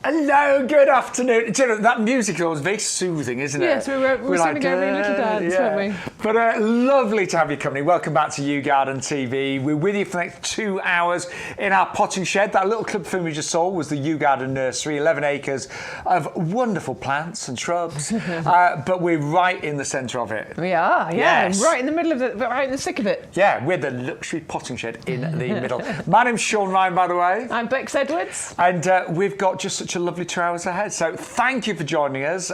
Hello, good afternoon. Do you know, that music is always very soothing, isn't it? Yes, we're singing every little dance, weren't we? But lovely to have you company. Welcome back to YouGarden TV. We're with you for the next 2 hours in our potting shed. That little clip film we just saw was the YouGarden Nursery, 11 acres of wonderful plants and shrubs. But we're right in the centre of it. We are, yeah. Yes. Right in the middle of it, right in the thick of it. Yeah, we're the luxury potting shed in the middle. My name's Shaun, by the way. I'm Bex Edwards. And we've got just such a lovely 2 hours ahead. So thank you for joining us.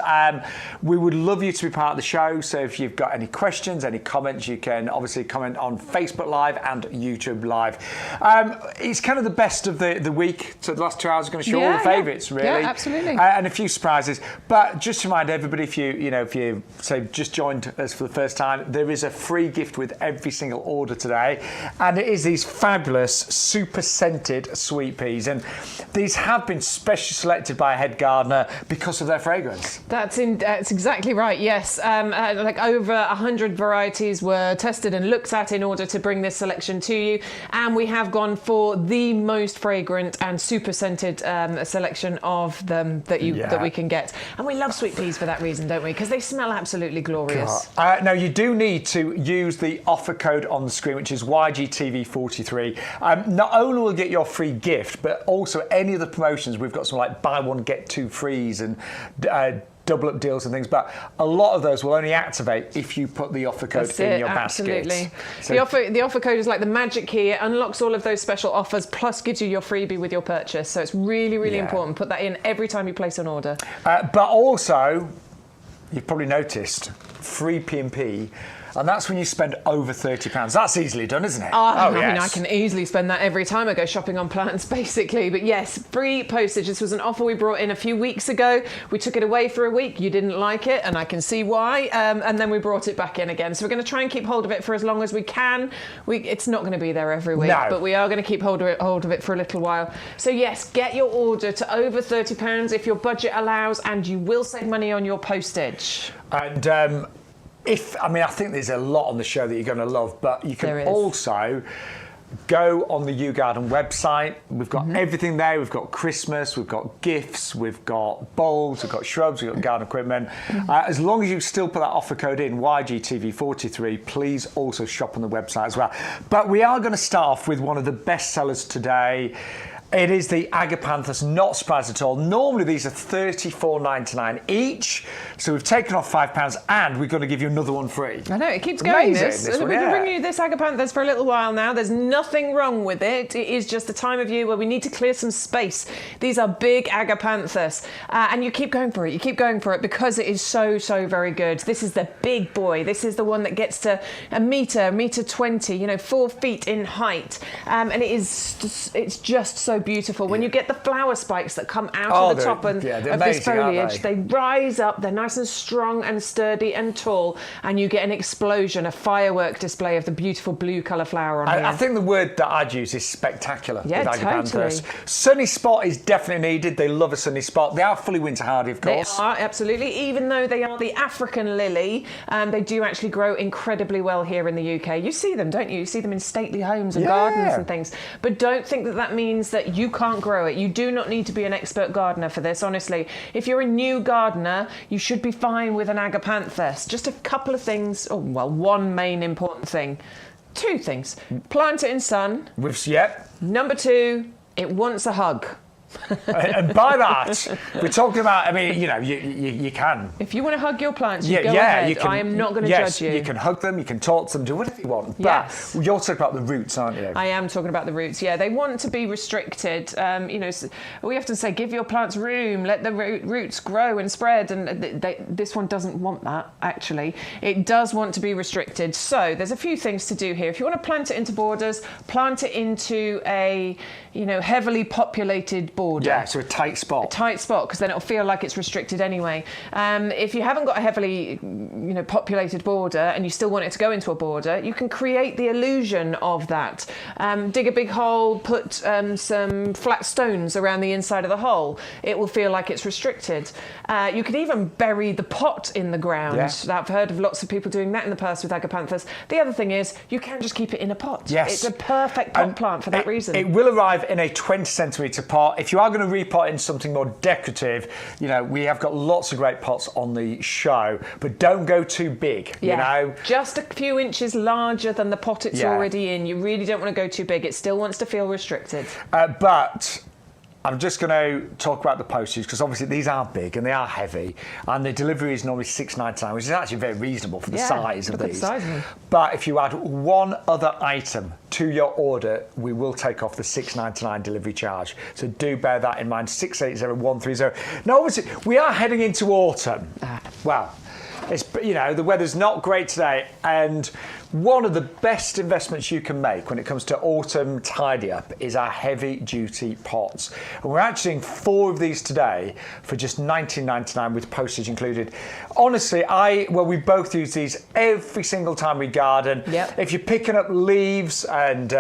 We would love you to be part of the show. So if you've got any questions, any comments, you can obviously comment on Facebook Live and YouTube Live. It's kind of the best of the week. So the last 2 hours are going to show all the favourites, really. Yeah, absolutely. And a few surprises. But just to remind everybody, if you say just joined us for the first time, there is a free gift with every single order today. And it is these fabulous super scented sweet peas. And these have been specially selected by a head gardener because of their fragrance. That's exactly right, yes. Like over 100 varieties were tested and looked at in order to bring this selection to you. And we have gone for the most fragrant and super scented selection of them that we can get. And we love sweet peas for that reason, don't we? Because they smell absolutely glorious. Now, you do need to use the offer code on the screen, which is YGTV43. Not only will you get your free gift, but also any of the promotions. We've got some like buy one, get two frees and double up deals and things, but a lot of those will only activate if you put the offer code in your basket. Absolutely. So the offer code is like the magic key. It unlocks all of those special offers, plus gives you your freebie with your purchase. So it's really, really important. Put that in every time you place an order. But also, you've probably noticed, free P&P. And that's when you spend over £30. That's easily done, isn't it? I mean, I can easily spend that every time I go shopping on plants, basically. But yes, free postage. This was an offer we brought in a few weeks ago. We took it away for a week. You didn't like it, and I can see why. And then we brought it back in again. So we're going to try and keep hold of it for as long as we can. It's not going to be there every week, but we are going to keep hold of it for a little while. So yes, get your order to over £30 if your budget allows, and you will save money on your postage. And I think there's a lot on the show that you're going to love, but you can also go on the YouGarden website. We've got everything there. We've got Christmas, we've got gifts, we've got bowls, we've got shrubs, we've got garden equipment. As long as you still put that offer code in, YGTV43, please also shop on the website as well. But we are going to start off with one of the best sellers today. It is the Agapanthus, not surprised at all. Normally these are $34.99 each, so we've taken off £5 and we're going to give you another one free. I know, it keeps going. Amazing, this one, We've been bringing you this Agapanthus for a little while now. There's nothing wrong with it. It is just the time of year where we need to clear some space. These are big Agapanthus, and you keep going for it. You keep going for it because it is so very good. This is the big boy. This is the one that gets to a metre 20, 4 feet in height, and it's just so beautiful. When you get the flower spikes that come out of the top of this foliage, they rise up, they're nice and strong and sturdy and tall, and you get an explosion, a firework display of the beautiful blue colour flower on here. I think the word that I'd use is spectacular with Agapanthus. Totally. Sunny spot is definitely needed. They love a sunny spot. They are fully winter hardy, of course. They are, absolutely. Even though they are the African lily, they do actually grow incredibly well here in the UK. You see them, don't you? You see them in stately homes and gardens and things. But don't think that means that you can't grow it. You do not need to be an expert gardener for this, honestly. If you're a new gardener, you should be fine with an Agapanthus. Just a couple of things, one main important thing. 2 things. Plant it in sun. Number 2, it wants a hug. And by that, we're talking about, you can. If you want to hug your plants, go ahead. I am not going to judge you. You can hug them, you can talk to them, do whatever you want. But you're talking about the roots, aren't you? I am talking about the roots, They want to be restricted. We often say, give your plants room, let the roots grow and spread. And this one doesn't want that, actually. It does want to be restricted. So there's a few things to do here. If you want to plant it into borders, plant it into a heavily populated border. Yeah, so a tight spot. A tight spot, because then it'll feel like it's restricted anyway. If you haven't got a heavily, populated border and you still want it to go into a border, you can create the illusion of that. Dig a big hole, put some flat stones around the inside of the hole. It will feel like it's restricted. You could even bury the pot in the ground. Yeah. I've heard of lots of people doing that in the past with Agapanthus. The other thing is, you can just keep it in a pot. Yes. It's a perfect pot plant for that reason. It will arrive in a 20 centimetre pot. If if you are going to repot in something more decorative, you know, we have got lots of great pots on the show, but don't go too big, you know. Just a few inches larger than the pot it's already in. You really don't want to go too big. It still wants to feel restricted. But I'm just going to talk about the postage because obviously these are big and they are heavy, and the delivery is normally $6.99, which is actually very reasonable for the size of these. But if you add one other item to your order, we will take off the $6.99 delivery charge. So do bear that in mind. 680-130. Now, obviously, we are heading into autumn. Well, it's, you know, the weather's not great today, and one of the best investments you can make when it comes to autumn tidy up is our heavy duty pots. And we're actually doing 4 of these today for just $19.99 with postage included. Honestly, we both use these every single time we garden. If you're picking up leaves and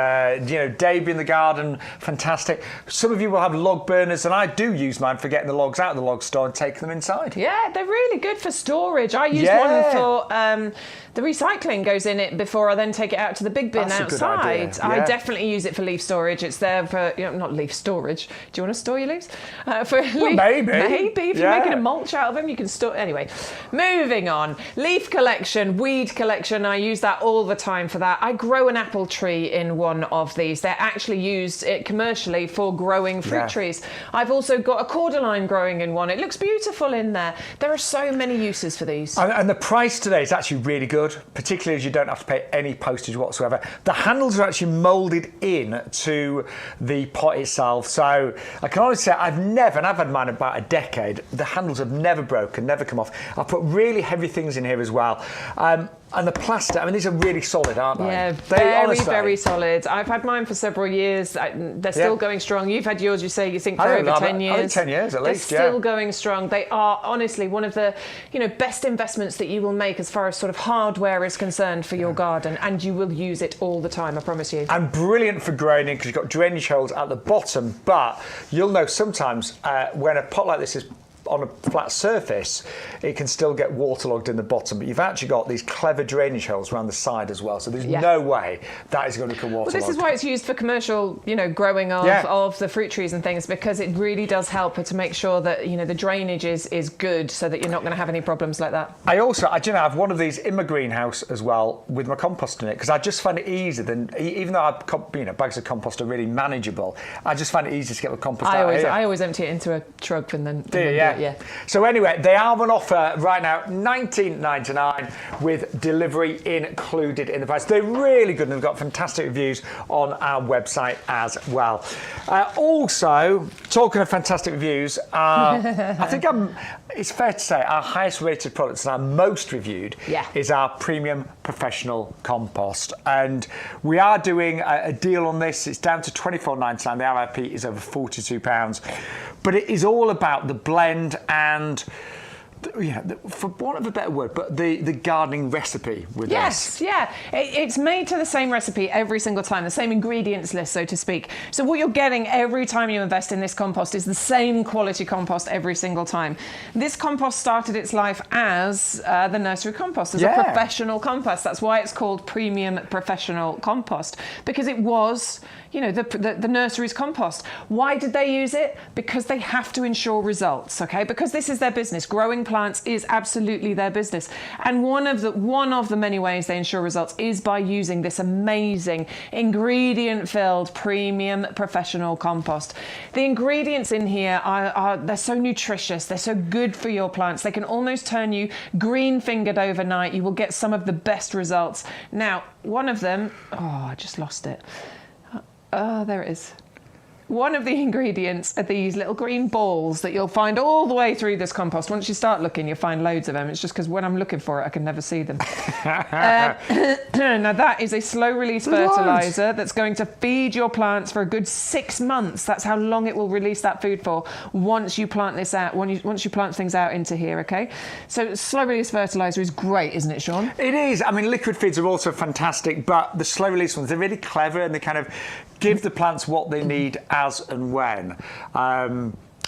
you know, debut in the garden, fantastic. Some of you will have log burners, and I do use mine for getting the logs out of the log store and taking them inside. Yeah, they're really good for storage. I use one for the recycling goes in it before I then take it out to the big bin outside. I definitely use it for leaf storage. It's there for, you know, not leaf storage. Do you want to store your leaves? Maybe if you're making a mulch out of them, you can store. Anyway, moving on. Leaf collection, weed collection. I use that all the time for that. I grow an apple tree in one of these. They're actually used commercially for growing fruit trees. I've also got a cordyline growing in one. It looks beautiful in there. There are so many uses for these. And the price today is actually really good, particularly as you don't have to pay any postage whatsoever. The handles are actually moulded in to the pot itself. So I can honestly say I've had mine about a decade. The handles have never broken, never come off. I've put really heavy things in here as well. And the plastic, I mean, these are really solid, aren't they? Yeah, very solid. I've had mine for several years. They're still going strong. You've had yours, you say, you think, for over 10 years. I think 10 years at least, They're still going strong. They are honestly one of the, you know, best investments that you will make as far as sort of hardware is concerned for your garden, and you will use it all the time, I promise you. And brilliant for growing in because you've got drainage holes at the bottom, but you'll know sometimes when a pot like this is on a flat surface, it can still get waterlogged in the bottom, but you've actually got these clever drainage holes around the side as well, so there's no way that is going to become waterlogged. Well, this is why it's used for commercial, you know, growing of the fruit trees and things, because it really does help to make sure that, you know, the drainage is good so that you're not going to have any problems like that. I have one of these in my greenhouse as well with my compost in it, because I just find it easier than, even though bags of compost are really manageable, I just find it easier to get the compost out here. I always empty it into a truck and then Yeah. So anyway, they are on offer right now, $19.99 with delivery included in the price. They're really good and they've got fantastic reviews on our website as well. Also, talking of fantastic reviews, I think it's fair to say our highest rated products and our most reviewed is our premium professional compost. And we are doing a deal on this. It's down to $24.99. The RRP is over £42. But it is all about the blend and, for want of a better word, but the gardening recipe with this. It's made to the same recipe every single time, the same ingredients list, so to speak. So what you're getting every time you invest in this compost is the same quality compost every single time. This compost started its life as the nursery compost, as a professional compost. That's why it's called premium professional compost, because it was, you know, the nursery's compost. Why did they use it? Because they have to ensure results, okay? Because this is their business. Growing plants is absolutely their business. And one of the many ways they ensure results is by using this amazing ingredient-filled premium professional compost. The ingredients in here they're so nutritious, they're so good for your plants. They can almost turn you green-fingered overnight. You will get some of the best results. Now, one of them, I just lost it. There it is. One of the ingredients are these little green balls that you'll find all the way through this compost. Once you start looking, you'll find loads of them. It's just because when I'm looking for it, I can never see them. Now, that is a slow-release fertiliser that's going to feed your plants for a good 6 months. That's how long it will release that food for once you plant this out, once you plant things out into here, okay? So slow-release fertiliser is great, isn't it, Shaun? It is. I mean, liquid feeds are also fantastic, but the slow-release ones, they're really clever and they kind of give the plants what they need as and when.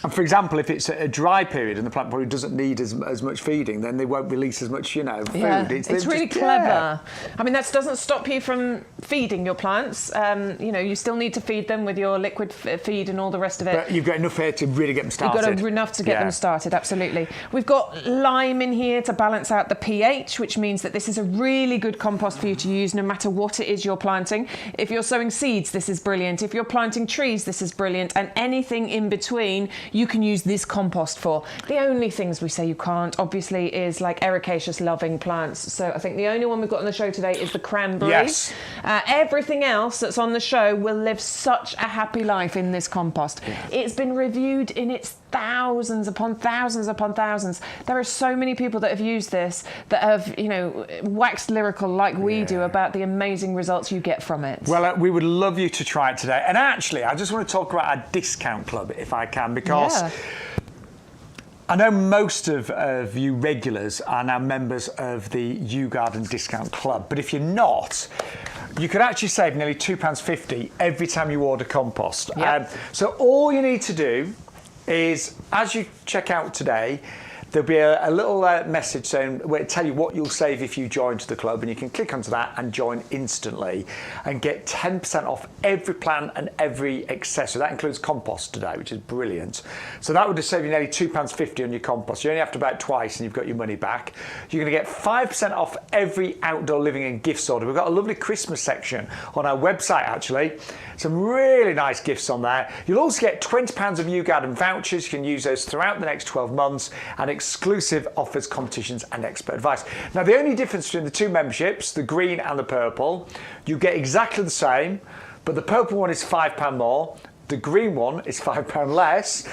And for example, if it's a dry period and the plant probably doesn't need as much feeding, then they won't release as much, food. Yeah, it's really clever. I mean, that doesn't stop you from feeding your plants. You still need to feed them with your liquid feed and all the rest of it. But you've got enough here to really get them started. You've got enough to get them started, absolutely. We've got lime in here to balance out the pH, which means that this is a really good compost for you to use no matter what it is you're planting. If you're sowing seeds, this is brilliant. If you're planting trees, this is brilliant. And anything in between, you can use this compost for. The only things we say you can't, obviously, is like ericaceous loving plants. So I think the only one we've got on the show today is the cranberry. Yes. Everything else that's on the show will live such a happy life in this compost. Yeah. It's been reviewed in its thousands upon thousands upon thousands. There are so many people that have used this that have, waxed lyrical like we do about the amazing results you get from it. Well, we would love you to try it today. And actually, I just want to talk about our discount club, if I can, because I know most of you regulars are now members of the YouGarden discount club. But if you're not, you could actually save nearly £2.50 every time you order compost. Yep. So all you need to do is, as you check out today, there'll be a little message saying, where it tell you what you'll save if you join to the club, and you can click onto that and join instantly and get 10% off every plant and every accessory. That includes compost today, which is brilliant. So that would just save you nearly £2.50 on your compost. You only have to buy it twice and you've got your money back. You're going to get 5% off every outdoor living and gifts order. We've got a lovely Christmas section on our website, actually. Some really nice gifts on there. You'll also get £20 of YouGarden vouchers. You can use those throughout the next 12 months, and exclusive offers, competitions and expert advice. Now, the only difference between the two memberships, the green and the purple, you get exactly the same, but the purple one is £5 more, the green one is £5 less,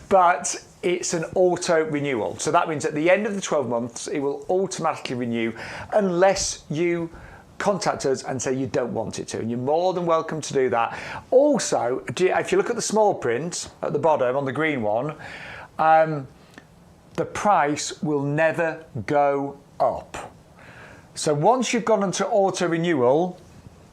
but it's an auto renewal. So that means at the end of the 12 months, it will automatically renew unless you contact us and say you don't want it to, and you're more than welcome to do that. Also, if you look at the small print at the bottom on the green one, the price will never go up. So once you've gone into auto renewal,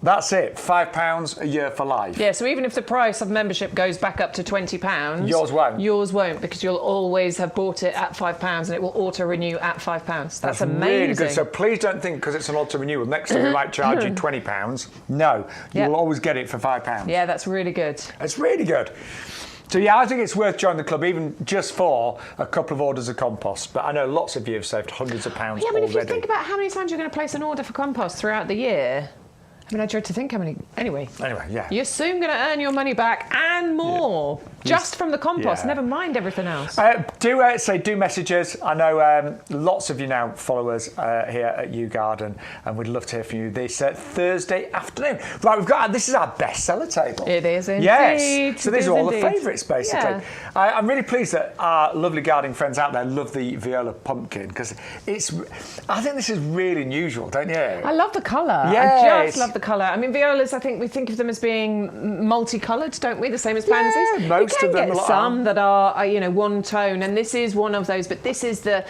that's it, £5 a year for life. Yeah, so even if the price of membership goes back up to £20, yours won't. Yours won't, because you'll always have bought it at £5 and it will auto renew at £5. That's amazing. Really good. So please don't think because it's an auto renewal, next time we might charge you £20. No, you will always get it for £5. Yeah, that's really good. It's really good. So yeah, I think it's worth joining the club, even just for a couple of orders of compost. But I know lots of you have saved hundreds of pounds already. If you think about how many times you're going to place an order for compost throughout the year, I mean, I dread to think how many. Anyway, yeah. You're soon going to earn your money back and more, just from the compost. Never mind everything else. Do message us. I know lots of you now follow us here at YouGarden, and we'd love to hear from you this Thursday afternoon. Right, this is our bestseller table. It is indeed. Yes. So these are all the favourites, basically. Yeah. I'm really pleased that our lovely gardening friends out there love the Viola pumpkin, because I think this is really unusual, don't you? I love the colour. Yes. I just love the colour. I mean, violas, I think we think of them as being multicoloured, don't we? The same as pansies. Yeah, most of them. You can get some that are, one tone, and this is one of those. But this is the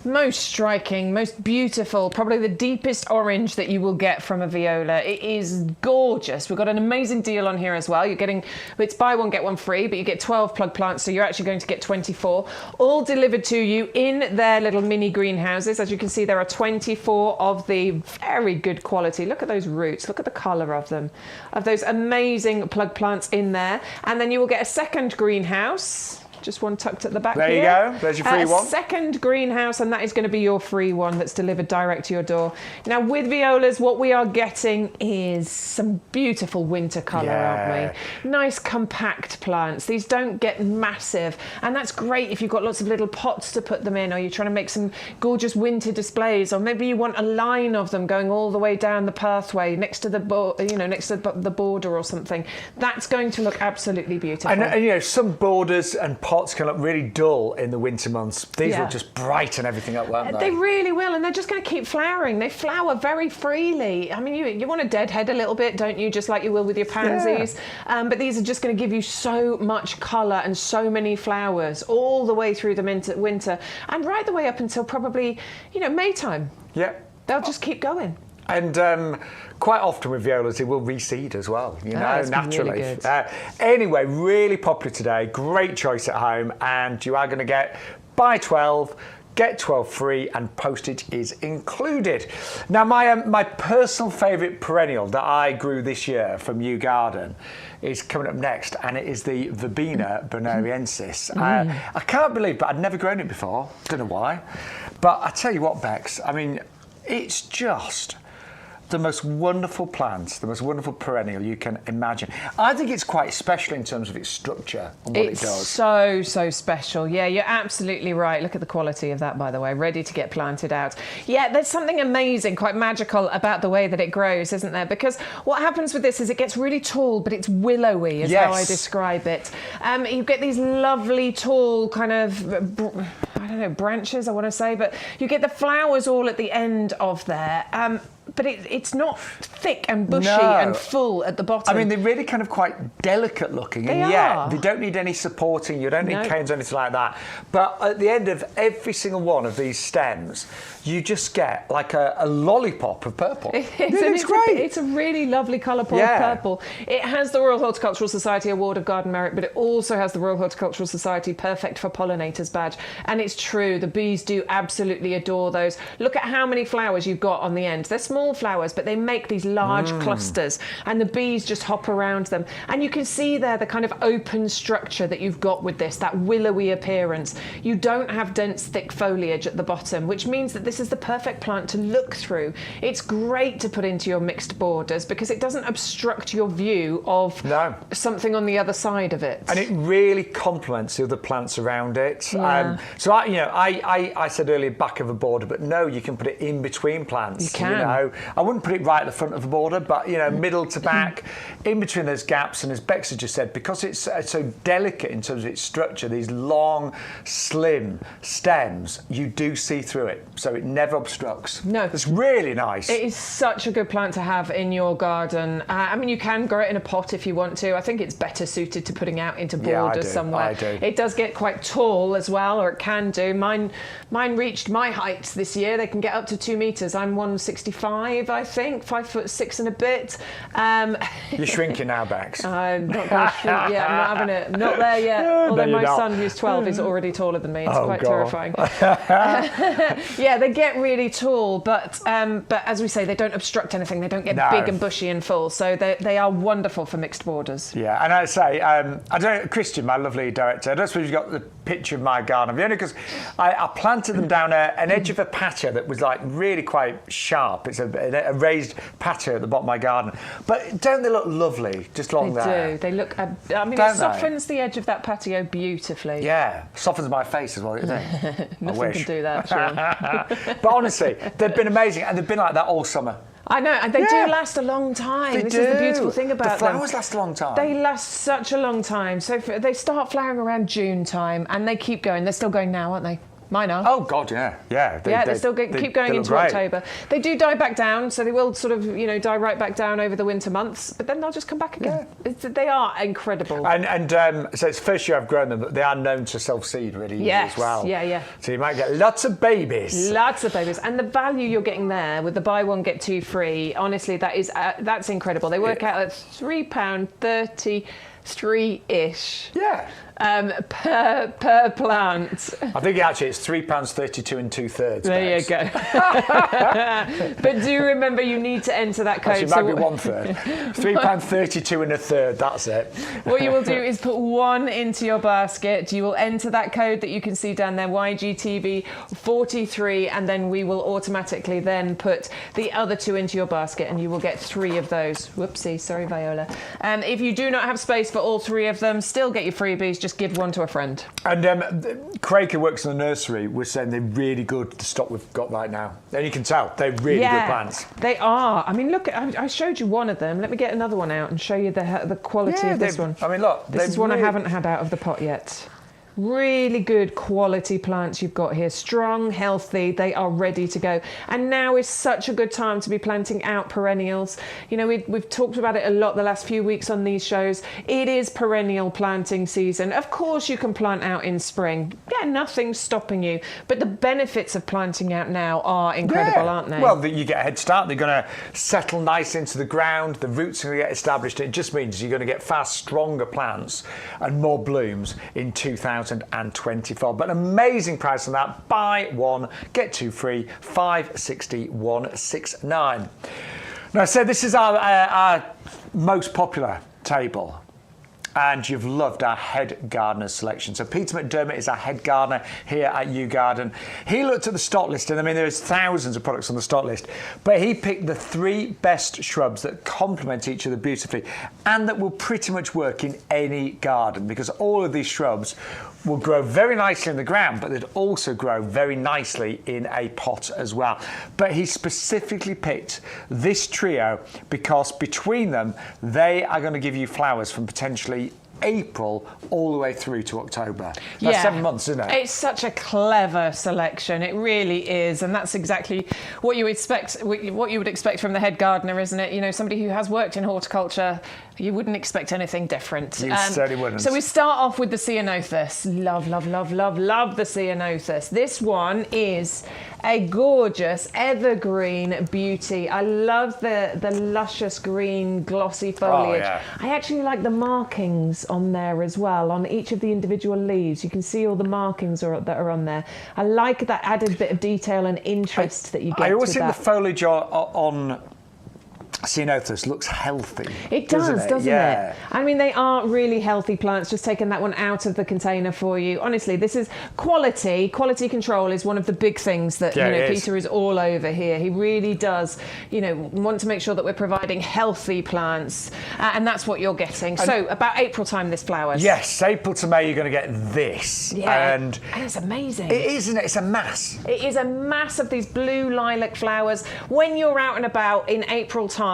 most striking, most beautiful, probably the deepest orange that you will get from a viola. It is gorgeous. We've got an amazing deal on here as well. It's buy one, get one free, but you get 12 plug plants, so you're actually going to get 24, all delivered to you in their little mini greenhouses. As you can see, there are 24 of the very good quality. Look at those roots. Look at the colour of them, of those amazing plug plants in there. And then you will get a second greenhouse. Just one tucked at the back there here. There you go. There's your free one. Second greenhouse, and that is going to be your free one that's delivered direct to your door. Now, with violas, what we are getting is some beautiful winter colour, aren't we? Nice compact plants. These don't get massive, and that's great if you've got lots of little pots to put them in, or you're trying to make some gorgeous winter displays, or maybe you want a line of them going all the way down the pathway next to the border or something. That's going to look absolutely beautiful. And some borders and pots can look really dull in the winter months. These will just brighten everything up, won't they? They really will, and they're just going to keep flowering. They flower very freely. I mean, you want to deadhead a little bit, don't you? Just like you will with your pansies. Yeah. But these are just going to give you so much colour and so many flowers all the way through the winter, and right the way up until probably, May time. Yeah. They'll just keep going. And quite often with violas, they will reseed as well, you know, naturally. Really good. Anyway, really popular today. Great choice at home. And you are going to get buy 12, get 12 free, and postage is included. Now, my personal favourite perennial that I grew this year from YouGarden is coming up next, and it is the Verbena bonariensis. I can't believe, but I'd never grown it before. Don't know why. But I tell you what, Bex, I mean, it's just the most wonderful plant, the most wonderful perennial you can imagine. I think it's quite special in terms of its structure and what it does. It's so special. Yeah, you're absolutely right. Look at the quality of that, by the way, ready to get planted out. Yeah, there's something amazing, quite magical about the way that it grows, isn't there? Because what happens with this is it gets really tall, but it's willowy, is how I describe it. You get these lovely tall kind of, I don't know, branches, I want to say, but you get the flowers all at the end of there. But it's not thick and bushy and full at the bottom. I mean, they're really kind of quite delicate looking. They are. They don't need any supporting. You don't need canes or anything like that. But at the end of every single one of these stems, you just get like a lollipop of purple. It's great. It's a really lovely colour of purple. It has the Royal Horticultural Society Award of Garden Merit, but it also has the Royal Horticultural Society Perfect for Pollinators badge. And it's true, the bees do absolutely adore those. Look at how many flowers you've got on the end. They're small flowers, but they make these large clusters, and the bees just hop around them. And you can see there the kind of open structure that you've got with this, that willowy appearance. You don't have dense, thick foliage at the bottom, which means that this is the perfect plant to look through. It's great to put into your mixed borders because it doesn't obstruct your view of something on the other side of it. And it really complements the other plants around it. Yeah. So I said earlier back of a border, but no, you can put it in between plants. You can. You know, I wouldn't put it right at the front of the border, but you know, middle to back, in between those gaps. And as Bex has just said, because it's so delicate in terms of its structure, these long, slim stems, you do see through it, so it never obstructs. No, it's really nice. It is such a good plant to have in your garden. I mean, you can grow it in a pot if you want to. I think it's better suited to putting out into borders somewhere. I do. It does get quite tall as well, or it can do. Mine reached my height this year. They can get up to 2 meters. I'm 165, I think, 5'6" and a bit. You're shrinking now, Bex. I'm not going to shrink yet. I'm not having it. Not there yet. Although my son, who's 12, is already taller than me. It's quite terrifying. Yeah, they get really tall, but as we say, they don't obstruct anything. They don't get big and bushy and full. So they are wonderful for mixed borders. Yeah, and I'd say, I don't know, Christian, my lovely director, I don't suppose you've got the picture of my garden, only because I planted them down an edge of a patio that was like really quite sharp. It's a raised patio at the bottom of my garden. But don't they look lovely just along there? They do. They look, I mean, it softens the edge of that patio beautifully. Yeah, softens my face as well, doesn't it? Nothing can do that, Shaun. But honestly, they've been amazing, and they've been like that all summer. I know, and they do last a long time. This is the beautiful thing about them. The flowers last a long time. They last such a long time. So they start flowering around June time, and they keep going. They're still going now, aren't they? Mine are. Oh God, yeah. They still keep going into October. They do die back down, so they will sort of, die right back down over the winter months, but then they'll just come back again. Yeah. They are incredible. And so it's the first year I've grown them, but they are known to self-seed really easily as well. Yeah. So you might get lots of babies. Lots of babies, and the value you're getting there with the buy one get two free. Honestly, that's incredible. They work out at £3.33-ish. Yeah. Per plant. I think actually it's £3.32 2/3. There you go. But do remember, you need to enter that code. Actually, it might be 1/3. £3.32 1/3. That's it. What you will do is put one into your basket. You will enter that code that you can see down there, YGTV43, and then we will automatically then put the other two into your basket, and you will get 3 of those. Whoopsie, sorry, Viola. If you do not have space for all 3 of them, still get your freebies. Just give one to a friend. And Craig, who works in the nursery, was saying they're really good, the stock we've got right now. And you can tell, they're really good plants. They are. I mean, look, I showed you one of them. Let me get another one out and show you the quality of this one. I mean, look. This is one I haven't had out of the pot yet. Really good quality plants you've got here. Strong, healthy, they are ready to go. And now is such a good time to be planting out perennials. You know, we've talked about it a lot the last few weeks on these shows. It is perennial planting season. Of course you can plant out in spring. Yeah, nothing's stopping you. But the benefits of planting out now are incredible, aren't they? Well, you get a head start. They're going to settle nice into the ground. The roots are going to get established. It just means you're going to get far stronger plants and more blooms in 2024. But an amazing price on that. Buy one, get two free, $561.69. Now, so this is our most popular table. And you've loved our head gardener selection. So Peter McDermott is our head gardener here at YouGarden. He looked at the stock list, and I mean, there's thousands of products on the stock list, but he picked the 3 best shrubs that complement each other beautifully and that will pretty much work in any garden, because all of these shrubs will grow very nicely in the ground, but they'd also grow very nicely in a pot as well. But he specifically picked this trio because between them, they are going to give you flowers from potentially April all the way through to October. That's 7 months, isn't it? It's such a clever selection. It really is, and that's exactly what you expect. What you would expect from the head gardener, isn't it? You know, somebody who has worked in horticulture. You wouldn't expect anything different. You certainly wouldn't. So we start off with the ceanothus. Love, love, love, love, love the ceanothus. This one is a gorgeous evergreen beauty. I love the luscious green glossy foliage. Oh, yeah. I actually like the markings on there as well, on each of the individual leaves. You can see all the markings that are on there. I like that added bit of detail and interest that you get. I always with think that. the foliage on ceanothus looks healthy. It does, doesn't yeah. it? I mean, they are really healthy plants. Just taking that one out of the container for you. Honestly, this is quality. Quality control is one of the big things that Peter is all over here. He really does, want to make sure that we're providing healthy plants, and that's what you're getting. So about April time, this flowers. Yes, April to May, you're going to get this. Yeah, and it's amazing. It is, isn't it? It's a mass. It is a mass of these blue lilac flowers. When you're out and about in April time,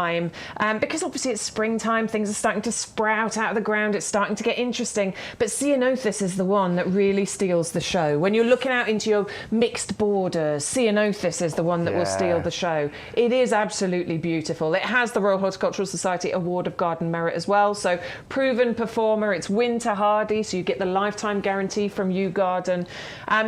because obviously it's springtime, things are starting to sprout out of the ground, it's starting to get interesting, but ceanothus is the one that really steals the show. When you're looking out into your mixed borders, ceanothus is the one that will steal the show. It is absolutely beautiful. It has the Royal Horticultural Society Award of Garden Merit as well, so proven performer. It's winter hardy, so you get the lifetime guarantee from YouGarden.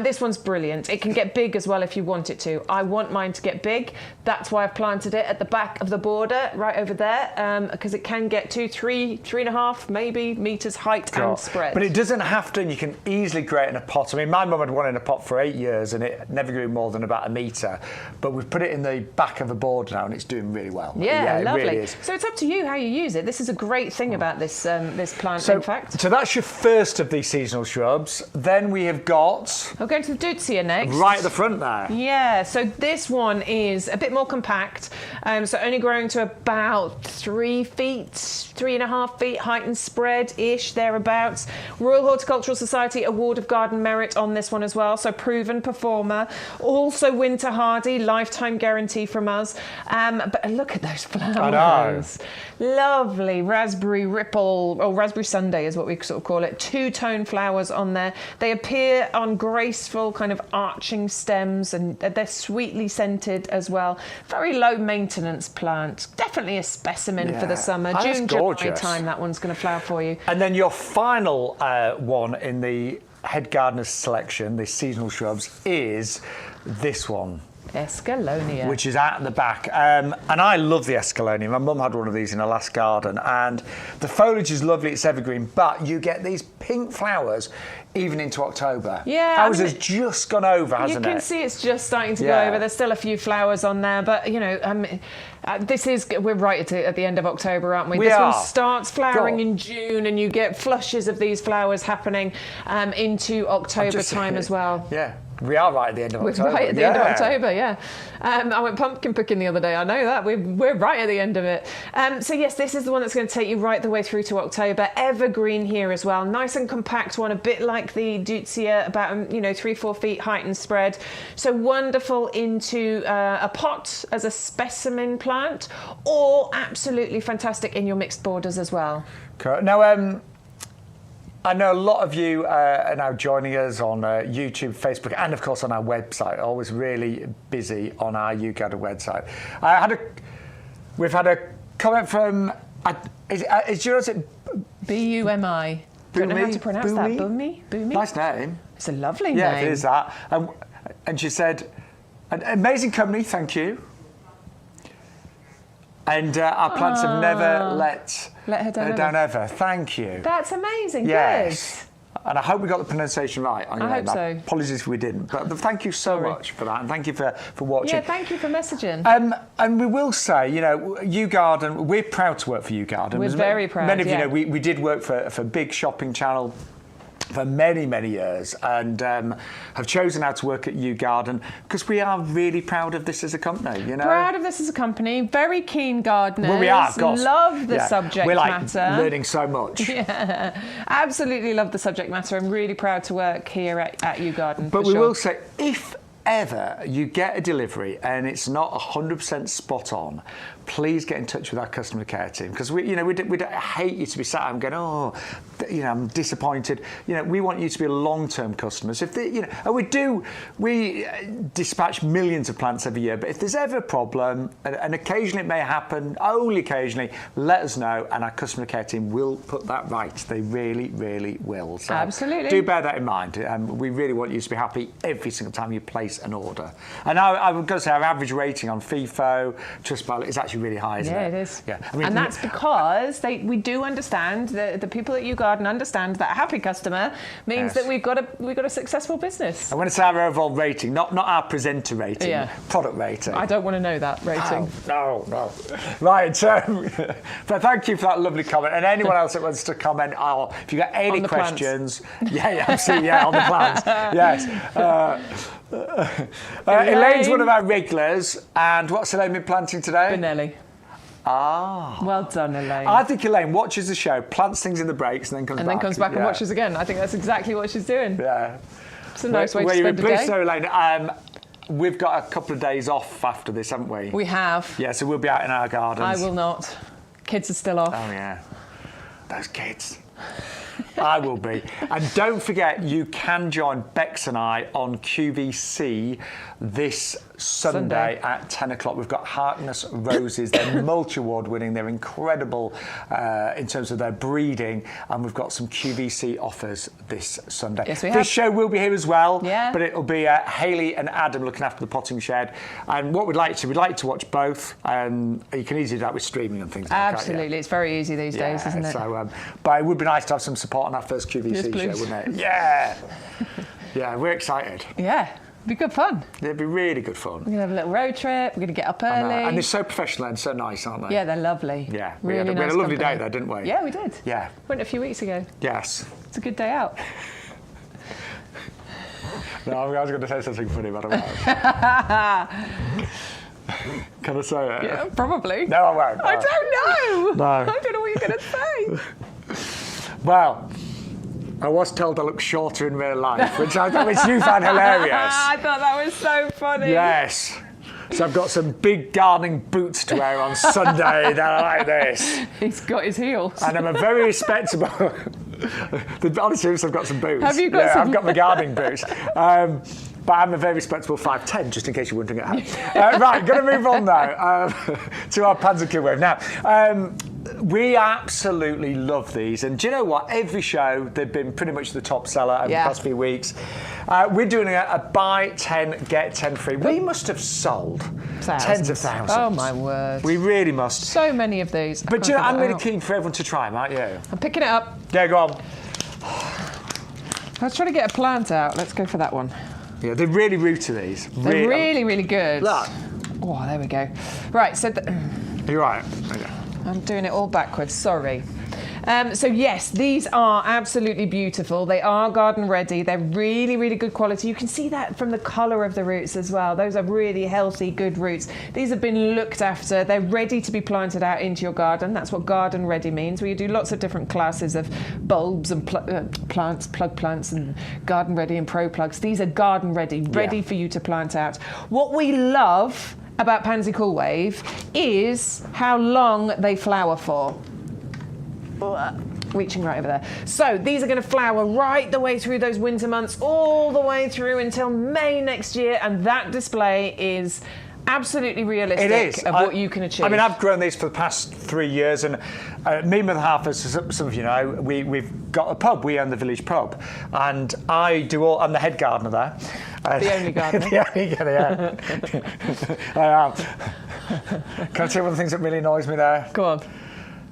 This one's brilliant. It can get big as well if you want it to. I want mine to get big. That's why I've planted it at the back of the border, right over there, because it can get to 3.5 maybe meters height and spread. But it doesn't have to, and you can easily grow it in a pot. I mean, my mum had one in a pot for 8 years and it never grew more than about a metre, but we've put it in the back of a border now and it's doing really well. Yeah, lovely. It really is. So it's up to you how you use it. This is a great thing about this this plant, in fact. So that's your first of these seasonal shrubs. Then we have got... We're going to the Deutzia next. Right at the front there. Yeah, so this one is a bit more compact, so only growing to about 3 feet, 3.5 feet height and spread-ish, thereabouts. Royal Horticultural Society Award of Garden Merit on this one as well, so proven performer. Also winter hardy, lifetime guarantee from us. But look at those flowers. I know. Lovely raspberry ripple, or raspberry sundae is what we sort of call it. 2-tone flowers on there. They appear on graceful kind of arching stems, and they're sweetly scented as well. Very low maintenance plant. Definitely a specimen for the summer. June, July time, that one's going to flower for you. And then your final one in the head gardener's selection, the seasonal shrubs, is this one. Escallonia. Which is at the back. And I love the Escallonia. My mum had one of these in her last garden. And the foliage is lovely, it's evergreen, but you get these pink flowers even into October. Yeah. Ours has just gone over, hasn't it? You can see it's just starting to go over. There's still a few flowers on there, but, we're right at the end of October, aren't we? This one starts flowering in June, and you get flushes of these flowers happening into October time as well. Yeah. We are right at the end of October. We're right at the end of October, yeah. I went pumpkin picking the other day. I know that. We're right at the end of it. So yes, this is the one that's going to take you right the way through to October. Evergreen here as well. Nice and compact one, a bit like the Deutzia, about 3-4 feet height and spread. So wonderful into a pot as a specimen plant, or absolutely fantastic in your mixed borders as well. Now, I know a lot of you are now joining us on YouTube, Facebook, and of course on our website. Always really busy on our YouGarden website. We've had a comment from is it B-U-M-I. Don't know how to pronounce that. Boomy? Nice name. It's a lovely name. Yeah, it is that. And she said, an amazing company, thank you. And our plants have never let her down ever. Thank you. That's amazing. Yes. Good. And I hope we got the pronunciation right. I hope so. Apologies if we didn't. But thank you so much for that. And thank you for watching. Yeah, thank you for messaging. And we will say, YouGarden, we're proud to work for YouGarden. We're very proud. Many of you know, we did work for a big shopping channel for many, many years, and have chosen now to work at YouGarden because we are really proud of this as a company. Proud of this as a company. Very keen gardeners. Well, we are, of course. Love the subject we're matter. Learning so much. Yeah, absolutely love the subject matter. I'm really proud to work here at YouGarden. But we will say, if ever you get a delivery and it's not 100% spot on, please get in touch with our customer care team, because we don't hate you to be sat and going, I'm disappointed. We want you to be long-term customers. If we dispatch millions of plants every year, but if there's ever a problem, and occasionally it may happen, only occasionally, let us know, and our customer care team will put that right. They really, really will. So absolutely. Do bear that in mind. We really want you to be happy every single time you place an order. And I've got to say, our average rating on FIFO, Trustpilot is actually really high, isn't it? Yeah, it is. Yeah. And that's because we do understand, the people at YouGarden understand that a happy customer means that we've got a successful business. And when it's our overall rating, not our presenter rating, product rating. I don't want to know that rating. No. Right, but thank you for that lovely comment. And anyone else that wants to comment, if you've got any questions, absolutely, on the plants, yes. Elaine's one of our regulars, and what's Elaine been planting today? Benelli. Well done, Elaine. I think Elaine watches the show, plants things in the breaks, and then comes back. And watches again. I think that's exactly what she's doing. Yeah. It's a nice way to spend a day. So, Elaine, we've got a couple of days off after this, haven't we? We have. Yeah, so we'll be out in our gardens. I will not. Kids are still off. Oh, yeah. Those kids. I will be. And don't forget, you can join Bex and I on QVC this Sunday at 10 o'clock. We've got Harkness Roses. They're multi-award winning. They're incredible in terms of their breeding. And we've got some QVC offers this Sunday. Yes, we have. This show will be here as well. Yeah. But it'll be Hayley and Adam looking after the potting shed. And what we'd like to watch both. You can easily do that with streaming and things like that. Absolutely. It's very easy these days, isn't it? So, but it would be nice to have some support on our first QVC show, wouldn't it? Yeah. Yeah, we're excited. Yeah. It'd be good fun. It'd be really good fun. We're going to have a little road trip. We're going to get up early. And they're so professional and so nice, aren't they? Yeah, they're lovely. Yeah. We had a lovely day there, didn't we? Yeah, we did. Yeah. Went a few weeks ago. Yes. It's a good day out. No, I was going to say something funny, but I won't. Can I say it? Yeah, probably. No, I won't. I don't know. No. I don't know what you're going to say. Well, I was told I look shorter in real life, which you found hilarious. I thought that was so funny. Yes. So I've got some big gardening boots to wear on Sunday that are like this. He's got his heels. And I'm a very respectable... Honestly, I've got some boots. Have you got some? I've got my gardening boots. But I'm a very respectable 5'10", just in case you're wondering at home. Right, going to move on now to our Pansy Cool Wave. Now, we absolutely love these. And do you know what? Every show, they've been pretty much the top seller over the past few weeks. We're doing a buy 10, get 10 free. We must have sold tens of thousands. Oh, my word. We really must. So many of these. But do you know, I'm really keen for everyone to try them, aren't you? I'm picking it up. Yeah, go on. Let's try to get a plant out. Let's go for that one. Yeah, they're really rooty, these. They're really, really good. Look. Oh, there we go. Right, so... You're right. Okay. I'm doing it all backwards, sorry. So yes, these are absolutely beautiful. They are garden ready. They're really, really good quality. You can see that from the colour of the roots as well. Those are really healthy, good roots. These have been looked after. They're ready to be planted out into your garden. That's what garden ready means. We do lots of different classes of bulbs and plants, plug plants and garden ready and pro plugs. These are garden ready, ready for you to plant out. What we love about Pansy Cool Wave is how long they flower for. reaching right over there. So these are going to flower right the way through those winter months, all the way through until May next year, and that display is absolutely realistic of what you can achieve. I mean, I've grown these for the past 3 years, and me and my half, as some of you know, we've got a pub. We own the village pub, and I'm the head gardener there. The only gardener. The only gardener, yeah. I am. Can I tell you one of the things that really annoys me there? Go on.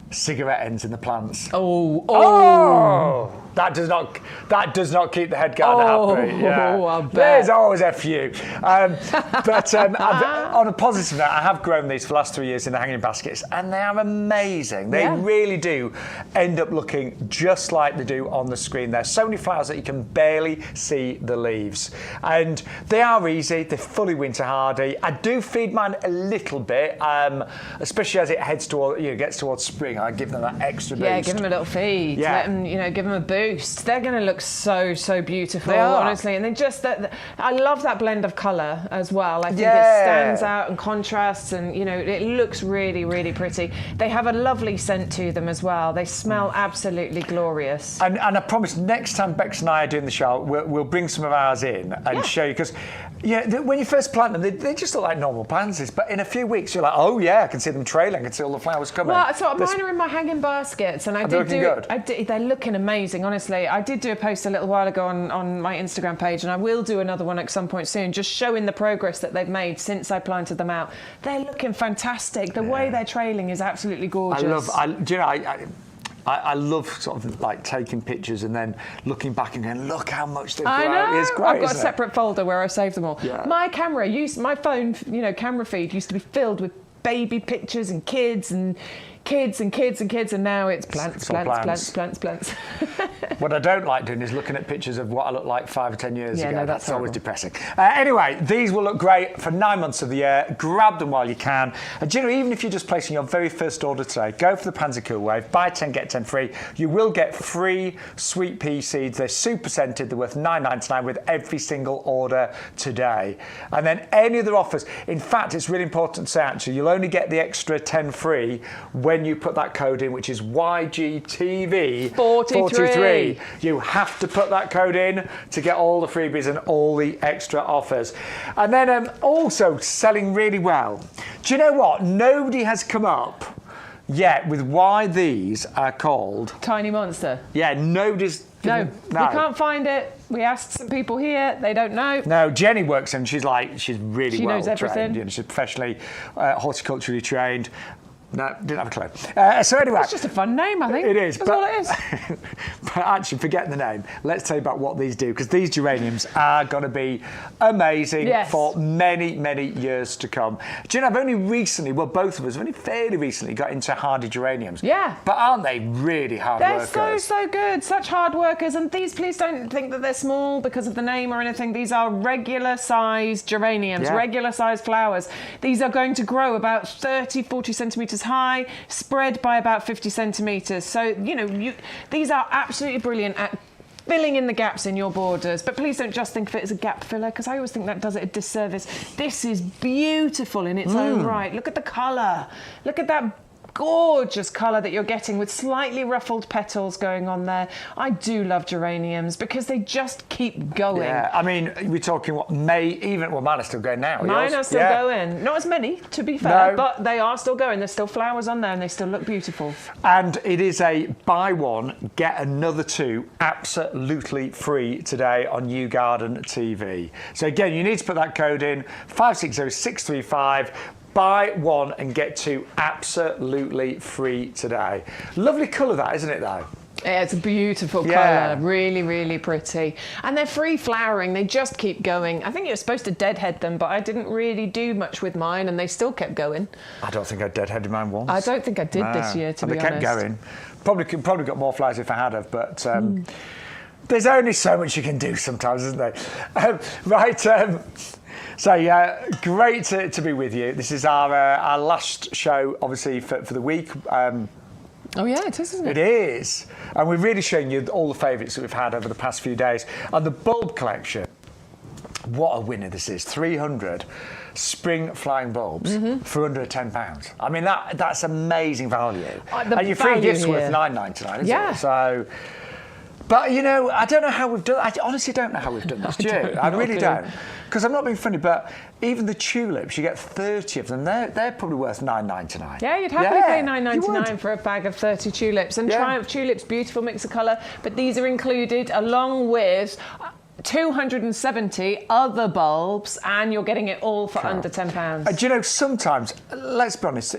Cigarette ends in the plants. Oh! That does not keep the head gardener happy. Yeah. I bet. There's always a few. But on a positive note, I have grown these for the last 3 years in the hanging baskets, and they are amazing. They really do end up looking just like they do on the screen. There's so many flowers that you can barely see the leaves. And they are easy. They're fully winter hardy. I do feed mine a little bit, especially as it gets towards spring. I give them that extra boost. Yeah, give them a little feed. Yeah. Let them, give them a boost. They're going to look so beautiful, honestly. And they just, I love that blend of colour as well. I think it stands out and contrasts, and it looks really, really pretty. They have a lovely scent to them as well. They smell absolutely glorious. And I promise next time Bex and I are doing the show, we'll bring some of ours in and show you, because when you first plant them, they just look like normal pansies, but in a few weeks you're like, oh yeah, I can see them trailing, I can see all the flowers coming. Well, so mine are in my hanging baskets, and they're looking amazing, honestly. I did do a post a little while ago on my Instagram page, and I will do another one at some point soon, just showing the progress that they've made since I planted them out. They're looking fantastic. The way they're trailing is absolutely gorgeous. I love sort of like taking pictures and then looking back and going, look how much they've grown. I know. It's great, I've got a separate folder where I save them all. Yeah. My phone, camera feed used to be filled with baby pictures and kids and kids, and now it's plants. What I don't like doing is looking at pictures of what I looked like 5 or 10 years ago. No, that's always depressing. Anyway, these will look great for 9 months of the year. Grab them while you can. And even if you're just placing your very first order today, go for the Pansy Cool Wave. Buy 10, get 10 free. You will get free sweet pea seeds. They're super scented. They're worth $9.99 with every single order today. And then any other offers. In fact, it's really important to say, actually, you'll only get the extra 10 free when you put that code in, which is YGTV 43. You have to put that code in to get all the freebies and all the extra offers. And then also selling really well. Do you know what? Nobody has come up yet with why these are called Tiny Monster. Yeah, nobody's. No, we can't find it. We asked some people here; they don't know. No, Jenny works in. She's really well knows everything. trained. She's professionally horticulturally trained. No, didn't have a clue. So anyway, it's just a fun name, I think. It is. That's all it is. But actually, forget the name. Let's tell you about what these do, because these geraniums are going to be amazing for many, many years to come. Do you know, I've only recently, both of us, only fairly recently got into hardy geraniums. Yeah. But aren't they really hard workers? They're so good. Such hard workers. And these, please don't think that they're small because of the name or anything. These are regular-sized geraniums, regular-sized flowers. These are going to grow about 30, 40 centimetres high, spread by about 50 centimetres. So, these are absolutely brilliant at filling in the gaps in your borders. But please don't just think of it as a gap filler, because I always think that does it a disservice. This is beautiful in its own right. Look at the colour. Look at that gorgeous colour that you're getting with slightly ruffled petals going on there. I do love geraniums because they just keep going. Yeah, I mean, we're talking mine are still going now. Mine are still going. Not as many, to be fair, but they are still going. There's still flowers on there and they still look beautiful. And it is a buy one, get another two, absolutely free today on YouGarden TV. So again, you need to put that code in, 560635. Buy one and get two absolutely free today. Lovely colour that, isn't it, though? Yeah, it's a beautiful colour. Really, really pretty. And they're free flowering. They just keep going. I think you're supposed to deadhead them, but I didn't really do much with mine, and they still kept going. I don't think I deadheaded mine once. I don't think I did this year, to be honest. They kept going. Probably got more flowers if I had have, but there's only so much you can do sometimes, isn't there? So yeah, great to be with you. This is our last show, obviously, for the week. Oh yeah, it is, isn't it? It is. And we're really showing you all the favourites that we've had over the past few days. And the bulb collection, what a winner this is. 300 spring flowering bulbs for under £10. I mean, that's amazing value. And your free gift's worth £9.99, isn't it? So, but, you know, I don't know how we've done. I honestly don't know how we've done this, do you? I really don't. Because I'm not being funny, but even the tulips, you get 30 of them. They're probably worth £9.99. Yeah, you'd happily pay £9.99 for a bag of 30 tulips. And Triumph tulips, beautiful mix of colour. But these are included along with 270 other bulbs, and you're getting it all for under £10. Do you know, sometimes, let's be honest,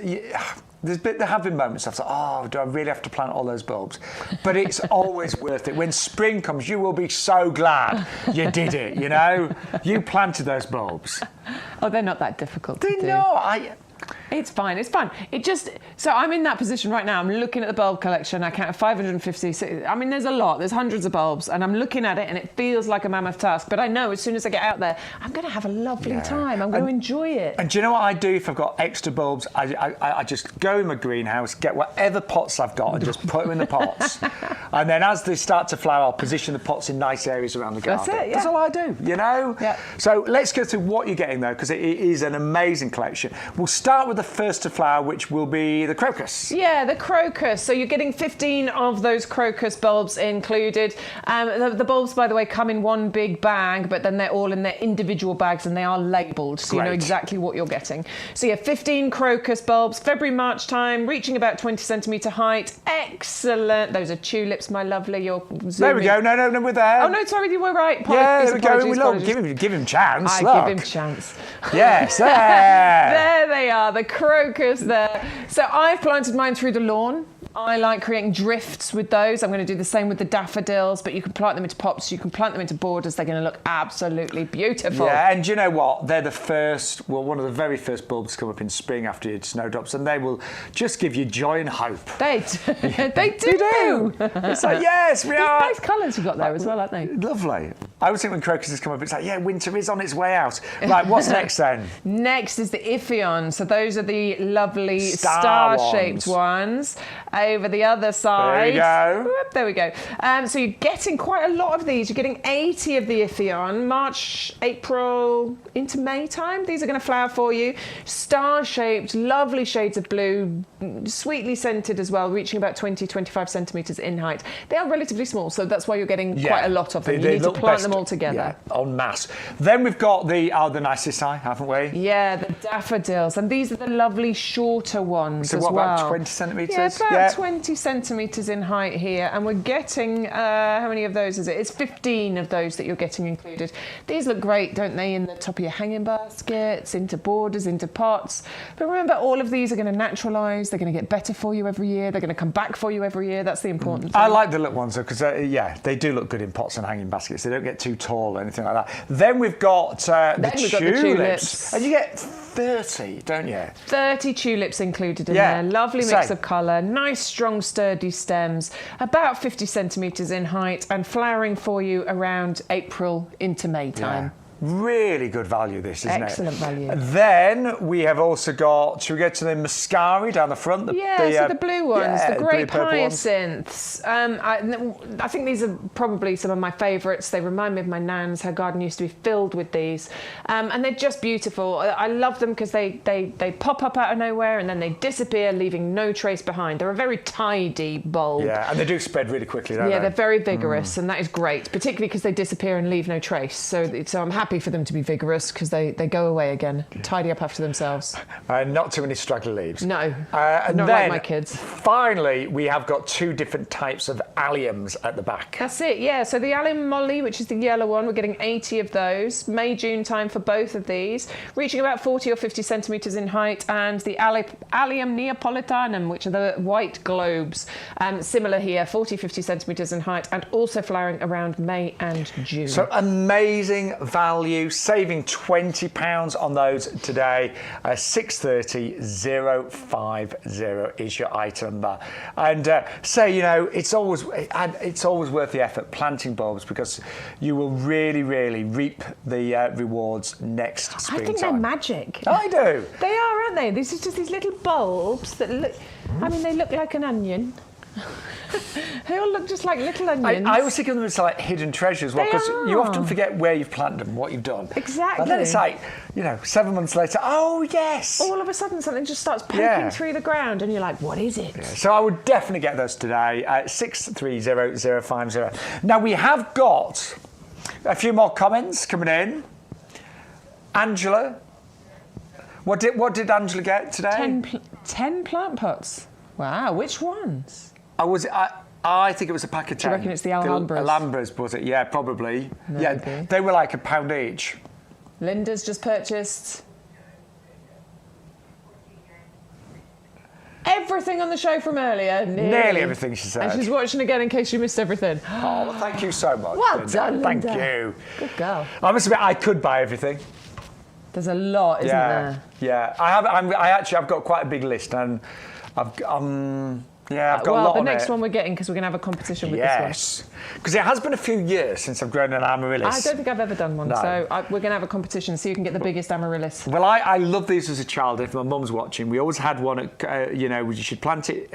there have been moments I've thought, oh, do I really have to plant all those bulbs? But it's always worth it. When spring comes, you will be so glad you did it, you know? You planted those bulbs. Oh, they're not that difficult to do. They're not. It's fine, it's fine. So I'm in that position right now. I'm looking at the bulb collection. I count 550. I mean, there's a lot. There's hundreds of bulbs. And I'm looking at it and it feels like a mammoth task. But I know as soon as I get out there, I'm going to have a lovely time. I'm going to enjoy it. And do you know what I do if I've got extra bulbs? I just go in my greenhouse, get whatever pots I've got and just put them in the pots. And then as they start to flower, I'll position the pots in nice areas around the garden. That's it, yeah. That's all I do, you know? Yeah. So let's go through what you're getting, though, because it is an amazing collection. We'll start with the first to flower, which will be the crocus. Yeah, the crocus. So you're getting 15 of those crocus bulbs included. The bulbs, by the way, come in one big bag, but then they're all in their individual bags and they are labelled, so you know exactly what you're getting. So yeah, 15 crocus bulbs, February, March time, reaching about 20 centimetre height. Excellent. Those are tulips, my lovely. You're zooming. There we go. No, we're there. Oh, no, sorry, you were right. There we go. Give him chance. Give him chance. Yes, there. There they are, the crocus there. So I've planted mine through the lawn. I like creating drifts with those. I'm going to do the same with the daffodils, but you can plant them into pots, you can plant them into borders. They're going to look absolutely beautiful. Yeah, and do you know what? They're one of the very first bulbs to come up in spring after your snowdrops, and they will just give you joy and hope. They do. It's like, yes, we are. Nice colours you've got there as well, aren't they? Lovely. I always think when crocuses come up, it's like, yeah, winter is on its way out. Right, what's next then? Next is the Iphion. So those are the lovely star-shaped ones. Over the other side. There you go. There we go. So you're getting quite a lot of these. You're getting 80 of the Iphion. March, April, into May time. These are going to flower for you. Star-shaped, lovely shades of blue, sweetly scented as well, reaching about 20-25 centimetres in height. They are relatively small, so that's why you're getting quite a lot of them. You need to plant them all together. Yeah, en masse. Then we've got the narcissi, haven't we? Yeah, the daffodils. And these are the lovely shorter ones as well. So what, about 20 centimetres? Yeah, about 20 centimetres in height here. And we're getting, how many of those is it? It's 15 of those that you're getting included. These look great, don't they, in the top of your hanging baskets, into borders, into pots. But remember, all of these are going to naturalise. They're going to get better for you every year. They're going to come back for you every year. That's the important thing. I like the little ones, though, because, they do look good in pots and hanging baskets. They don't get too tall or anything like that. Then we've got the tulips. And you get 30, don't you? 30 tulips included in there. Lovely mix of colour. Nice, strong, sturdy stems. About 50 centimetres in height and flowering for you around April into May time. Yeah. Really good value, this, isn't it? Excellent value. Then we have also got, should we go to the muscari down the front? So the blue ones, the grape hyacinths. I think these are probably some of my favourites. They remind me of my nan's. Her garden used to be filled with these. And they're just beautiful. I love them because they pop up out of nowhere and then they disappear, leaving no trace behind. They're a very tidy bulb. Yeah, and they do spread really quickly, don't they? Yeah, they're very vigorous, and that is great, particularly because they disappear and leave no trace. So I'm happy for them to be vigorous because they go away again, tidy up after themselves. Not too many straggly leaves. No, and not then, like my kids. Finally, we have got two different types of alliums at the back. That's it, yeah. So the allium molly, which is the yellow one, we're getting 80 of those. May, June time for both of these, reaching about 40 or 50 centimetres in height. And the allium neapolitanum, which are the white globes, similar here, 40, 50 centimetres in height, and also flowering around May and June. So amazing value, saving £20 on those today. 630050 is your item number. And it's always worth the effort planting bulbs because you will really, really reap the rewards next springtime. I think they're magic. I do. They are, aren't they? These are just these little bulbs that look, they look like an onion. They all look just like little onions. I always think of them as like hidden treasures, well, because you often forget where you've planted them, what you've done. Exactly. And then it's like, 7 months later, oh yes. All of a sudden something just starts poking through the ground and you're like, what is it? Yeah. So I would definitely get those today at 630-050. Now we have got a few more comments coming in. Angela, what did Angela get today? 10 plant pots. Wow, which ones? I think it was a pack of 10. Do you reckon it's the Alhambras? Alhambras, was it? Yeah, probably. Maybe. Yeah, they were like £1 each. Linda's just purchased everything on the show from earlier. Nearly everything she said. And she's watching again in case you missed everything. Oh, well, thank you so much. Well Linda. done, Linda. Thank you. Good girl. I must admit, I could buy everything. There's a lot, isn't there? Yeah. I've got quite a big list, and I've got a lot on it. The next one we're getting, because we're going to have a competition with this one. Yes, because it has been a few years since I've grown an Amaryllis. I don't think I've ever done one, so we're going to have a competition so you can get the biggest Amaryllis. Well, I loved these as a child. If my mum's watching, we always had one at, you should plant it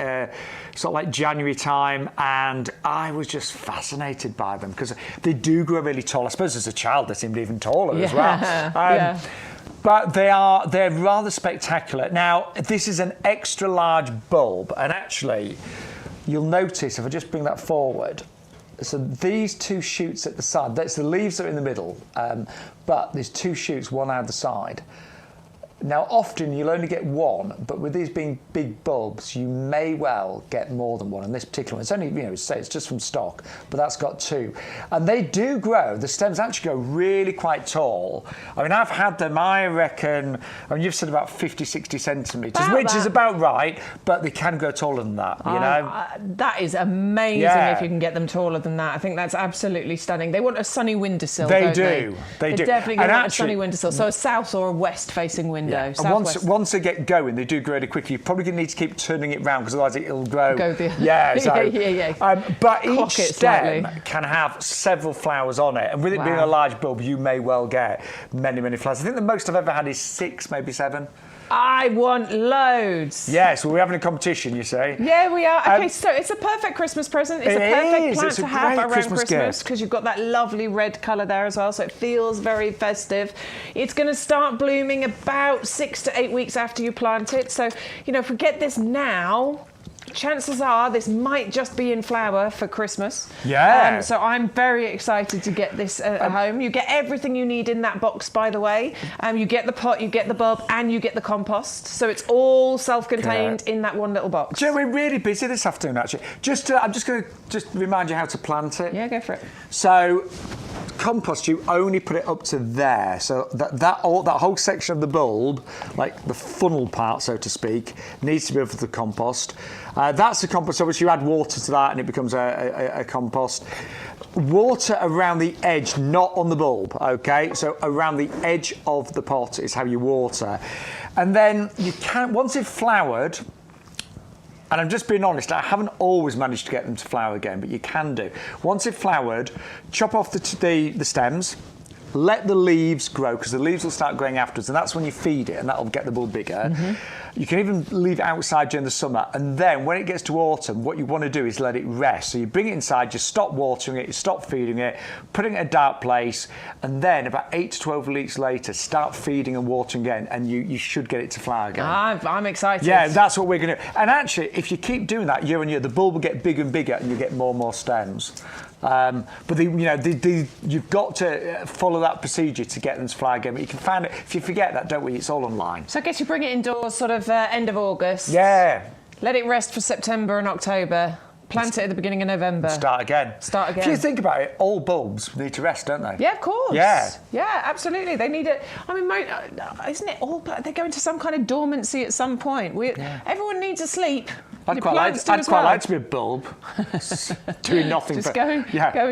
sort of like January time, and I was just fascinated by them because they do grow really tall. I suppose as a child they seemed even taller as well. But they're rather spectacular. Now, this is an extra large bulb, and actually, you'll notice if I just bring that forward. So these two shoots at the side, that's the leaves are in the middle, but there's two shoots, one out the side. Now, often you'll only get one, but with these being big bulbs, you may well get more than one. And this particular one, it's only, say it's just from stock, but that's got two. And they do grow. The stems actually go really quite tall. I mean, I've had them, I reckon, you've said about 50, 60 centimetres, which is about right, but they can go taller than that, you know? That is amazing if you can get them taller than that. I think that's absolutely stunning. They want a sunny windowsill, don't they? They do. Definitely want a sunny windowsill. So a south or a west-facing window. Yeah. And once they get going, they do grow really quickly. You're probably going to need to keep turning it round because otherwise it'll grow. But each stem can have several flowers on it, and with it being a large bulb, you may well get many, many flowers. I think the most I've ever had is 6, maybe 7. I want loads. Yes, well, we're having a competition, you say. Yeah, we are. Okay, so it's a perfect Christmas present. It's a perfect plant to have around Christmas because you've got that lovely red colour there as well, so it feels very festive. It's going to start blooming about 6 to 8 weeks after you plant it. So, if we get this now, chances are this might just be in flower for Christmas. Yeah. So I'm very excited to get this at home. You get everything you need in that box, by the way. You get the pot, you get the bulb, and you get the compost. So it's all self-contained in that one little box. Do you know, we're really busy this afternoon, actually. I'm just going to remind you how to plant it. Yeah, go for it. So, compost, you only put it up to there. So that whole section of the bulb, like the funnel part, so to speak, needs to be over the compost. That's the compost. Obviously, you add water to that and it becomes a compost. Water around the edge, not on the bulb, okay? So around the edge of the pot is how you water. And then you can, once it's flowered, and I'm just being honest, I haven't always managed to get them to flower again, but you can do. Once it's flowered, chop off the stems, let the leaves grow, because the leaves will start growing afterwards, and that's when you feed it, and that'll get the bulb bigger. Mm-hmm. You can even leave it outside during the summer, and then when it gets to autumn, what you want to do is let it rest. So you bring it inside, just stop watering it, you stop feeding it, put it in a dark place, and then about 8 to 12 weeks later, start feeding and watering again, and you should get it to flower again. I'm excited. Yeah, that's what we're going to do. And actually, if you keep doing that year on year, the bulb will get bigger and bigger, and you get more and more stems. But you've got to follow that procedure to get them to flower again. But you can find it, if you forget that, don't worry, it's all online. So I guess you bring it indoors sort of end of August. Yeah. Let it rest for September and October. Plant it at the beginning of November. Start again. If you think about it, all bulbs need to rest, don't they? Yeah, of course. Yeah. Yeah, absolutely. They need it. I mean, isn't it all? They go into some kind of dormancy at some point. Everyone needs a sleep. I'd quite like to be a bulb, doing nothing. Just going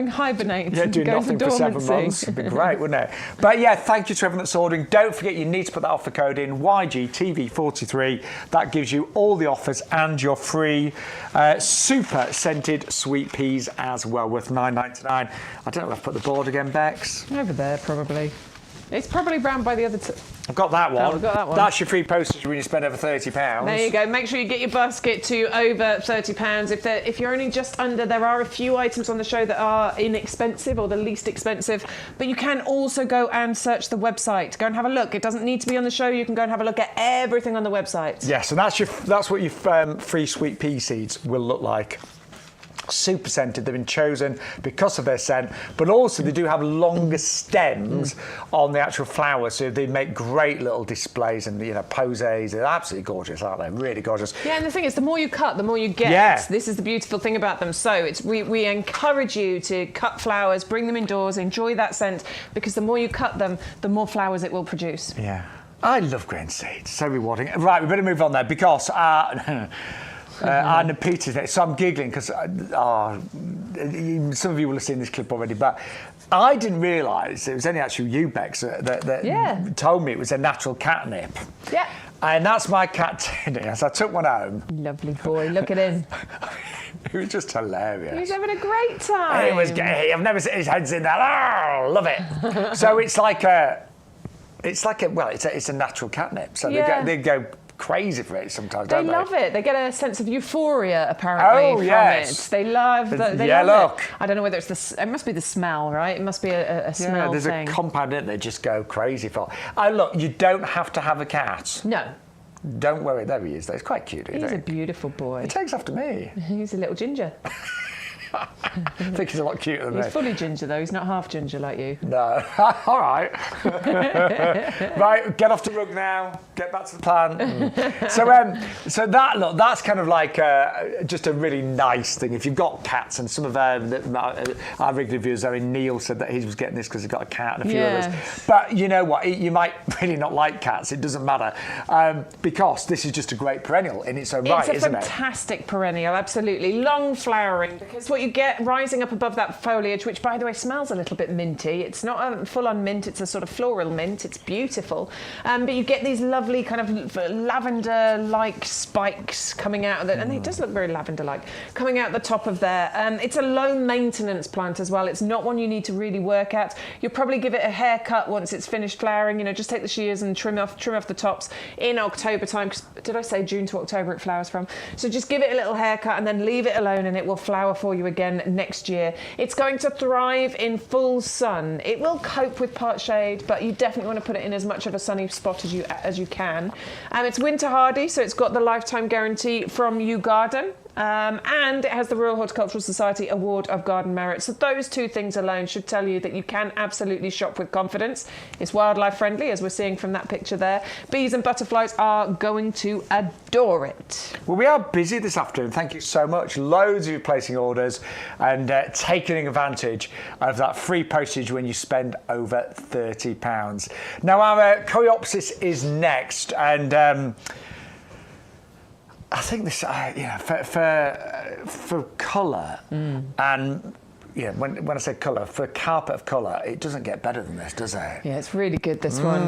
hibernate. Yeah, doing nothing for 7 months. It'd be great, wouldn't it? But yeah, thank you to everyone that's ordering. Don't forget, you need to put that offer code in, YGTV43. That gives you all the offers and your free super scented sweet peas as well, worth $9.99. I don't know if I've put the board again, Bex. Over there, probably. It's probably brown by the other two. I've got that one. Oh, we've got that one. That's your free postage when you spend over £30. There you go. Make sure you get your basket to over £30. If you're only just under, there are a few items on the show that are inexpensive or the least expensive, but you can also go and search the website. Go and have a look. It doesn't need to be on the show. You can go and have a look at everything on the website. Yes, and that's what your free sweet pea seeds will look like. Super scented. They've been chosen because of their scent, but also they do have longer stems on the actual flowers, so they make great little displays and posies. They're absolutely gorgeous, aren't they? Really gorgeous. Yeah, and the thing is, the more you cut, the more you get. Yeah. This is the beautiful thing about them. So we encourage you to cut flowers, bring them indoors, enjoy that scent, because the more you cut them, the more flowers it will produce. Yeah, I love green seeds. So rewarding. Right, we better move on there because. And Peter, so I'm giggling because some of you will have seen this clip already, but I didn't realise it was only actually you, Bex, that told me it was a natural catnip. Yeah. And that's my cat, Tinny. So I took one home. Lovely boy, look at him. It was just hilarious. He's having a great time. It was gay. I've never seen his head's in there. Oh, love it. So it's a natural catnip. So they go crazy for it sometimes, don't they? They love it. They get a sense of euphoria, apparently, from it. They love it. I don't know whether it's it must be the smell, right? It must be a smell there's thing. A compound in it they just go crazy for. Look, you don't have to have a cat. No. Don't worry, there he is. He's quite cute, isn't he? He's a beautiful boy. He takes after me. He's a little ginger. I think he's a lot cuter than me. He's fully ginger, though. He's not half ginger like you. No. All right. Right, get off the rug now. Get back to the plant. So that's kind of like just a really nice thing. If you've got cats, and some of our regular viewers, Neil said that he was getting this because he got a cat and a few others. But you know what? You might really not like cats. It doesn't matter because this is just a great perennial in its own right, isn't it? It's a fantastic perennial, absolutely. Long flowering, because what you get rising up above that foliage, which by the way smells a little bit minty. It's not a full-on mint, it's a sort of floral mint. It's beautiful. But you get these lovely kind of lavender-like spikes coming out of it, and it does look very lavender-like, coming out the top of there. It's a low-maintenance plant as well. It's not one you need to really work at. You'll probably give it a haircut once it's finished flowering. Just take the shears and trim off the tops in October time. 'Cause did I say June to October it flowers from? So just give it a little haircut and then leave it alone, and it will flower for you again next year. It's going to thrive in full sun. It will cope with part shade, but you definitely want to put it in as much of a sunny spot as you can. It's winter hardy, so it's got the lifetime guarantee from YouGarden. And it has the Royal Horticultural Society Award of Garden Merit. So those two things alone should tell you that you can absolutely shop with confidence. It's wildlife friendly, as we're seeing from that picture there. Bees and butterflies are going to adore it. Well, we are busy this afternoon. Thank you so much. Loads of you placing orders and taking advantage of that free postage when you spend over £30. Now, our Coreopsis is next, and I think this, for colour and when I say colour, for a carpet of colour, it doesn't get better than this, does it? Yeah, it's really good, this one.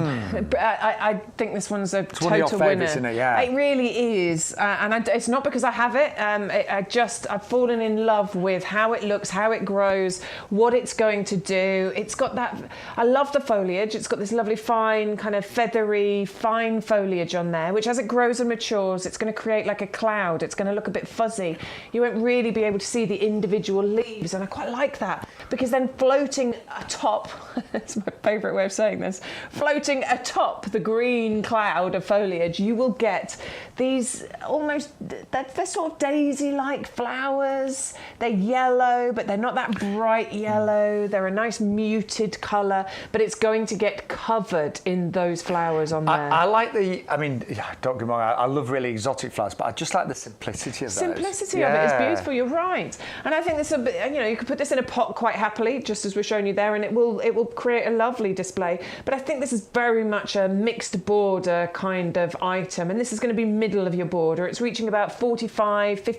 I think this one's a total one of your winner. favourites, isn't it? Yeah. It really is. And it's not because I have it. I've fallen in love with how it looks, how it grows, what it's going to do. It's got that, I love the foliage. It's got this lovely fine, kind of feathery, fine foliage on there, which as it grows and matures, it's going to create like a cloud. It's going to look a bit fuzzy. You won't really be able to see the individual leaves. And I quite like that, because then floating atop, that's my favourite way of saying this, floating atop the green cloud of foliage, you will get these almost, they're sort of daisy-like flowers. They're yellow, but they're not that bright yellow. They're a nice muted colour, but it's going to get covered in those flowers on there. I like don't get me wrong, I love really exotic flowers, but I just like the simplicity of those. Simplicity of it is beautiful, you're right. And I think this, you could put this in a pot quite happily, just as we're showing you there, and it will create a lovely display. But I think this is very much a mixed border kind of item, and this is going to be middle of your border. It's reaching about 50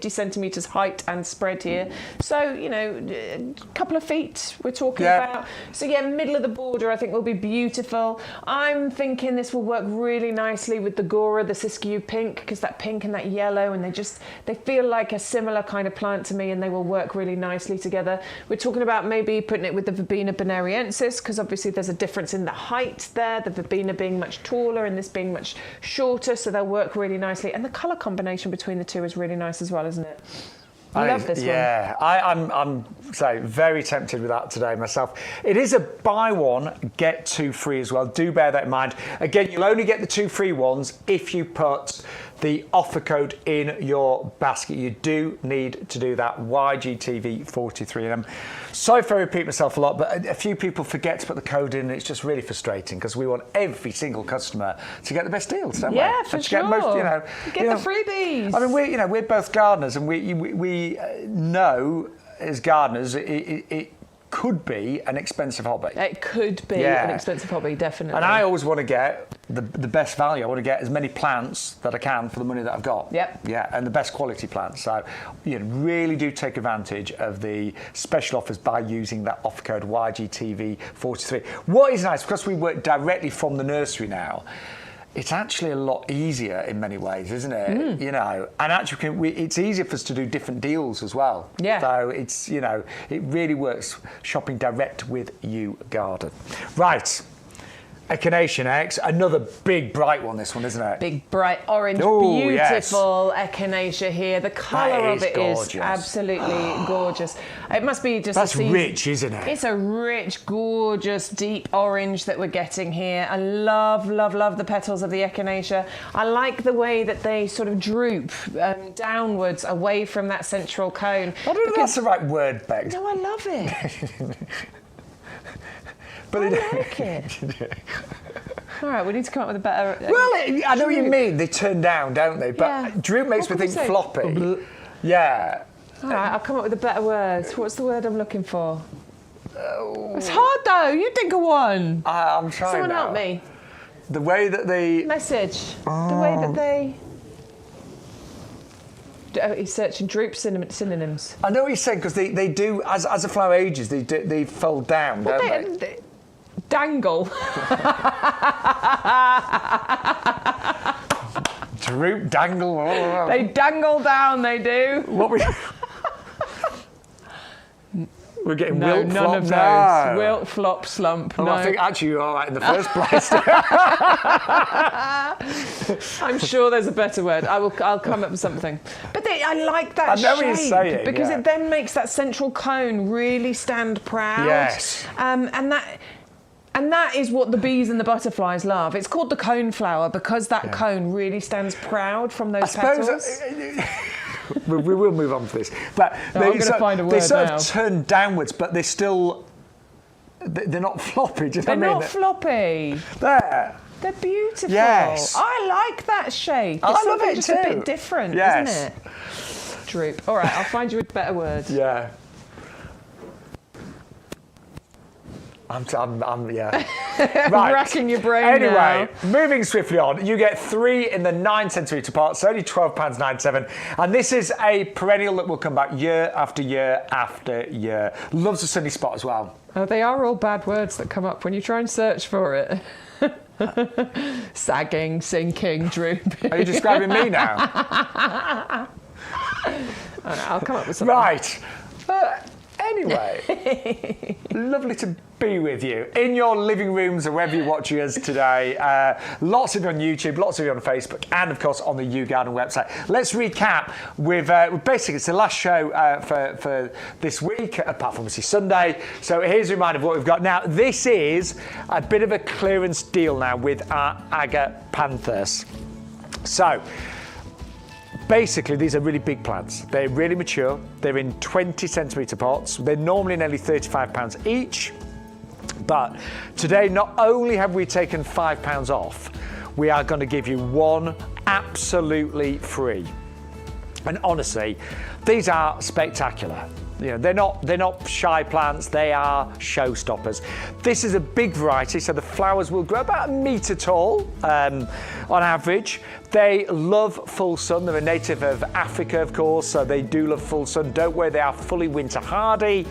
centimetres height and spread here. So, a couple of feet we're talking about. So middle of the border I think will be beautiful. I'm thinking this will work really nicely with the Gora, the Siskiyou pink, because that pink and that yellow, and they feel like a similar kind of plant to me, and they will work really nicely together. We're talking about maybe putting it with the Verbena bonariensis, because obviously there's a difference in the height there, the Verbena being much taller and this being much shorter, so they'll work really nicely. And the colour combination between the two is really nice as well, isn't it? I love this one. Yeah, I'm very tempted with that today myself. It is a buy one, get two free as well. Do bear that in mind. Again, you'll only get the 2 free ones if you put the offer code in your basket. You do need to do that, YGTV43. And I'm sorry if I repeat myself a lot, but a few people forget to put the code in, and it's just really frustrating because we want every single customer to get the best deals, don't we? Yeah, for sure. Get most, get the freebies. I mean, we're both gardeners, and we know as gardeners it could be an expensive hobby. It could be an expensive hobby, definitely. And I always want to get the best value. I want to get as many plants that I can for the money that I've got. Yep. Yeah, and the best quality plants. So, really do take advantage of the special offers by using that offer code YGTV43. What is nice, because we work directly from the nursery now, it's actually a lot easier in many ways, isn't it? And actually, it's easier for us to do different deals as well. Yeah. So it's, it really works shopping direct with YouGarden. Right. Echinacea next. Another big bright one, this one, isn't it? Big bright orange, beautiful echinacea here. The colour of it is absolutely gorgeous. It must be just That's rich, isn't it? It's a rich, gorgeous, deep orange that we're getting here. I love, love, love the petals of the echinacea. I like the way that they sort of droop downwards away from that central cone. I don't know if that's the right word, Bex. No, I love it. But I like it. All right, we need to come up with a better... I know what you mean. They turn down, don't they? But droop makes me think floppy. Yeah. All right, I'll come up with a better word. What's the word I'm looking for? It's hard, though. You think of one. I'm trying. Someone help me. The way that they... Message. The way that they... he's searching droop synonyms. I know what you're saying, because they do, as a flower ages, they fold down, don't they? Dangle. Droop, dangle. They dangle down, they do. We're getting wilt, flop. None of those. No. Wilt, flop, slump. Well, no. I think actually you're all right in the first place. I'm sure there's a better word. I'll come up with something. But I like that shape. I know what you're saying. Because it then makes that central cone really stand proud. Yes. And that is what the bees and the butterflies love. It's called the coneflower because that cone really stands proud from those petals. We will move on to this. But I'm going to find a word now. They sort of turn downwards, but they're still... They're not floppy, do you know what I mean? They're not floppy. They're beautiful. Yes. I like that shape. I love it just too. a bit different, isn't it? Droop. All right, I'll find you a better word. Yeah. Yeah. Right. Racking your brain Anyway, now. Moving swiftly on, you get 3 in the 9 centimetre pots, so only £12.97. And this is a perennial that will come back year after year after year. Loves a sunny spot as well. Oh, they are all bad words that come up when you try and search for it. Sagging, sinking, drooping. Are you describing me now? I'll come up with something. Right. Anyway, lovely to be with you in your living rooms or wherever you're watching us today. Lots of you on YouTube, lots of you on Facebook, and of course on the YouGarden website. Let's recap with basically it's the last show for this week, apart from obviously Sunday. So here's a reminder of what we've got now. This is a bit of a clearance deal now with our Agapanthus. So. Basically, these are really big plants. They're really mature. They're in 20 centimetre pots. They're normally nearly £35 each. But today, not only have we taken £5 off, we are going to give you one absolutely free. And honestly, these are spectacular. You know, they're not shy plants, they are showstoppers. This is a big variety, so the flowers will grow about 1 metre tall on average. They love full sun. They're a native of Africa, of course, so they do love full sun. Don't worry, they are fully winter hardy.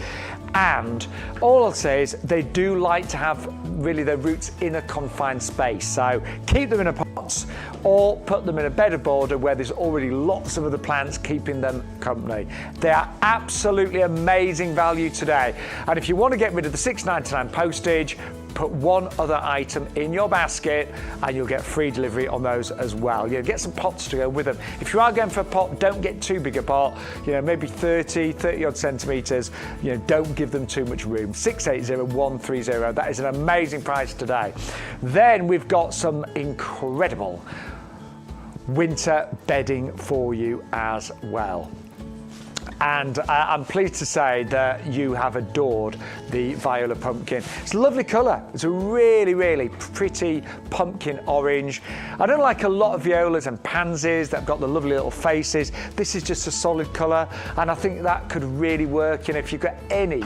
And all I'll say is they do like to have really their roots in a confined space. So keep them in a pot or put them in a bed of border where there's already lots of other plants keeping them company. They are absolutely amazing value today. And if you want to get rid of the $6.99 postage, put one other item in your basket and you'll get free delivery on those as well. You know, get some pots to go with them. If you are going for a pot, don't get too big a pot, you know, maybe 30 odd centimetres. You know, don't give them too much room. 680-130, that is an amazing price today. Then we've got some incredible winter bedding for you as well. And I'm pleased to say that you have adored the Viola pumpkin. It's a lovely colour. It's a really, really pretty pumpkin orange. I don't like a lot of violas and pansies that have got the lovely little faces. This is just a solid colour, and I think that could really work. You know, if you've got any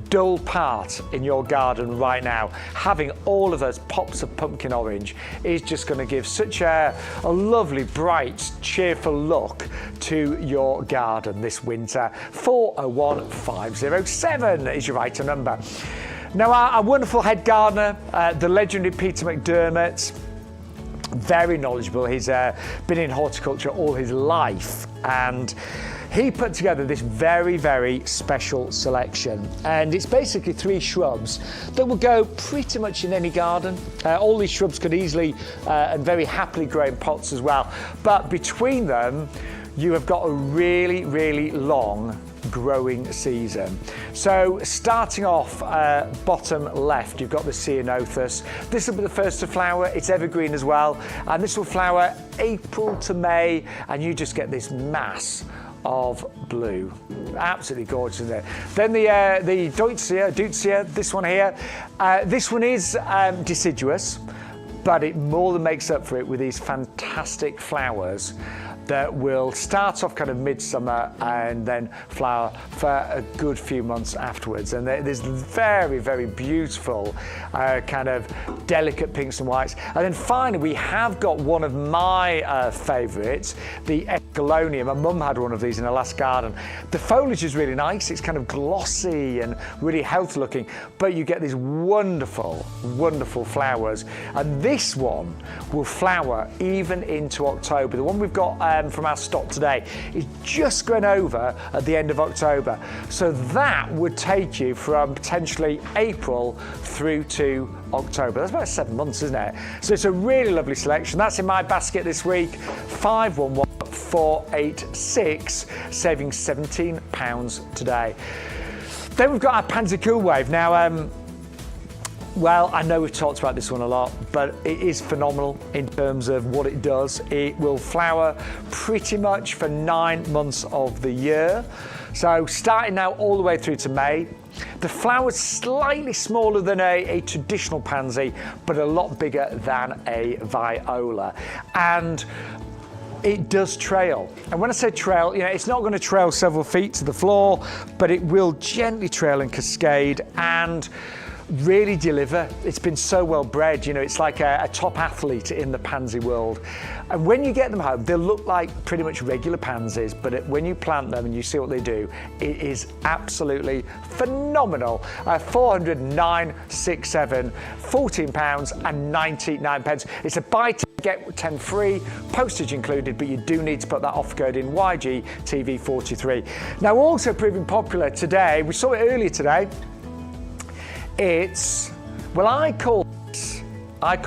dull part in your garden right now, having all of those pops of pumpkin orange is just going to give such a lovely, bright, cheerful look to your garden this winter. 401507 is your item number. Now, our wonderful head gardener, the legendary Peter McDermott, very knowledgeable. He's been in horticulture all his life, and he put together this very, very special selection. And it's basically 3 shrubs that will go pretty much in any garden. All these shrubs could easily and very happily grow in pots as well. But between them, you have got a really, really long growing season. So starting off bottom left, you've got the Ceanothus. This will be the first to flower. It's evergreen as well, and this will flower April to May, and you just get this mass of blue. Absolutely gorgeous, isn't it? Then the Deutzia, this one here. This one is deciduous, but it more than makes up for it with these fantastic flowers that will start off kind of midsummer and then flower for a good few months afterwards. And there's very, very beautiful kind of delicate pinks and whites. And then finally, we have got one of my favourites, the Escallonia. My mum had one of these in her last garden. The foliage is really nice. It's kind of glossy and really healthy looking, but you get these wonderful, wonderful flowers. And this one will flower even into October. The one we've got from our stock today is just going over at the end of October. So that would take you from potentially April through to October. That's about 7 months, isn't it? So it's a really lovely selection. That's in my basket this week. 511486, saving £17 today. Then we've got our Pansy Cool Wave. Now, well, I know we've talked about this one a lot, but it is phenomenal in terms of what it does. It will flower pretty much for 9 months of the year. So starting now all the way through to May. The flower's slightly smaller than a traditional pansy, but a lot bigger than a viola. And it does trail. And when I say trail, you know, it's not going to trail several feet to the floor, but it will gently trail and cascade and really deliver. It's been so well bred, you know, it's like a top athlete in the pansy world. And when you get them home, they'll look like pretty much regular pansies, but when you plant them and you see what they do, it is absolutely phenomenal. 40967, £14.99. It's a buy 10, get 10 free, postage included, but you do need to put that offer code in YGTV43. Now, also proving popular today, we saw it earlier today, it's, well, I call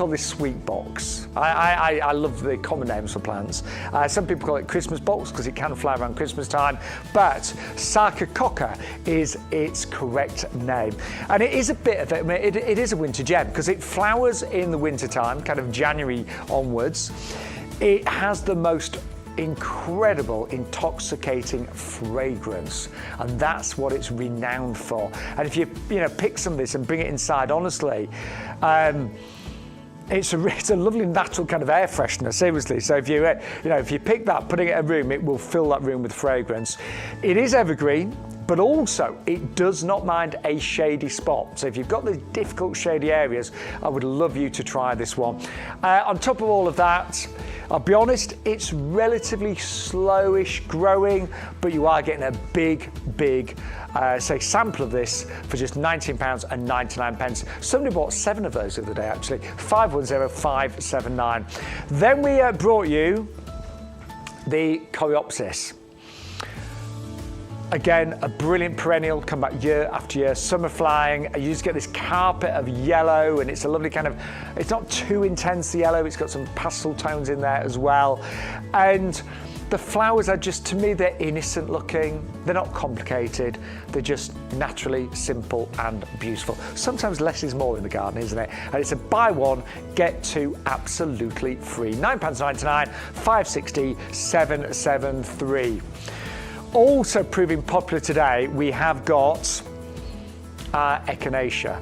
this sweet box. I love the common names for plants. Some people call it Christmas box because it can flower around Christmas time, but Sarcococca is its correct name. And it is a bit of it is a winter gem because it flowers in the winter time, kind of January onwards. It has the most incredible intoxicating fragrance, and that's what it's renowned for. And if you pick some of this and bring it inside, honestly, it's a lovely natural kind of air freshener, seriously. So if you pick that, putting it in a room, it will fill that room with fragrance. It is evergreen. but also it does not mind a shady spot. So if you've got the difficult shady areas, I would love you to try this one. On top of all of that, I'll be honest, it's relatively slowish growing, but you are getting a big say sample of this for just £19.99. Somebody bought 7 of those the other day actually, 510579. Then we brought you the Coreopsis. Again, a brilliant perennial, come back year after year, summer flying. You just get this carpet of yellow, and it's a lovely kind of, it's not too intense, the yellow, it's got some pastel tones in there as well. And the flowers are just, to me, they're innocent looking. They're not complicated. They're just naturally simple and beautiful. Sometimes less is more in the garden, isn't it? And it's a buy one, get two absolutely free. £9.99, 560, 773. Also proving popular today, we have got Echinacea.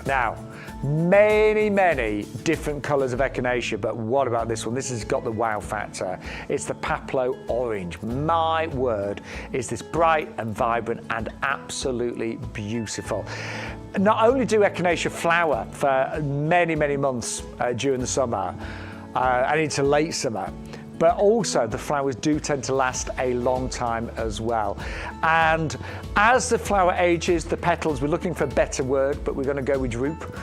Now, many different colours of Echinacea, but what about this one? This has got the wow factor. It's the Paplo Orange. My word, is this bright and vibrant and absolutely beautiful. Not only do Echinacea flower for many months during the summer and into late summer, but also the flowers do tend to last a long time as well. And as the flower ages, the petals, we're looking for a better word, but we're going to go with droop.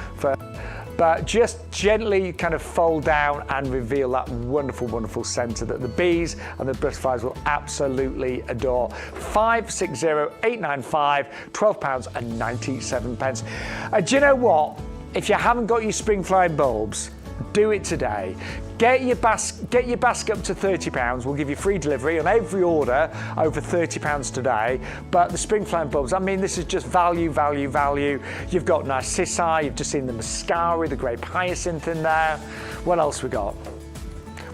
But just gently kind of fold down and reveal that wonderful centre that the bees and the butterflies will absolutely adore. 560895, £12.97. Do you know what? If you haven't got your spring flying bulbs, do it today. Get your basket up to £30. We'll give you free delivery on every order over £30 today. But the spring flying bulbs, I mean, this is just value. You've got narcissi, you've just seen the mascara, the grape hyacinth in there. What else we got?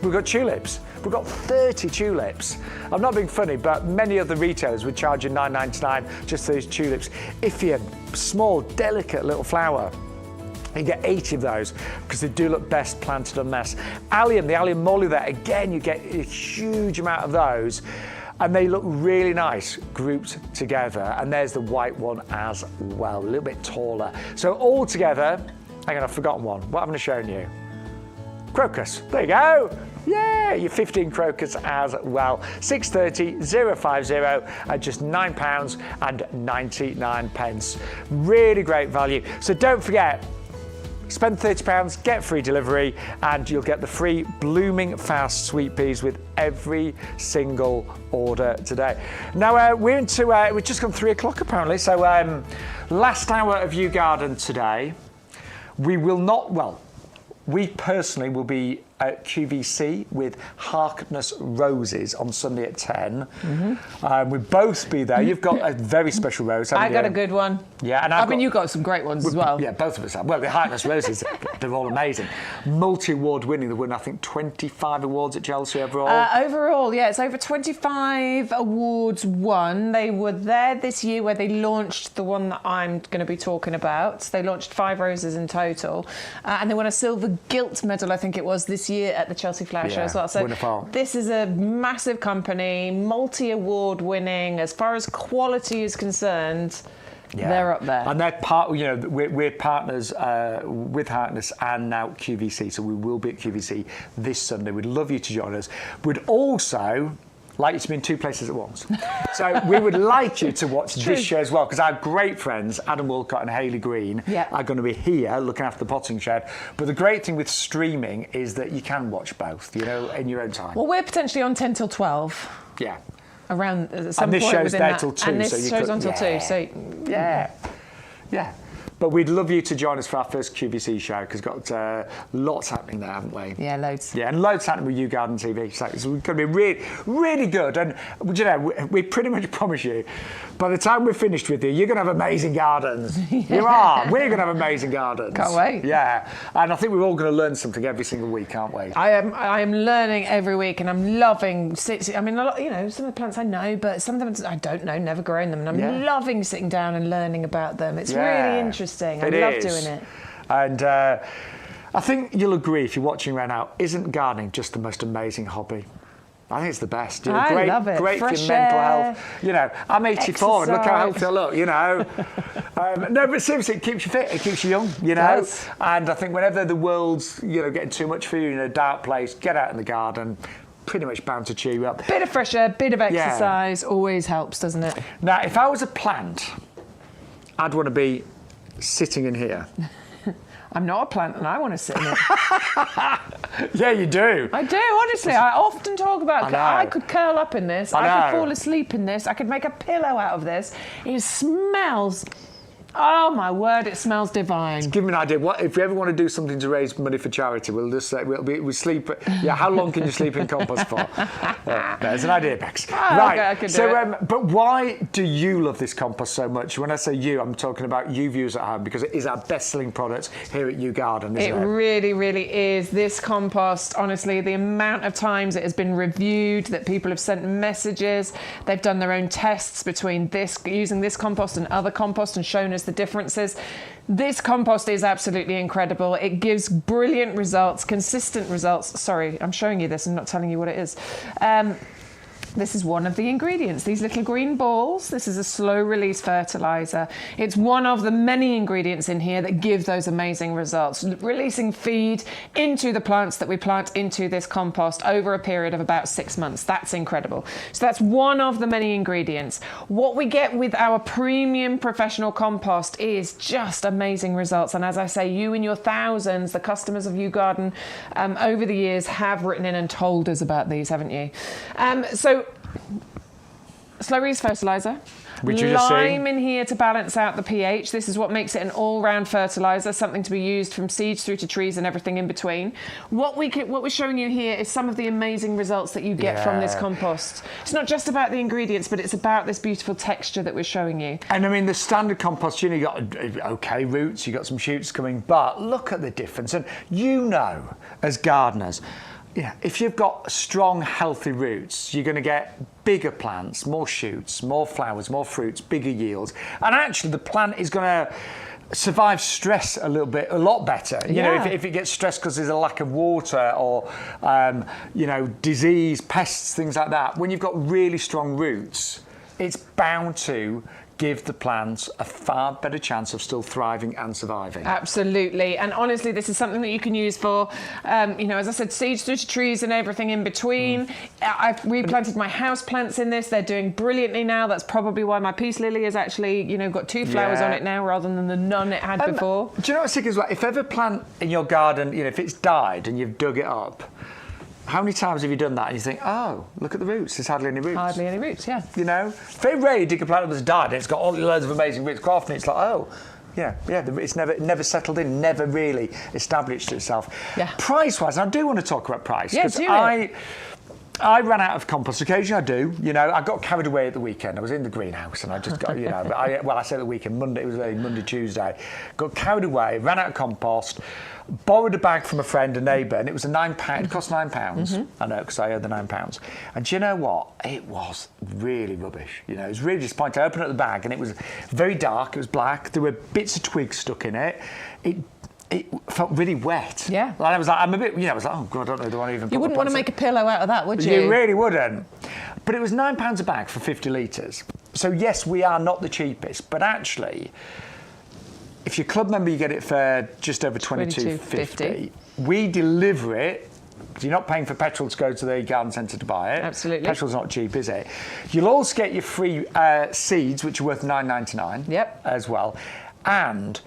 We've got tulips. We've got 30 tulips. I'm not being funny, but many other retailers would charge you £9.99 just for these tulips. If you're a small, delicate little flower, you get 80 of those because they do look best planted on mass. Allium, the allium molly there, again, you get a huge amount of those and they look really nice grouped together. And there's the white one as well, a little bit taller. So all together, hang on, I've forgotten one. What haven't I shown you? Crocus, there you go. Yeah, your 15 crocus as well. 630 050 at just £9.99. Really great value. So don't forget, spend £30, get free delivery, and you'll get the free Blooming Fast sweet peas with every single order today. Now, we've just gone 3 o'clock apparently, so last hour of YouGarden today. We will not, well, we personally will be at QVC with Harkness Roses on Sunday at 10. We'll both be there. You've got a very special rose, haven't you? I got a good one. Yeah, and I mean, you've got some great ones as well. Yeah, both of us have. Well, the Harkness Roses, they're all amazing. Multi-award winning. They won, I think, 25 awards at Chelsea overall. Overall, yeah, it's over 25 awards won. They were there this year where they launched the one that I'm going to be talking about. They launched 5 roses in total. And they won a silver gilt medal, I think it was, this year at the Chelsea Flower Show as well. So wonderful. This is a massive company, multi-award winning. As far as quality is concerned, they're up there. And they're part, you know, we're partners with Harkness and now QVC, so we will be at QVC this Sunday. We'd love you to join us. We'd also like you to be in 2 places at once. So we would like you to watch this show as well, because our great friends, Adam Wilcott and Hayley Green, are going to be here looking after the potting shed. But the great thing with streaming is that you can watch both, you know, in your own time. Well, we're potentially on 10 till 12. Yeah. Around some and this point show's within there that. till 2. And this so you show's could, on till 2, so... Yeah. But we'd love you to join us for our first QVC show, because we've got lots happening there, haven't we? Yeah, loads. Yeah, and loads happening with YouGarden TV. So it's going to be really good. And, you know, we pretty much promise you, by the time we're finished with you, you're going to have amazing gardens. You are. We're going to have amazing gardens. Can't wait. Yeah. And I think we're all going to learn something every single week, aren't we? I am learning every week, and I'm loving sitting. I mean, a lot, you know, some of the plants I know, but some of them I don't know, never grown them. And I'm loving sitting down and learning about them. It's really interesting. I love doing it. And I think you'll agree, if you're watching right now, isn't gardening just the most amazing hobby? I think it's the best. I love it. Great Fresh for your mental air, health. I'm 84 and look how healthy I look, No, but seriously, it keeps you fit, it keeps you young, does. And I think whenever the world's, getting too much for you in a dark place, get out in the garden, pretty much bound to cheer you up. Bit of fresh air, bit of exercise, always helps, doesn't it? Now, if I was a plant, I'd want to be sitting in here. I'm not a plant and I want to sit in it. Yeah, you do. I do, honestly. I often talk about I could curl up in this. I could fall asleep in this. I could make a pillow out of this. It smells... Oh my word! It smells divine. Give me an idea. What if you ever want to do something to raise money for charity? We'll just say we sleep. Yeah, how long can you sleep in compost for? There's an idea, Bex. Right. Okay, I can do it. But why do you love this compost so much? When I say you, I'm talking about you viewers at home because it is our best-selling product here at YouGarden. Isn't it? It really, really is. This compost, honestly, the amount of times it has been reviewed, that people have sent messages, they've done their own tests between using this compost and other compost and shown us the differences. This compost is absolutely incredible. It gives brilliant results, consistent results. Sorry, I'm showing you this and not telling you what it is. This is one of the ingredients, these little green balls. This is a slow release fertilizer. It's one of the many ingredients in here that give those amazing results, releasing feed into the plants that we plant into this compost over a period of about 6 months. That's incredible. So that's one of the many ingredients. What we get with our premium professional compost is just amazing results. And as I say, you and your thousands, the customers of YouGarden over the years have written in and told us about these, haven't you? So slow release fertilizer, lime in here to balance out the pH. This is what makes it an all-round fertilizer, something to be used from seeds through to trees and everything in between. What we're showing you here is some of the amazing results that you get from this compost. It's not just about the ingredients, but it's about this beautiful texture that we're showing you. And I mean, the standard compost, you got okay roots, you got some shoots coming, but look at the difference. And as gardeners, if you've got strong, healthy roots, you're going to get bigger plants, more shoots, more flowers, more fruits, bigger yields. And actually, the plant is going to survive stress a lot better. If it gets stressed because there's a lack of water or, disease, pests, things like that. When you've got really strong roots, it's bound to give the plants a far better chance of still thriving and surviving. Absolutely. And honestly, this is something that you can use for, as I said, seeds through to trees and everything in between. I've replanted my house plants in this. They're doing brilliantly now. That's probably why my peace lily has actually, got 2 flowers on it now rather than the none it had before. Do you know what's sick as well? If ever plant in your garden, if it's died and you've dug it up, how many times have you done that and you think, oh, look at the roots, there's hardly any roots? Hardly any roots, yeah. Very rarely you dig a plant that's died and it's got all loads of amazing roots. Quite often it's like, oh, it's never settled in, never really established itself. Yeah. Price-wise, I do want to talk about price. Yeah, do I ran out of compost. Occasionally I do. I got carried away at the weekend. I was in the greenhouse and I just got, I say the weekend, Monday, it was Monday, Tuesday. Got carried away, ran out of compost, borrowed a bag from a friend, a neighbour, and it was £9. It cost £9. I know, because I owed the £9. And do you know what? It was really rubbish. It was really disappointing. I opened up the bag and it was very dark. It was black. There were bits of twigs stuck in it. It felt really wet. Yeah. And I was like, I was like, oh God, I don't know, do I even put You wouldn't want to make a pillow out of that, would you? You really wouldn't. But it was £9 a bag for 50 litres. So yes, we are not the cheapest, but actually, if you're club member, you get it for just over $22.50. We deliver it. You're not paying for petrol to go to the garden centre to buy it. Absolutely. Petrol's not cheap, is it? You'll also get your free seeds, which are worth $9.99 as well. And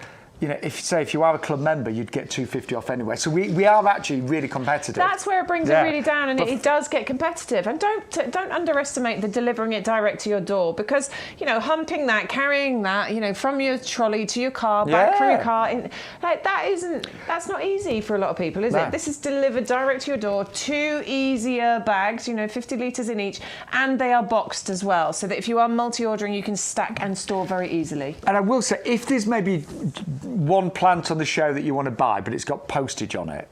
if you are a club member, you'd get $2.50 off anyway. So we are actually really competitive. That's where it brings it really down, and it does get competitive. And don't underestimate the delivering it direct to your door, because humping that, carrying that, from your trolley to your car, back through your car, that's not easy for a lot of people, is it? This is delivered direct to your door, 2 easier bags, 50 litres in each, and they are boxed as well, so that if you are multi-ordering, you can stack and store very easily. And I will say, if there's maybe one plant on the show that you want to buy, but it's got postage on it,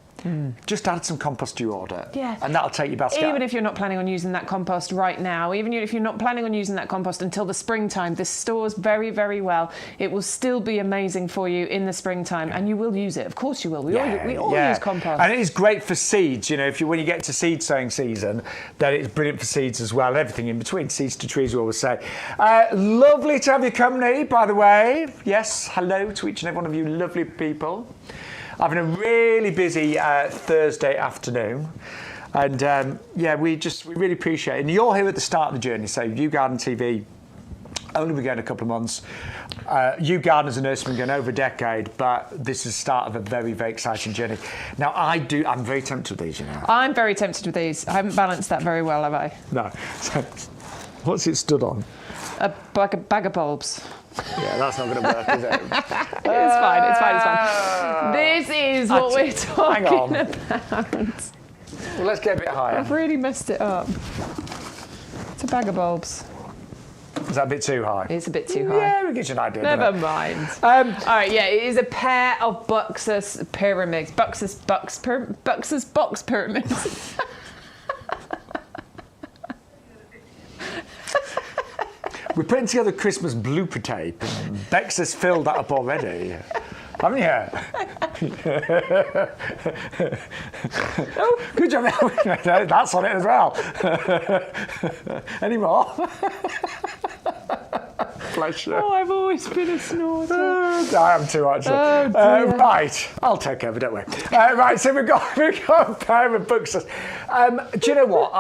just add some compost to your order. Yeah. And that'll take your basket. Even if you're not planning on using that compost right now, even if you're not planning on using that compost until the springtime, this stores very, very well. It will still be amazing for you in the springtime, and you will use it. Of course you will. We all use compost. And it is great for seeds. You know, when you get to seed sowing season, then it's brilliant for seeds as well, and everything in between. Seeds to trees, we always say. Lovely to have your company, by the way. Yes, hello to each and every one of you lovely people. Having a really busy Thursday afternoon, and we really appreciate it. And you're here at the start of the journey, so YouGarden TV only been going a couple of months. YouGarden as a nursery been going over a decade, but this is the start of a very, very exciting journey. Now, I'm very tempted with these, you know. I'm very tempted with these. I haven't balanced that very well, have I? No. So, what's it stood on? Like a bag of bulbs. Yeah, that's not going to work, is it? It's fine. This is what we're talking about. Well, let's get a bit higher. I've really messed it up. It's a bag of bulbs. Is that a bit too high? It's a bit too high. Yeah, we get you an idea. Never mind. All right, it is a pair of Buxus pyramids. Buxus box pyramids. We're putting together Christmas blooper tape, and Bex has filled that up already. Haven't you? Oh, good job. That's on it as well. Any more? Bless you. Oh, I've always been a snorter. I am too, actually. Right, I'll take over, don't we? Right, so we've got a pair of Buxus. Do you know what?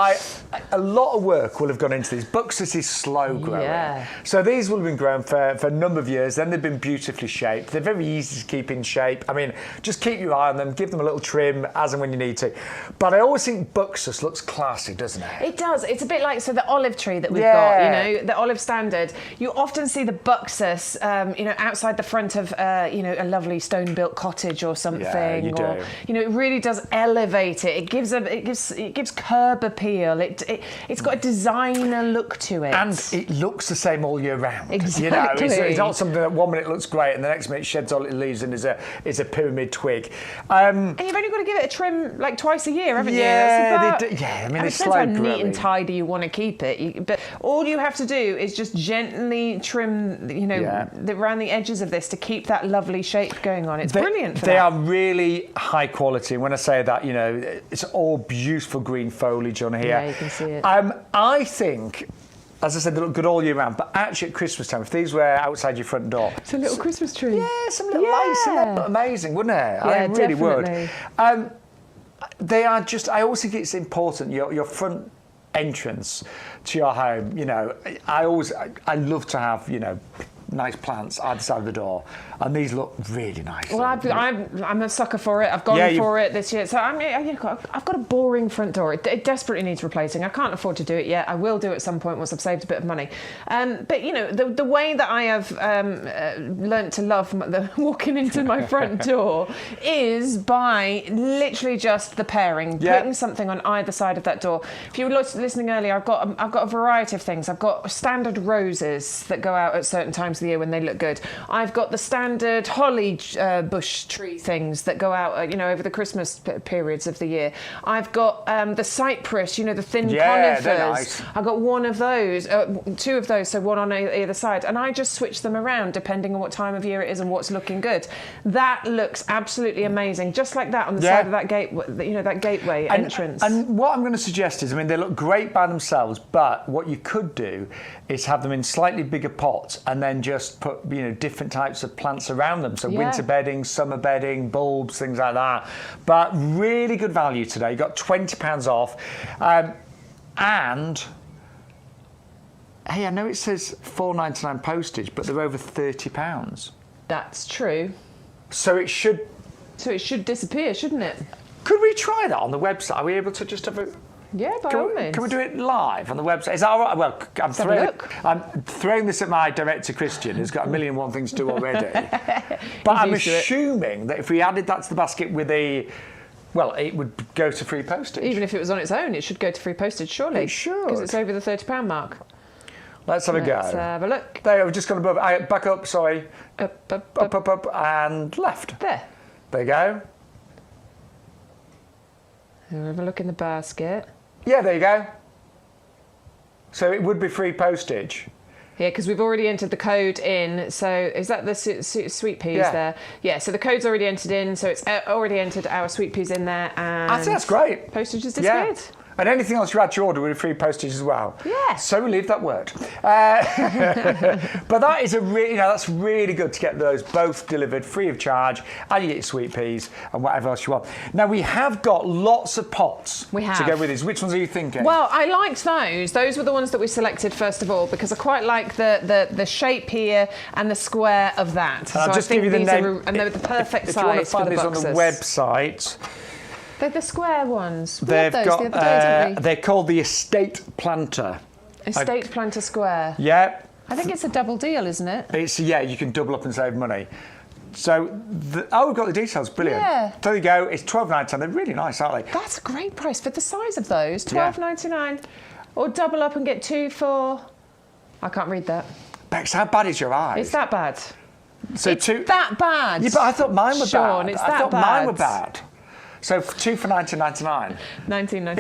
A lot of work will have gone into these. Buxus is slow growing. Yeah. So these will have been grown for a number of years, then they've been beautifully shaped. They're very easy to keep in shape. I mean, just keep your eye on them, give them a little trim as and when you need to. But I always think Buxus looks classy, doesn't it? It does. It's a bit like the olive tree that we've got, you know, the olive standard. You often see the Buxus, outside the front of, a lovely stone-built cottage or something. Yeah, you do. Or, it really does elevate it. It gives curb appeal. It's got a designer look to it. And it looks the same all year round. Exactly. It's not something that 1 minute looks great and the next minute sheds all its leaves and is a pyramid twig. And you've only got to give it a trim like twice a year, haven't you? Yeah, they do. Yeah, I mean, it's slow how growing. neat and tidy you want to keep it. But all you have to do is just gently trim, around the edges of this to keep that lovely shape going on. It's brilliant for that. They are really high quality. And when I say that, it's all beautiful green foliage on here. Yeah, you can see it. I think, as I said, they look good all year round, but actually at Christmas time, if these were outside your front door... It's a little Christmas tree. Yeah, some little lights in there, amazing, wouldn't it? Yeah, I really definitely. would. They are just, I always think it's important, your front entrance to your home, I love to have, nice plants either side of the door, and these look really nice. Well, I'm a sucker for it. I've gone for it this year. So I've got a boring front door. It desperately needs replacing. I can't afford to do it yet. I will do at some point once I've saved a bit of money. But the way that I have learnt to love walking into my front door is by literally just the pairing, putting something on either side of that door. If you were listening earlier, I've got a variety of things. I've got standard roses that go out at certain times of the year when they look good. I've got the standard holly bush tree things that go out, over the Christmas periods of the year. I've got the cypress, the thin conifers. They're nice. I've got one of those, two of those, so one on either side, and I just switch them around depending on what time of year it is and what's looking good. That looks absolutely amazing, just like that on the side of that gate, that gateway entrance. And what I'm going to suggest is, they look great by themselves, but what you could do is have them in slightly bigger pots and then just put different types of plants around them, so winter bedding, summer bedding, bulbs, things like that. But really good value today. You got £20 off, and hey, I know it says £4.99 postage, but they're over £30. That's true. So it should disappear, shouldn't it? Could we try that on the website? Are we able to just have a... Yeah, by all means. Can we do it live on the website? Is that all right? Well, I'm throwing this at my director, Christian, who's got a million and one things to do already. But I'm assuming that if we added that to the basket with it would go to free postage. Even if it was on its own, it should go to free postage, surely. It should. Because it's over the £30 mark. Let's have a go. Let's have a look. There, we've just gone above. Back up, sorry. Up, and left. There you go. Have a look in the basket. Yeah, there you go. So it would be free postage. Yeah, because we've already entered the code in. So is that the sweet peas there? Yeah, so the code's already entered in. So it's already entered our sweet peas in there. And I think that's great. Postage is disappeared. Yeah. And anything else you add to your order with free postage as well. Yeah. So leave that word. But that is that's really good to get those both delivered free of charge, and you get your sweet peas and whatever else you want. Now we have got lots of pots to go with these. Which ones are you thinking? Well, I liked those. Those were the ones that we selected first of all because I quite like the shape here and the square of that. So I'll just give you the name. And they're the perfect size if you want to find for the these Buxus. on the website. They're the square ones. They've those got. the other day, didn't we? They're called the Estate Planter. Estate Planter Square. Yeah. I think it's a double deal, isn't it? It's you can double up and save money. So we've got the details. Brilliant. Yeah. There you go. It's $12.99. They're really nice, aren't they? That's a great price for the size of those. $12.99, or double up and get 2 for. I can't read that. Bex, how bad is your eyes? It's that bad. So it's that bad. Yeah, but I thought mine were Shaun, bad. It's I that thought bad. mine were bad. So 2 for $19.99. $19.99.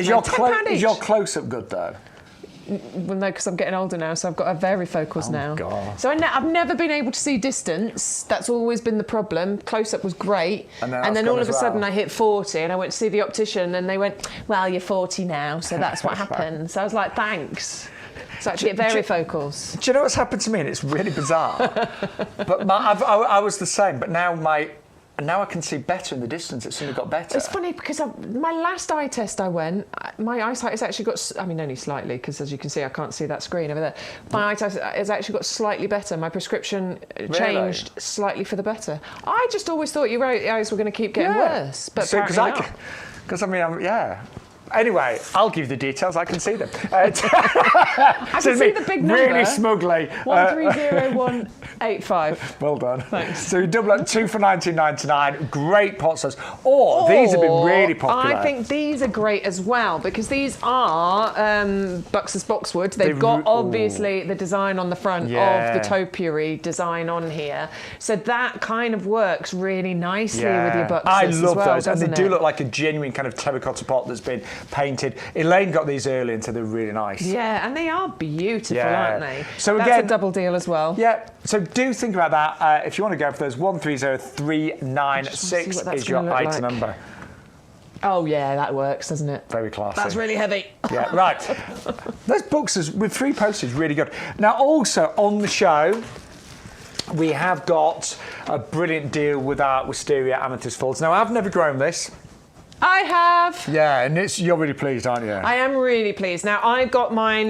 Is your close-up good though? Well, no, because I'm getting older now, so I've got a varifocals now. God. So I've never been able to see distance. That's always been the problem. Close-up was great. And then all of a sudden I hit 40 and I went to see the optician and they went, well, you're 40 now, so that's what happened. So I was like, thanks. So I actually get varifocals. Do you know what's happened to me? And it's really bizarre. But I was the same, but now I can see better in the distance. It's suddenly got better. It's funny because my last eye test I went, my eyesight has actually got, only slightly, because as you can see, I can't see that screen over there. My eyesight has actually got slightly better. My prescription changed slightly for the better. I just always thought your eyes were going to keep getting worse, but apparently not. Because Anyway, I'll give you the details. I can see them. I can see the big number. Really smugly. 130185. Well done. Thanks. So you double up 2 for $19.99. Great pot size. These have been really popular. I think these are great as well because these are Buxus boxwood. They've got obviously the design on the front of the topiary design on here. So that kind of works really nicely with your Buxus. I love those. And they do look look like a genuine kind of terracotta pot that's been painted. Elaine got these early and so they're really nice. Yeah, and they are beautiful, aren't they? So that's again, a double deal as well. Yeah, so do think about that. If you want to go for those, 130396 is your item number. Oh yeah, that works, doesn't it? Very classy. That's really heavy. Yeah, right. Those Buxus with free postage, really good. Now also on the show, we have got a brilliant deal with our Wisteria amethyst falls. Now I've never grown this. I have. Yeah, and you're really pleased, aren't you? I am really pleased. Now, I got mine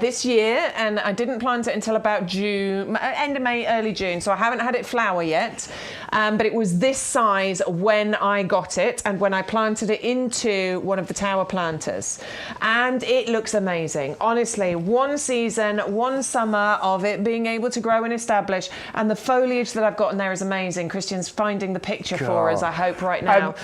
this year, and I didn't plant it until about June, end of May, early June, so I haven't had it flower yet. But it was this size when I got it, and when I planted it into one of the tower planters. And it looks amazing. Honestly, one season, one summer of it being able to grow and establish, and the foliage that I've got in there is amazing. Christian's finding the picture for us, I hope, right now.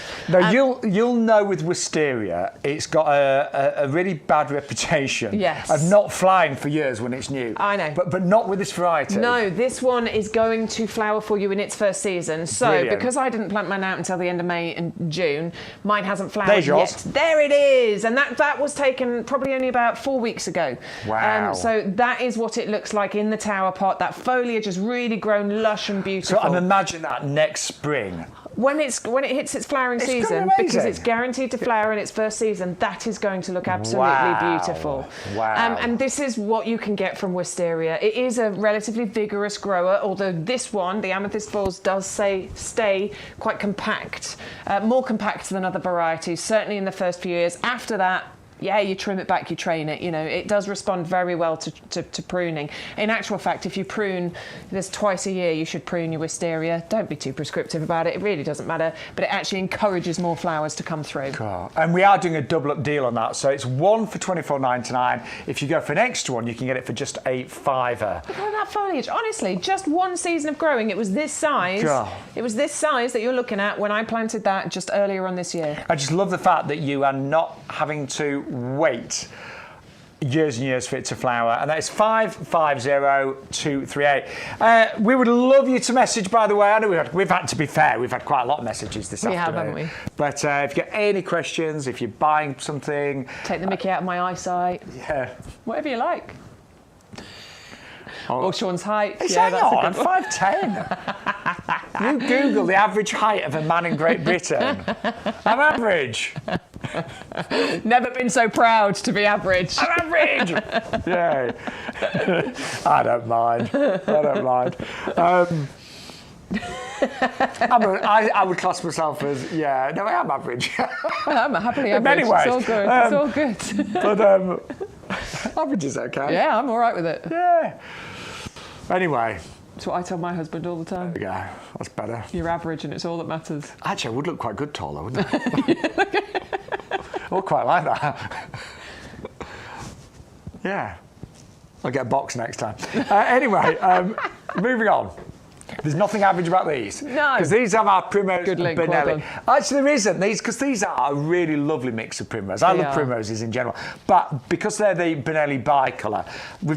You'll know with Wisteria, it's got a really bad reputation of not flying for years when it's new. I know. But not with this variety. No, this one is going to flower for you in its first season. So because I didn't plant mine out until the end of May and June, mine hasn't flowered yet. There it is. And that was taken probably only about 4 weeks ago. Wow. So that is what it looks like in the tower pot. That foliage has really grown lush and beautiful. So I'm imagining that next spring. When it hits its flowering season, because it's guaranteed to flower in its first season, that is going to look absolutely beautiful. Wow. And this is what you can get from Wisteria. It is a relatively vigorous grower, although this one, the Amethyst Falls, does stay quite compact, more compact than other varieties, certainly in the first few years. After that, you trim it back, you train it. It does respond very well to pruning. In actual fact, if you prune this twice a year, you should prune your Wisteria. Don't be too prescriptive about it. It really doesn't matter. But it actually encourages more flowers to come through. Cool. And we are doing a double up deal on that. So it's one for $24.99. If you go for an extra one, you can get it for just a $5. Look at that foliage. Honestly, just one season of growing, it was this size. God. It was this size that you're looking at when I planted that just earlier on this year. I just love the fact that you are not having to wait years and years for it to flower, and that is 550238. We would love you to message, by the way. I know we've had, to be fair, we've had quite a lot of messages this afternoon. We have, haven't we? But if you've got any questions, if you're buying something... Take the mickey out of my eyesight. Yeah. Whatever you like. Or Shaun's height. Hang on, I'm 5'10". You Google the average height of a man in Great Britain. I'm average. Never been so proud to be average. I'm average. Yeah. I don't mind. I would class myself as, I am average. I'm happily average. In many ways. It's all good. It's all good. But average is okay. Yeah, I'm all right with it. Yeah. Anyway. That's what I tell my husband all the time. There you go. That's better. You're average and it's all that matters. Actually, I would look quite good taller, wouldn't I? I would quite like that. Yeah. I'll get a box next time. Anyway, moving on. There's nothing average about these. No. Because these have our Primrose Good link, Benelli. well Actually, there isn't. Because these are a really lovely mix of primrose. I love primroses in general. But because they're the Benelli bicolour, they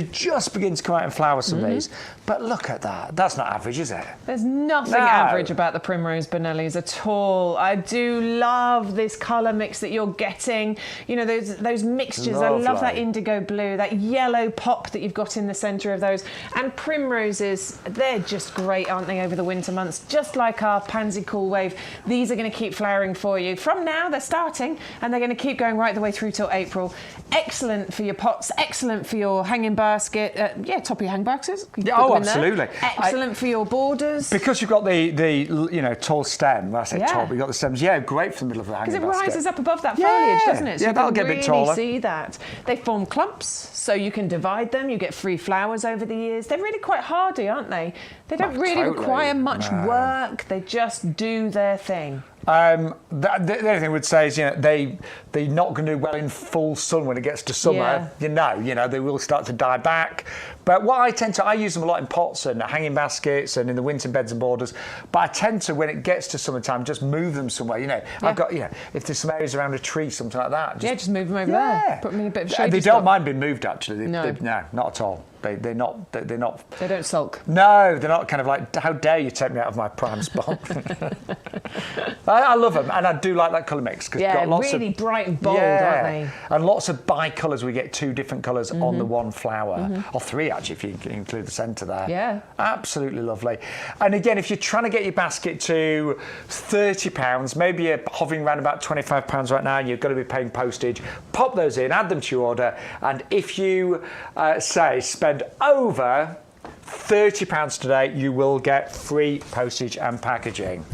just begin to come out in flower, some of these. But look at that. That's not average, is it? There's nothing average about the Primrose Benellis at all. I do love this colour mix that you're getting. You know, those mixtures. Lovely. I love that indigo blue, that yellow pop that you've got in the centre of those. And primroses, they're just great, aren't they, over the winter months? Just like our Pansy Cool Wave, these are going to keep flowering for you. From now, they're starting, and they're going to keep going right the way through till April. Excellent for your pots, excellent for your hanging basket. Top of your hang baskets. Absolutely. Excellent for your borders. Because you've got the tall stem. When I say tall, but you've got the stems. Yeah, great for the middle of the hanging basket. Because it rises up above that foliage, doesn't it? So yeah, that'll get a bit taller. You can really see that. They form clumps, so you can divide them. You get free flowers over the years. They're really quite hardy, aren't they? They don't really require much work. They just do their thing. The only thing I would say is, they're not going to do well in full sun when it gets to summer. Yeah. They will start to die back. But what I use them a lot in pots and hanging baskets and in the winter beds and borders. But I tend to, when it gets to summertime, just move them somewhere. I've got, if there's some areas around a tree, something like that. Just move them over there. Put them in a bit of shade. They don't mind being moved, actually. No, not at all. They're not. They don't sulk. No, they're not kind of like, how dare you take me out of my prime spot? I love them, and I do like that colour mix. Yeah, really bright and bold, aren't they? And lots of bi-colours. We get 2 different colours on the one flower, or 3 actually, if you can include the centre there. Yeah, absolutely lovely. And again, if you're trying to get your basket to £30, maybe you're hovering around about £25 right now, and you're going to be paying postage. Pop those in, add them to your order, and if you spend over £30 today, you will get free postage and packaging.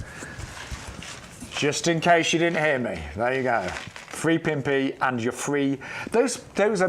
Just in case you didn't hear me, there you go. Free Pimpy, and you're free. Those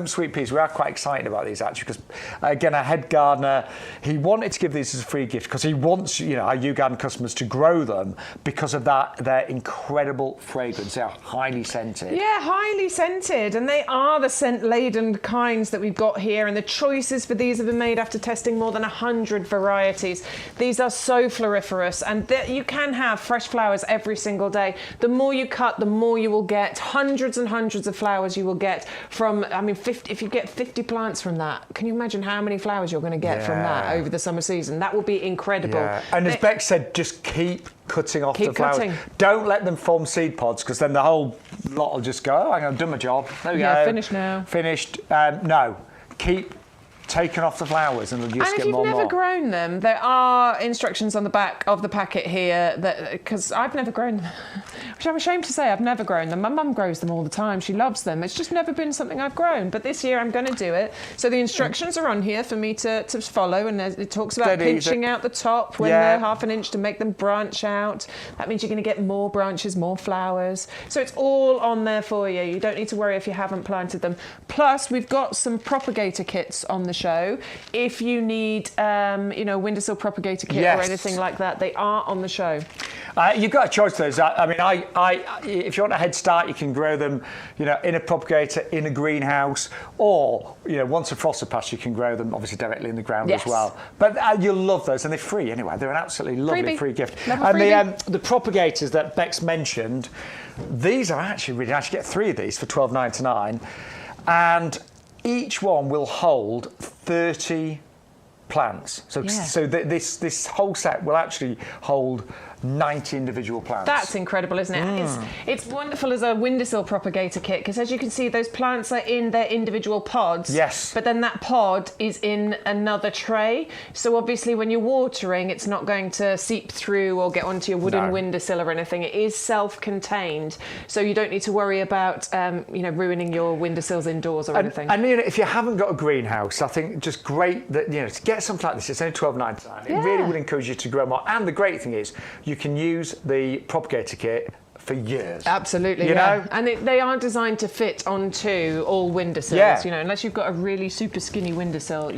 sweet peas, we are quite excited about these actually, because again, our head gardener, he wanted to give these as a free gift because he wants our YouGarden customers to grow them because of their incredible fragrance. They are highly scented. Yeah, highly scented, and they are the scent-laden kinds that we've got here, and the choices for these have been made after testing more than 100 varieties. These are so floriferous, and you can have fresh flowers every single day. The more you cut, the more you will get. Hundreds and hundreds of flowers you will get from, 50, if you get 50 plants from that, can you imagine how many flowers you're going to get from that over the summer season? That will be incredible. Yeah. And as Beck said, just keep cutting off the flowers. Don't let them form seed pods, because then the whole lot will just go, I've done my job. There we go. Finished now. Finished. No, keep taken off the flowers, and they'll just get more and more. And if you've never grown them, there are instructions on the back of the packet here, that because I've never grown them, which I'm ashamed to say I've never grown them. My mum grows them all the time. She loves them. It's just never been something I've grown. But this year I'm going to do it. So the instructions are on here for me to follow, and it talks about pinching out the top when they're ½ an inch to make them branch out. That means you're going to get more branches, more flowers. So it's all on there for you. You don't need to worry if you haven't planted them. Plus, we've got some propagator kits on the show. If you need, windowsill propagator kit or anything like that, they are on the show. You've got a choice of those. If you want a head start, you can grow them, in a propagator, in a greenhouse, or, once a frost has passed, you can grow them obviously directly in the ground as well. But you'll love those, and they're free anyway. They're an absolutely lovely free gift. And the propagators that Bex mentioned, these are actually really nice. You get 3 of these for $12.99, and each one will hold 30 plants. So this whole set will actually hold 90 individual plants. That's incredible, isn't it? It's wonderful as a windowsill propagator kit, because as you can see, those plants are in their individual pods. Yes. But then that pod is in another tray. So obviously when you're watering, it's not going to seep through or get onto your wooden windowsill or anything. It is self-contained. So you don't need to worry about, ruining your windowsills indoors or anything. And if you haven't got a greenhouse, I think just great that, to get something like this, it's only $12.99. It really would encourage you to grow more. And the great thing is, you can use the propagator kit for years. Absolutely, And they aren't designed to fit onto all windowsills, unless you've got a really super skinny windowsill,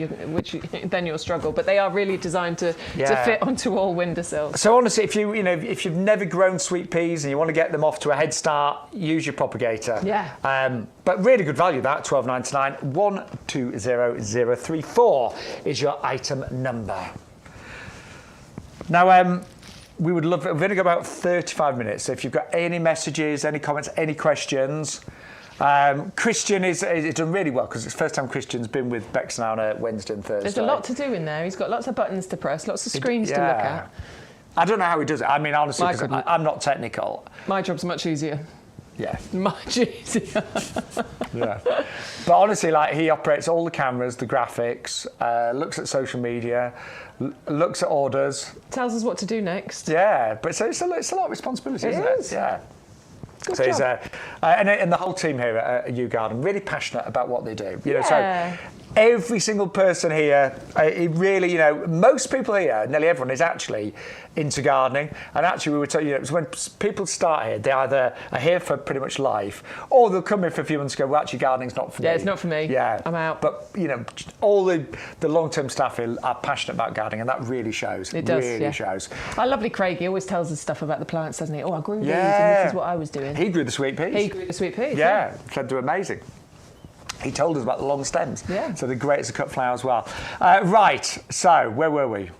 then you'll struggle. But they are really designed to fit onto all windowsills. So honestly, if you've never grown sweet peas and you want to get them off to a head start, use your propagator. Yeah. But really good value, that $12.99. 120034 is your item number. Now, we would love it. We've only got about 35 minutes. So if you've got any messages, any comments, any questions. Christian is done really well, because it's the first time Christian's been with Bex now on a Wednesday and Thursday. There's a lot to do in there. He's got lots of buttons to press, lots of screens to look at. I don't know how he does it. I mean, honestly, because I'm not technical. My job's much easier. Yeah. Much easier. Yeah. But honestly, he operates all the cameras, the graphics, looks at social media, looks at orders. Tells us what to do next. Yeah. But so it's a lot of responsibility, isn't it? Yeah. Good so job. And the whole team here at YouGarden really passionate about what they do. So every single person here, it really, most people here, nearly everyone is actually into gardening. And actually, we were told, when people start here, they either are here for pretty much life, or they'll come in for a few months and go, well, actually, gardening's not for me. Yeah, it's not for me. Yeah, I'm out. But all the long-term staff here are passionate about gardening, and that really shows. It does. Really shows. Our lovely Craig, he always tells us stuff about the plants, doesn't he? Oh, I grew these, and this is what I was doing. He grew the sweet peas. He grew the sweet peas. Yeah, said they're amazing. He told us about the long stems. Yeah. So they're great as a cut flower as well. Right, so where were we?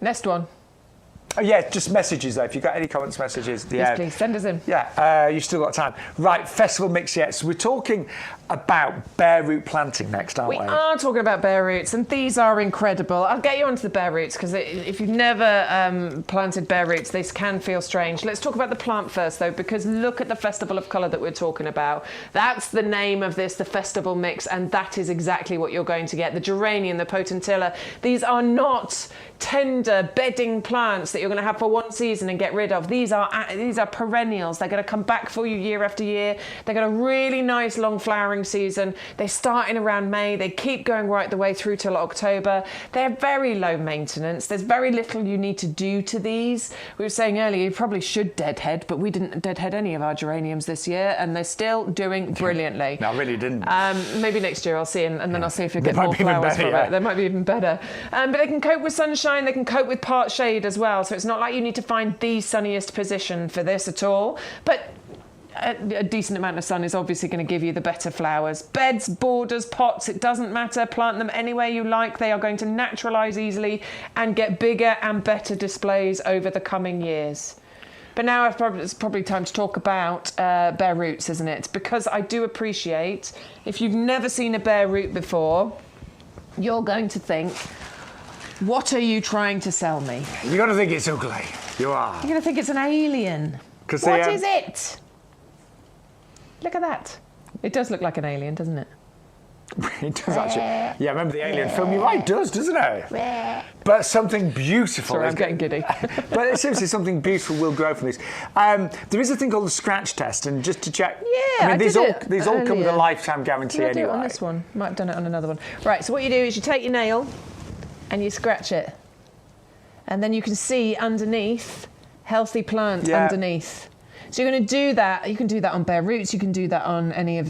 Next one. Oh, yeah, just messages though. If you've got any comments, messages. Yes, please, send us in. Yeah, you've still got time. Right, festival mix yet. So we're talking about bare root planting next, aren't we? We are talking about bare roots, and these are incredible. I'll get you onto the bare roots, because if you've never planted bare roots, this can feel strange. Let's talk about the plant first, though, because look at the festival of colour that we're talking about. That's the name of this, the festival mix, and that is exactly what you're going to get. The geranium, the potentilla, these are not tender bedding plants that you're going to have for one season and get rid of. These are perennials. They're going to come back for you year after year. They've got a really nice long flowering season. They start in around May. They keep going right the way through till October. They're very low maintenance. There's very little you need to do to these. We were saying earlier, you probably should deadhead, but we didn't deadhead any of our geraniums this year, and they're still doing brilliantly. No, I really didn't. Maybe next year I'll see, and then I'll see if you get more flowers from it. They might be even better. But they can cope with sunshine. They can cope with part shade as well. So it's not like you need to find the sunniest position for this at all. But a decent amount of sun is obviously going to give you the better flowers. Beds, borders, pots, it doesn't matter. Plant them anywhere you like. They are going to naturalise easily and get bigger and better displays over the coming years. But now it's probably time to talk about bare roots, isn't it? Because I do appreciate, if you've never seen a bare root before, you're going to think, what are you trying to sell me? You're going to think it's ugly. You are. You're going to think it's an alien. What is it? Look at that. It does look like an alien, doesn't it? It does actually. Yeah, remember the alien film? You're right, it does, doesn't it? But something beautiful. Sorry, I'm getting giddy. But seriously, something beautiful will grow from this. There is a thing called the scratch test, and just to check. Yeah, I mean, these all come with a earlier. lifetime guarantee Did I anyway. do it on this one? Might have done it on another one. Right, so what you do is you take your nail and you scratch it. And then you can see underneath, healthy plant underneath. So you're going to do that. You can do that on bare roots. You can do that on any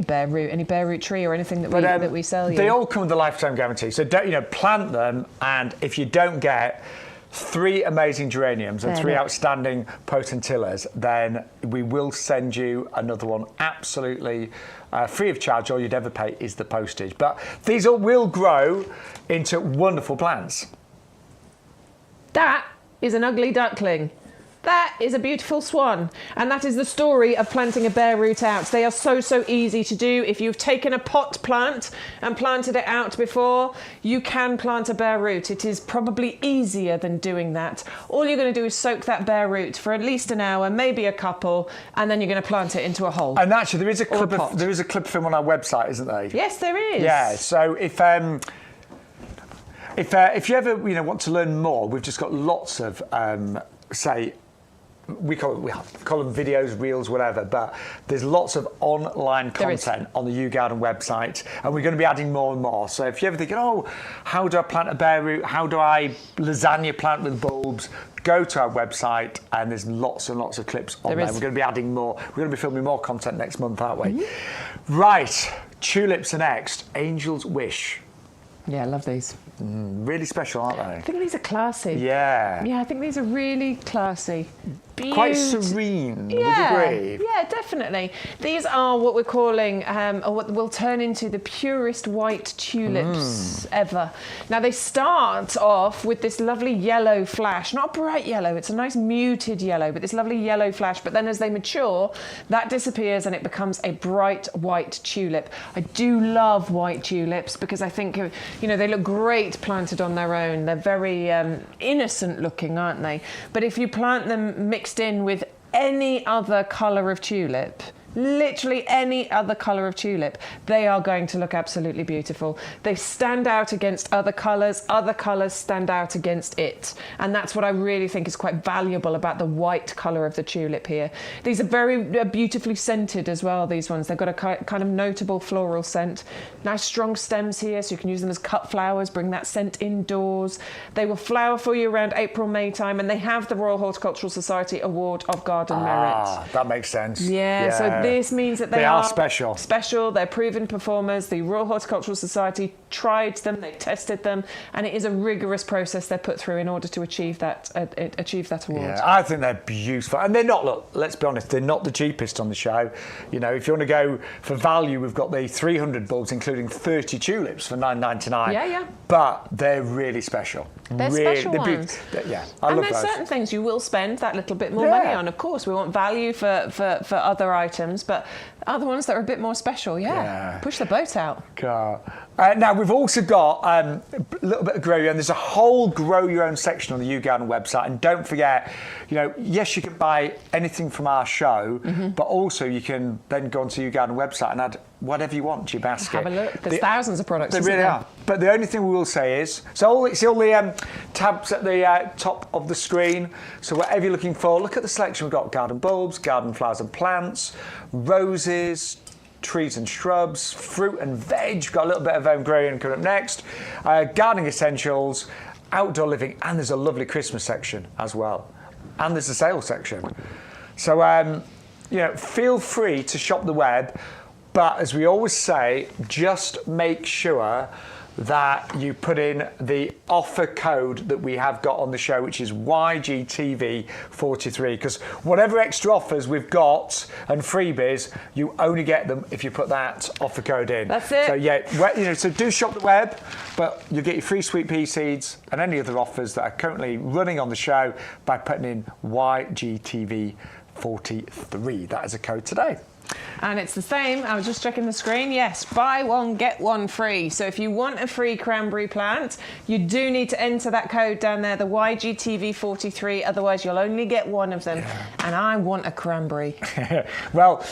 bare root tree or anything that we sell you. They all come with a lifetime guarantee. So plant them, and if you don't get 3 amazing geraniums and 3 outstanding potentillas, then we will send you another one absolutely free of charge. All you'd ever pay is the postage. But these all will grow into wonderful plants. That is an ugly duckling. That is a beautiful swan, and that is the story of planting a bare root out. They are so easy to do. If you've taken a pot plant and planted it out before, you can plant a bare root. It is probably easier than doing that. All you're going to do is soak that bare root for at least an hour, maybe a couple, and then you're going to plant it into a hole. And actually, there is a clip of him on our website, isn't there? Yes, there is. Yeah. So if you ever want to learn more, we've just got lots of we call them videos, reels, whatever, but there's lots of online content on the YouGarden website, and we're going to be adding more and more. So if you ever think, how do I plant a bare root? How do I lasagna plant with bulbs? Go to our website, and there's lots and lots of clips on there. We're going to be adding more. We're going to be filming more content next month, aren't we? Mm-hmm. Right, tulips are next. Angel's Wish. Yeah, I love these. Really special, aren't they? I think these are classy. Yeah. Yeah, I think these are really classy. Quite serene, would you agree? Yeah, definitely. These are what we're calling, or what will turn into the purest white tulips ever. Now, they start off with this lovely yellow flash. Not bright yellow, it's a nice muted yellow, but this lovely yellow flash. But then as they mature, that disappears and it becomes a bright white tulip. I do love white tulips because I think, they look great planted on their own. They're very innocent looking, aren't they? But if you plant them mixed in with any other colour of tulip, literally any other colour of tulip, they are going to look absolutely beautiful. They stand out against other colours stand out against it, and that's what I really think is quite valuable about the white colour of the tulip here. These are very beautifully scented as well, these ones. They've got a kind of notable floral scent. Nice strong stems here, so you can use them as cut flowers, bring that scent indoors. They will flower for you around April, May time, and they have the Royal Horticultural Society Award of Garden Merit. That makes sense. Yeah, so this means that they are special. They're proven performers. The Royal Horticultural Society tried them, they tested them, and it is a rigorous process they're put through in order to achieve that award. Yeah, I think they're beautiful, and they're not. Look, let's be honest, they're not the cheapest on the show. If you want to go for value, we've got the 300 bulbs, including 30 tulips for $9.99. Yeah. But they're really special. They're special ones. I love those. those. Certain things you will spend that little bit more money on. Of course, we want value for other items, but other ones that are a bit more special, push the boat out. Now, we've also got a little bit of grow your own. There's a whole grow your own section on the YouGarden website. And don't forget, yes, you can buy anything from our show, but also you can then go onto the YouGarden website and add whatever you want to your basket. Have a look. There's thousands of products. There really are. But the only thing we will say is, all the tabs at the top of the screen. So whatever you're looking for, look at the selection. We've got garden bulbs, garden flowers and plants, roses, trees and shrubs, fruit and veg. We've got a little bit of growing coming up next. Gardening essentials, outdoor living, and there's a lovely Christmas section as well. And there's a sale section. So, feel free to shop the web. But as we always say, just make sure that you put in the offer code that we have got on the show, which is YGTV43, because whatever extra offers we've got and freebies, you only get them if you put that offer code in. That's it. So so do shop the web, but you'll get your free sweet pea seeds and any other offers that are currently running on the show by putting in YGTV43. That is a code today. And it's the same, I was just checking the screen, yes, buy one, get one free. So if you want a free cranberry plant, you do need to enter that code down there, the YGTV43, otherwise you'll only get one of them. Yeah. And I want a cranberry. Well,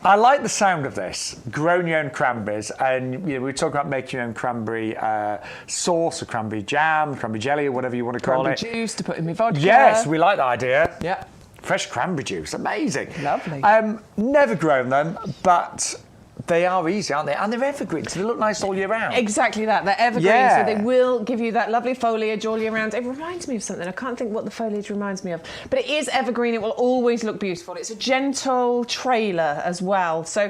I like the sound of this, growing your own cranberries, and we were talking about making your own cranberry sauce, or cranberry jam, cranberry jelly, or whatever you want to call it. Cranberry juice to put in my vodka. Yes, we like that idea. Yeah. Fresh cranberry juice, amazing. Lovely. Never grown them, but they are easy, aren't they? And they're evergreen, so they look nice all year round. Exactly that. They're evergreen, so they will give you that lovely foliage all year round. It reminds me of something. I can't think what the foliage reminds me of. But it is evergreen. It will always look beautiful. It's a gentle trailer as well. So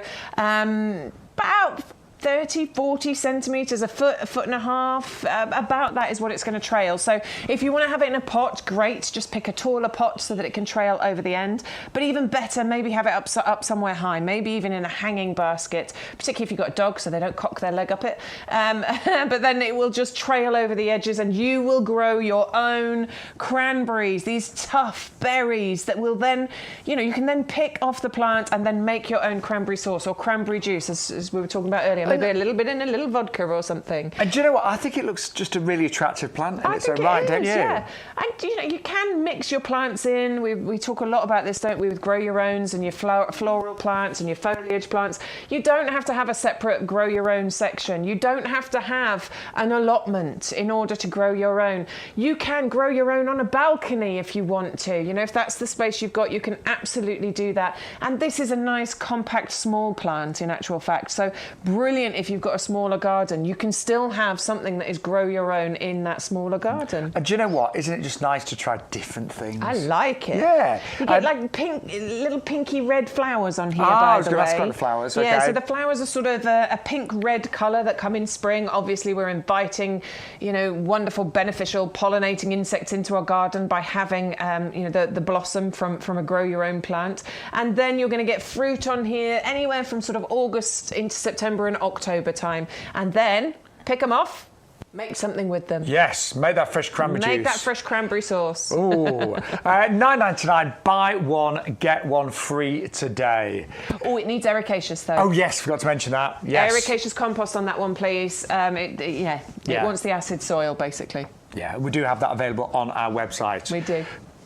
30, 40 centimetres, a foot and a half. About that is what it's going to trail. So if you want to have it in a pot, great. Just pick a taller pot so that it can trail over the end. But even better, maybe have it up somewhere high, maybe even in a hanging basket, particularly if you've got a dog so they don't cock their leg up it. But then it will just trail over the edges and you will grow your own cranberries, these tough berries that will then, you know, you can then pick off the plant and then make your own cranberry sauce or cranberry juice, as we were talking about earlier. Maybe a little bit in a little vodka or something. And do you know what? I think it looks just a really attractive plant in its own right, don't you? Yeah. And you know, you can mix your plants in. We talk a lot about this, don't we, with grow your owns and your floral plants and your foliage plants. You don't have to have a separate grow your own section. You don't have to have an allotment in order to grow your own. You can grow your own on a balcony if you want to. You know, if that's the space you've got, you can absolutely do that. And this is a nice, compact, small plant in actual fact. So brilliant if you've got a smaller garden. You can still have something that is grow your own in that smaller garden. And do you know what? Isn't it just nice to try different things? I like it. Yeah. You get like little pinky red flowers on here, by the way. I was going to ask about the flowers, okay. Yeah, so the flowers are sort of a pink red colour that come in spring. Obviously, we're inviting, you know, wonderful, beneficial pollinating insects into our garden by having, you know, the blossom from a grow your own plant. And then you're going to get fruit on here anywhere from sort of August into September and October time. And then pick them off. Make something with them. Yes, make that fresh cranberry juice. Make that fresh cranberry sauce. Ooh. $9.99, buy one, get one free today. Oh, it needs ericaceous though. Oh yes, forgot to mention that. Yes. Ericaceous compost on that one, please. It wants the acid soil, basically. Yeah, we do have that available on our website. We do.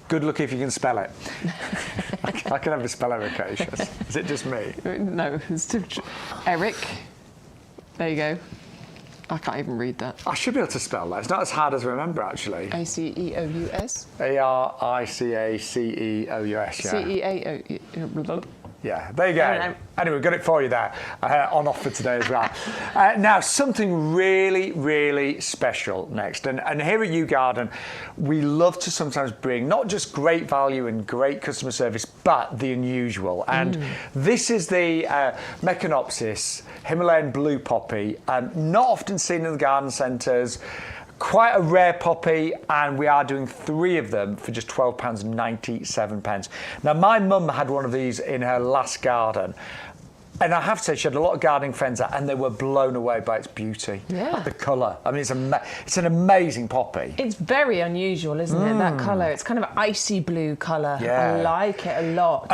Good luck if you can spell it. I can never spell ericaceous. Is it just me? No, it's Eric. There you go. I can't even read that. I should be able to spell that. It's not as hard as I remember, actually. Aceous. Aricaceous, yeah. Ceao. Yeah, there you go. Anyway, we've got it for you there, on offer today as well. Now, something really, really special next. And here at YouGarden, we love to sometimes bring not just great value and great customer service, but the unusual. And this is the Meconopsis Himalayan blue poppy, not often seen in the garden centres. Quite a rare poppy, and we are doing 3 of them for just £12.97. Now, my mum had one of these in her last garden, and I have to say she had a lot of gardening friends out, and they were blown away by its beauty. Yeah. The colour. I mean, it's an amazing poppy. It's very unusual, isn't it, that colour? It's kind of an icy blue colour. Yeah. I like it a lot.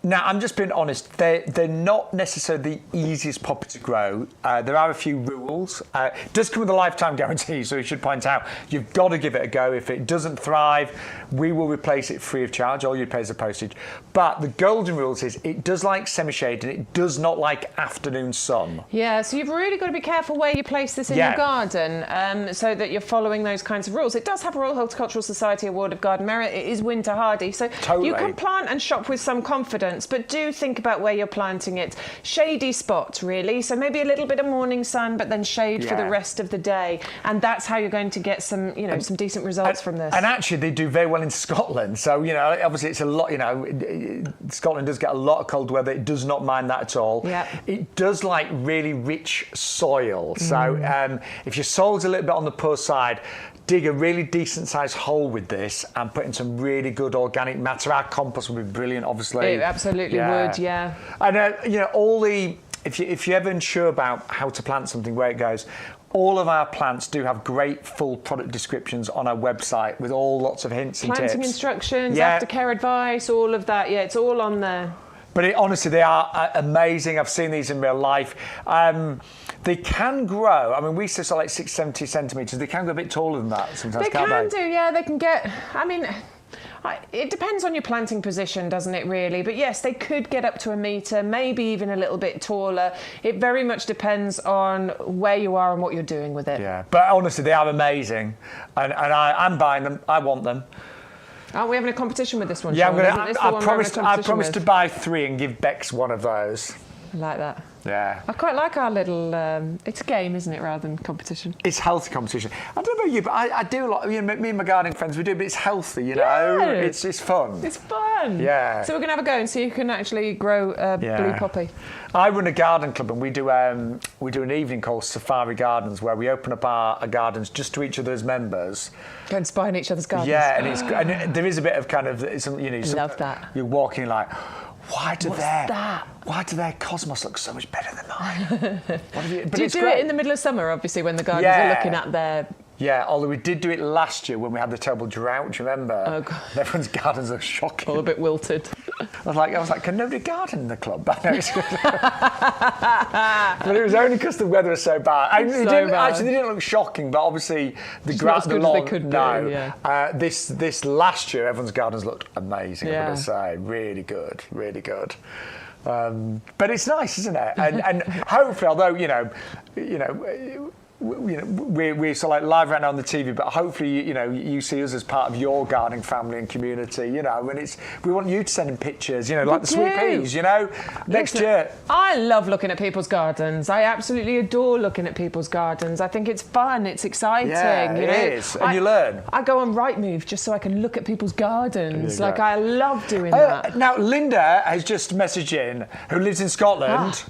Now, I'm just being honest, they're not necessarily the easiest poppy to grow. There are a few rules. It does come with a lifetime guarantee, so you should point out you've got to give it a go. If it doesn't thrive, we will replace it free of charge. All you pay is the postage. But the golden rules is it does like semi-shade and it does not like afternoon sun. Yeah, so you've really got to be careful where you place this in your garden so that you're following those kinds of rules. It does have a Royal Horticultural Society Award of Garden Merit. It is winter hardy, so you can plant and shop with some confidence. But do think about where you're planting it. Shady spot, really. So maybe a little bit of morning sun, but then shade for the rest of the day. And that's how you're going to get some, you know, some decent results from this. And actually, they do very well in Scotland. So, you know, obviously it's a lot, you know, Scotland does get a lot of cold weather. It does not mind that at all. Yep. It does like really rich soil. So if your soil's a little bit on the poor side, dig a really decent sized hole with this and put in some really good organic matter. Our compost would be brilliant, obviously. It absolutely would, yeah. And you know, if you're ever unsure about how to plant something, where it goes, all of our plants do have great full product descriptions on our website with lots of hints and tips. Planting instructions, aftercare advice, all of that. Yeah, it's all on there. But honestly, they are amazing. I've seen these in real life. They can grow. I mean, we say like 70 centimetres. They can go a bit taller than that sometimes, can't they? They can do, yeah. They can get, I mean, it depends on your planting position, doesn't it, really? But yes, they could get up to 1 metre, maybe even a little bit taller. It very much depends on where you are and what you're doing with it. Yeah, but honestly, they are amazing. And I'm buying them. I want them. Aren't we having a competition with this one, Yeah, Shaun? I promised to buy 3 and give Bex one of those. I like that. Yeah. I quite like our little, it's a game, isn't it, rather than competition? It's healthy competition. I don't know about you, but I do a lot, me and my gardening friends, we do, but it's healthy, you know? Yeah. It's fun. It's fun. Yeah. So we're going to have a go and see who can actually grow a blue poppy. I run a garden club, and we do an evening called Safari Gardens, where we open up our gardens just to each other's members. Go and spy in each other's gardens. Yeah, and there is a bit of kind of, love that. You're walking like, why do their cosmos look so much better than mine? Do you do it in the middle of summer, obviously, when the gardens are looking at their... Yeah, although we did do it last year when we had the terrible drought, do you remember? Oh, God. Everyone's gardens are shocking. All a bit wilted. I was like, can nobody garden in the club? But it was only because the weather was so bad. Actually, they didn't look shocking, but obviously the grass, the lawn. They could do, yeah. This last year, everyone's gardens looked amazing. I'm going to say, really good, really good. But it's nice, isn't it? And hopefully, although we're sort of like live right now on the TV, but hopefully, you see us as part of your gardening family and community, and we want you to send in pictures, like the sweet peas, next year. I love looking at people's gardens. I absolutely adore looking at people's gardens. I think it's fun, it's exciting. Yeah, it is, and you learn. I go on Rightmove just so I can look at people's gardens. Like, I love doing that. Now, Linda has just messaged in, who lives in Scotland.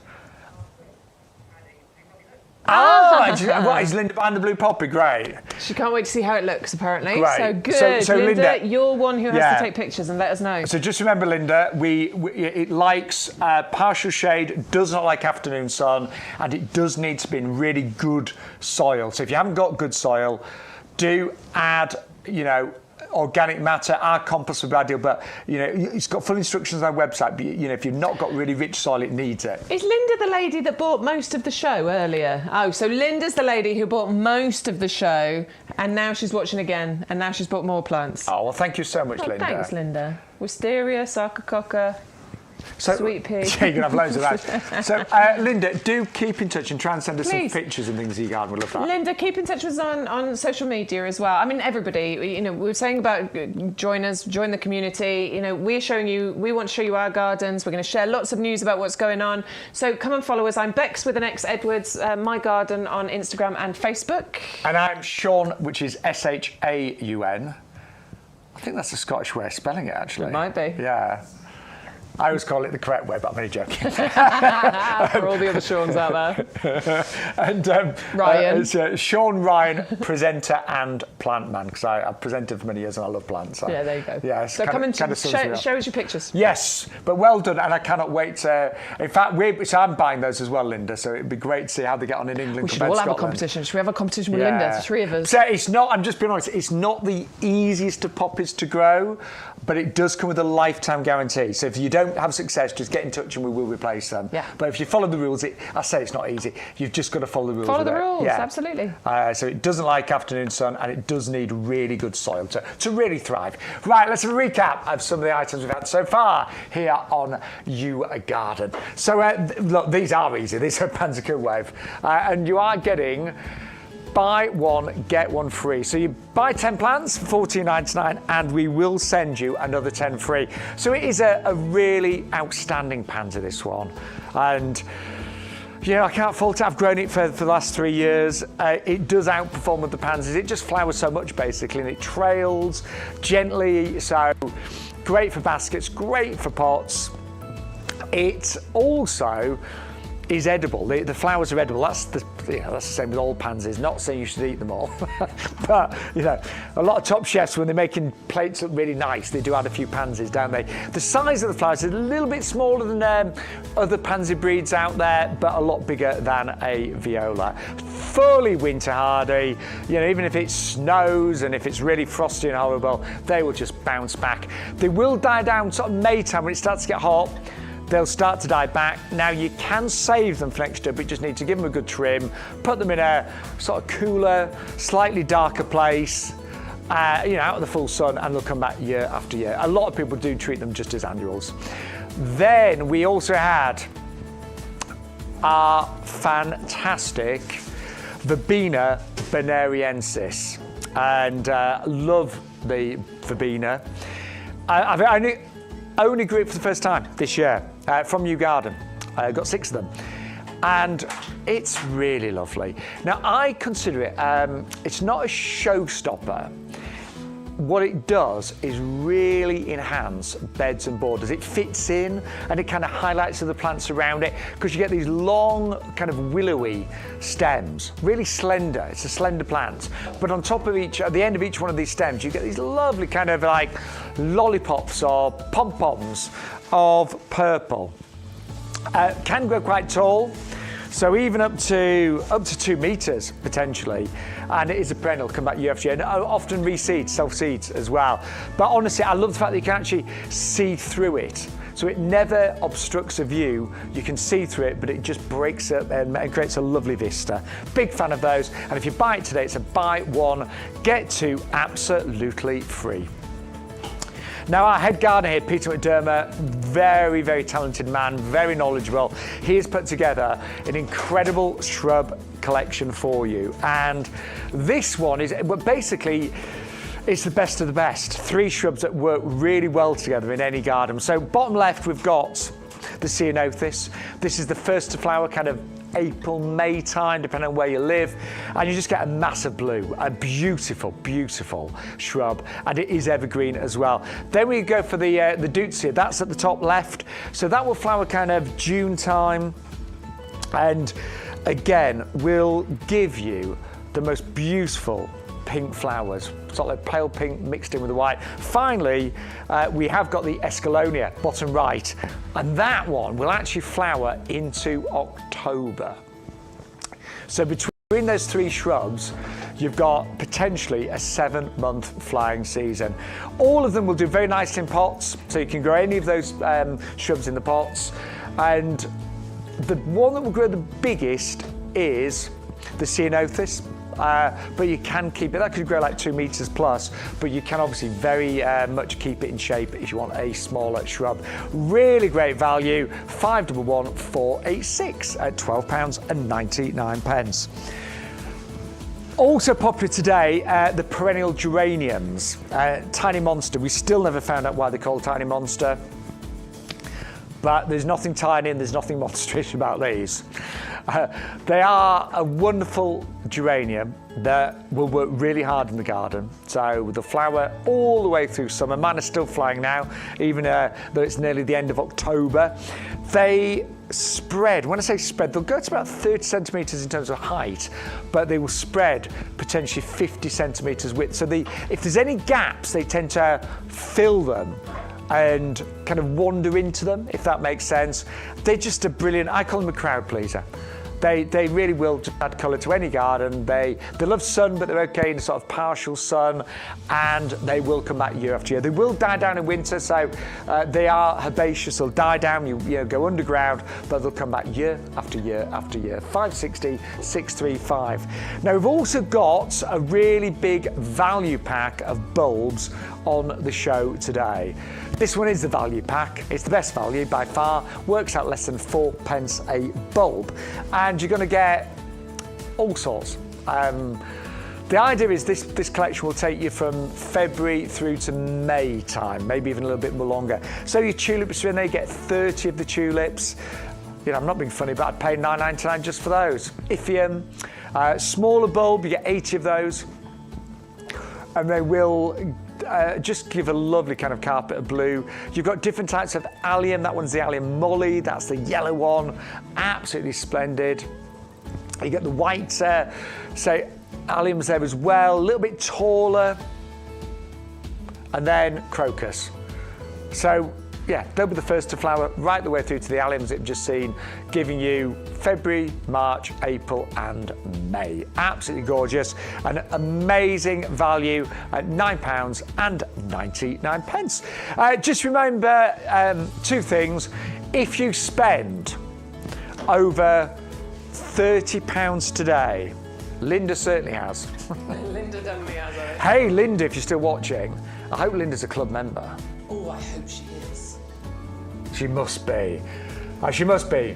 What, is Linda behind the blue poppy? Great. She can't wait to see how it looks, apparently. Great. So good. So Linda, you're one who has to take pictures and let us know. So just remember, Linda, it likes partial shade, does not like afternoon sun, and it does need to be in really good soil. So if you haven't got good soil, do add, organic matter. Our compost would be ideal, but it's got full instructions on our website. But if you've not got really rich soil, it needs it. Is Linda the lady that bought most of the show earlier? Oh, so Linda's the lady who bought most of the show, and now she's watching again, and now she's bought more plants. Oh well, thank you so much, Linda. Thanks, Linda. Wisteria, sarcococca. Sweet pea. Yeah, you're going to have loads of that. So, Linda, do keep in touch and try and send us some pictures and things of your garden. We'll love that. Linda, keep in touch with us on social media as well. I mean, everybody, we were saying about join the community. We want to show you our gardens. We're going to share lots of news about what's going on. So come and follow us. I'm Bex with an X Edwards, My Garden on Instagram and Facebook. And I'm Shaun, which is Shaun. I think that's a Scottish way of spelling it, actually. It might be. Yeah. I always call it the correct way, but I'm only joking. For all the other Shauns out there. And Ryan. It's Shaun Ryan, presenter and plant man, because I've presented for many years and I love plants. So. Yeah, there you go. Yeah, so come and show us your pictures. Yes, but well done, and I cannot wait to... In fact, I'm buying those as well, Linda, so it'd be great to see how they get on in England. We should all have a competition. Should we have a competition with Linda, the three of us? So it's not, I'm just being honest, it's not the easiest of poppies to grow, but it does come with a lifetime guarantee. So if you don't have success, just get in touch and we will replace them. Yeah. But if you follow the rules, I say it's not easy. You've just got to follow the rules. Follow the rules, absolutely. So it doesn't like afternoon sun, and it does need really good soil to really thrive. Right, let's have a recap of some of the items we've had so far here on YouGarden. So look, these are easy. These are Pansy Cool Wave, and you are getting buy one, get one free. So you buy 10 plants for $14.99 and we will send you another 10 free. So it is a really outstanding pansy, this one. And I can't fault it. I've grown it for the last 3 years. It does outperform with the pansies. It just flowers so much, basically, and it trails gently. So great for baskets, great for pots. It also is edible. The flowers are edible. That's the same with all pansies. Not saying you should eat them all, but a lot of top chefs, when they're making plates look really nice, they do add a few pansies, don't they? The size of the flowers is a little bit smaller than other pansy breeds out there, but a lot bigger than a Viola. Fully winter hardy. Even if it snows and if it's really frosty and horrible, they will just bounce back. They will die down sort of May time when it starts to get hot. They'll start to die back. Now, you can save them for next year, but you just need to give them a good trim, put them in a sort of cooler, slightly darker place, out of the full sun, and they'll come back year after year. A lot of people do treat them just as annuals. Then we also had our fantastic Verbena bonariensis, and love the Verbena. I've only grew it for the first time this year from YouGarden. Got 6 of them. And it's really lovely. Now, I consider it, it's not a showstopper. What it does is really enhance beds and borders. It fits in and it kind of highlights the plants around it because you get these long, kind of willowy stems, really slender. It's a slender plant. But on top of at the end of each one of these stems, you get these lovely kind of like lollipops or pom-poms of purple. Can grow quite tall. So even up to 2 meters potentially, and it is a perennial, come back year after year, and often reseeds, self-seeds as well. But honestly, I love the fact that you can actually see through it. So it never obstructs a view. You can see through it, but it just breaks up and creates a lovely vista. Big fan of those. And if you buy it today, it's a buy one, get 2 absolutely free. Now, our head gardener here, Peter McDermott, very, very talented man, very knowledgeable. He has put together an incredible shrub collection for you. And this one is, basically, it's the best of the best. 3 shrubs that work really well together in any garden. So bottom left, we've got the ceanothus. This is the first to flower, kind of April, May time, depending on where you live, and you just get a massive blue, a beautiful, beautiful shrub, and it is evergreen as well. Then we go for the deutzia. That's at the top left, so that will flower kind of June time, and again will give you the most beautiful pink flowers, sort of like pale pink mixed in with the white. Finally, we have got the Escallonia, bottom right, and that one will actually flower into October. So between those 3 shrubs, you've got potentially a 7-month flying season. All of them will do very nicely in pots, so you can grow any of those shrubs in the pots. And the one that will grow the biggest is the ceanothus. But you can keep it, that could grow like 2 meters plus, but you can obviously very much keep it in shape if you want a smaller shrub. Really great value, 511 486 at £12.99. Also popular today, the perennial geraniums, tiny monster. We still never found out why they're called tiny monster, but there's nothing tiny and there's nothing monstrous about these. They are a wonderful geranium that will work really hard in the garden. So with the flower all the way through summer. Mine are still flying now, even though it's nearly the end of October. They spread, when I say spread, they'll go to about 30 centimetres in terms of height, but they will spread potentially 50 centimetres width. So if there's any gaps, they tend to fill them and kind of wander into them, if that makes sense. They're just a brilliant, I call them a crowd pleaser. They really will just add colour to any garden. They love sun, but they're okay in sort of partial sun, and they will come back year after year. They will die down in winter, so they are herbaceous. They'll die down, you go underground, but they'll come back year after year after year. 560 635. Now we've also got a really big value pack of bulbs on the show today. This one is the value pack. It's the best value by far. Works out less than 4p a bulb, and you're going to get all sorts. The idea is this collection will take you from February through to May time, maybe even a little bit more longer. So your tulips are in there, you get 30 of the tulips. You know, I'm not being funny, but I'd pay £9.99 just for those. Iphium, smaller bulb, you get 80 of those, and they will just give a lovely kind of carpet of blue. You've got different types of allium. That one's the allium molly. That's the yellow one. Absolutely splendid. You get the white, say, alliums there as well. A little bit taller. And then crocus. So, yeah, they'll be the first to flower right the way through to the alliums that you've just seen, giving you February, March, April and May. Absolutely gorgeous. An amazing value at £9.99. Just remember 2 things. If you spend over £30 today, Linda certainly has. Linda definitely has it. Hey Linda, if you're still watching, I hope Linda's a club member. Oh, I hope she is. She must be. She must be.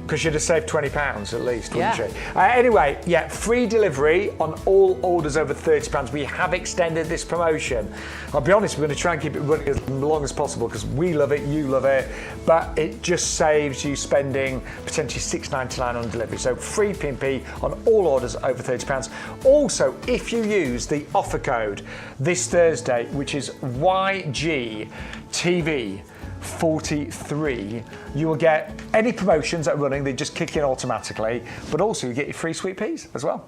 Because you'd have saved £20 at least, wouldn't you? Anyway, yeah, free delivery on all orders over £30. We have extended this promotion. I'll be honest, we're going to try and keep it running as long as possible because we love it, you love it, but it just saves you spending potentially $6.99 on delivery. So free P&P on all orders over £30. Also, if you use the offer code this Thursday, which is YGTV43, you will get any promotions that are running, they just kick in automatically, but also you get your free sweet peas as well.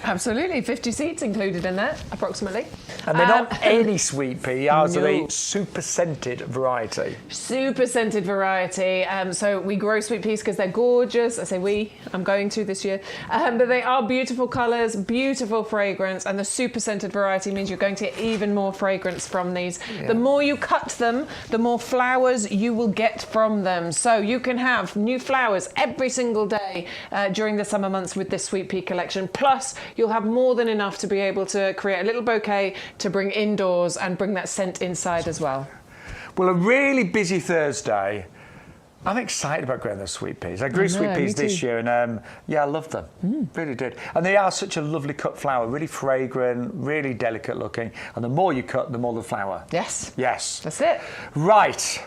Absolutely, 50 seeds included in that, approximately. And they're not any sweet pea, ours are the super scented variety. Super scented variety. So we grow sweet peas because they're gorgeous. I say we, I'm going to this year. But they are beautiful colours, beautiful fragrance, and the super scented variety means you're going to get even more fragrance from these. Yeah. The more you cut them, the more flowers you will get from them. So you can have new flowers every single day during the summer months with this sweet pea collection. Plus, you'll have more than enough to be able to create a little bouquet to bring indoors and bring that scent inside as well. Well, a really busy Thursday. I'm excited about growing those sweet peas. I grew sweet peas this year and yeah, I loved them. Really did. And they are such a lovely cut flower, really fragrant, really delicate looking. And the more you cut, the more the flower. Yes. Yes. That's it. Right.